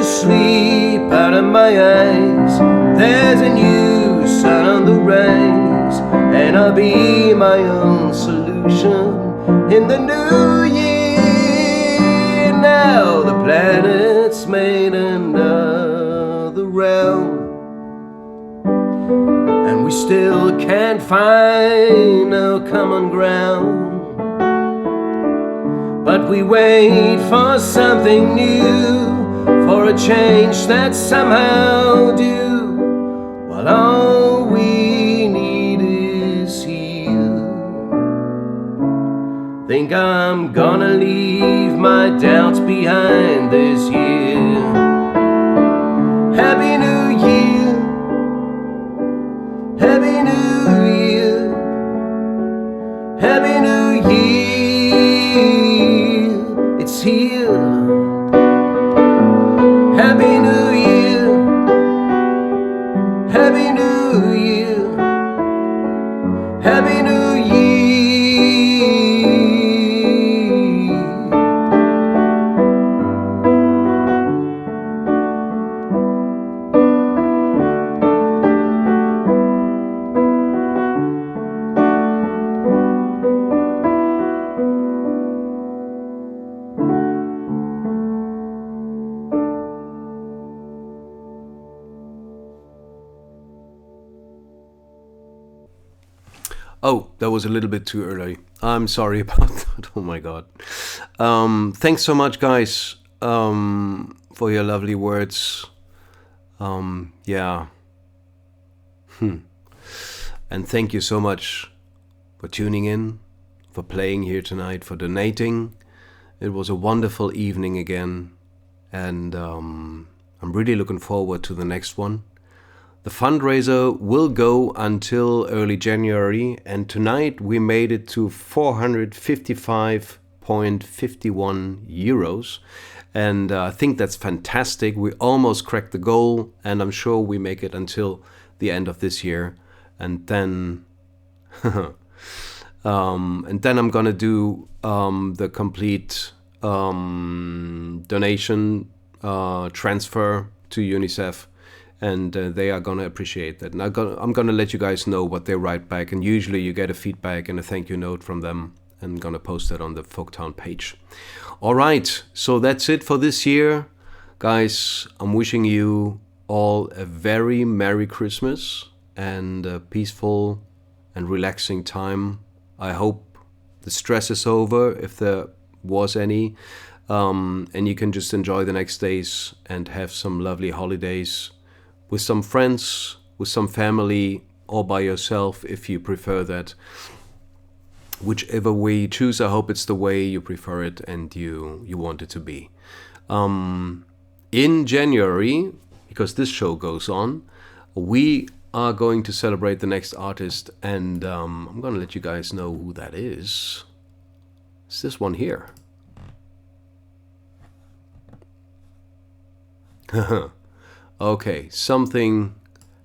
Sleep out of my eyes. There's a new sun on the rise, and I'll be my own solution in the new year. Now the planet's made another realm, and we still can't find no common ground. But we wait for something new, for a change that somehow do, while all we need is here. Think I'm gonna leave my doubts behind this year. Happy New Year, Happy New Year, Happy New Year, it's here. Happy New Year, Happy New Year, Happy New Year. Oh, that was a little bit too early. I'm sorry about that. Oh my God. Thanks so much, guys, for your lovely words. Yeah. And thank you so much for tuning in, for playing here tonight, for donating. It was a wonderful evening again. And I'm really looking forward to the next one. The fundraiser will go until early January, and tonight we made it to 455.51 euros. And I think that's fantastic. We almost cracked the goal, and I'm sure we make it until the end of this year. And then, I'm gonna do the complete donation transfer to Unicef. And they are going to appreciate that. And I'm going to let you guys know what they write back. And usually you get a feedback and a thank you note from them. And I'm going to post that on the Folktown page. All right. So that's it for this year. Guys, I'm wishing you all a very Merry Christmas and a peaceful and relaxing time. I hope the stress is over, if there was any. And you can just enjoy the next days and have some lovely holidays with some friends, with some family, or by yourself if you prefer that. Whichever way you choose, I hope it's the way you prefer it and you want it to be. In January, because this show goes on, we are going to celebrate the next artist, and I'm going to let you guys know who that is. It's this one here. Okay, something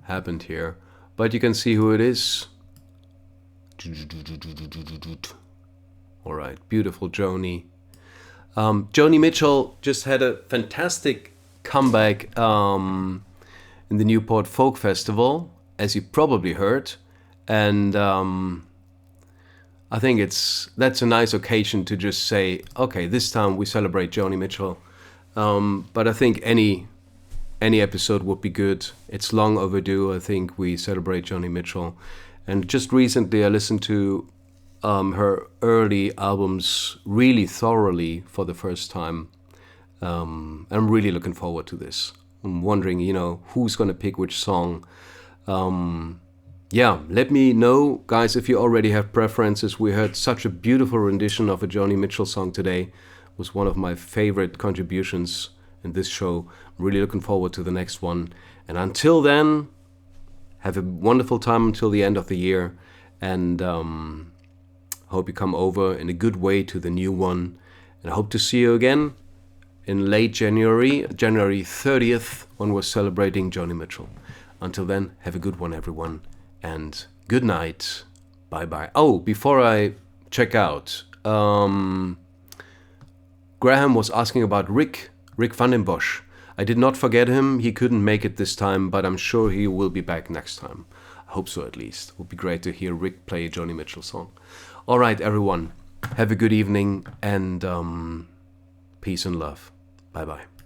happened here, but you can see who it is. All right, beautiful Joni. Joni Mitchell just had a fantastic comeback in the Newport Folk Festival, as you probably heard, and I think that's a nice occasion to just say, okay, this time we celebrate Joni Mitchell. But I think any episode would be good. It's long overdue. I think we celebrate Joni Mitchell. And just recently I listened to her early albums really thoroughly for the first time. I'm really looking forward to this. I'm wondering, you know, who's going to pick which song. Yeah, let me know, guys, if you already have preferences. We heard such a beautiful rendition of a Joni Mitchell song today. It was one of my favorite contributions in this show. I'm really looking forward to the next one. And until then, have a wonderful time until the end of the year. And hope you come over in a good way to the new one. And I hope to see you again in late January 30th, when we're celebrating Joni Mitchell. Until then, have a good one, everyone. And good night. Bye-bye. Oh, before I check out, Graham was asking about Rick van den Bosch. I did not forget him. He couldn't make it this time, but I'm sure he will be back next time. I hope so, at least. It would be great to hear Rick play a Joni Mitchell song. All right, everyone. Have a good evening, and peace and love. Bye-bye.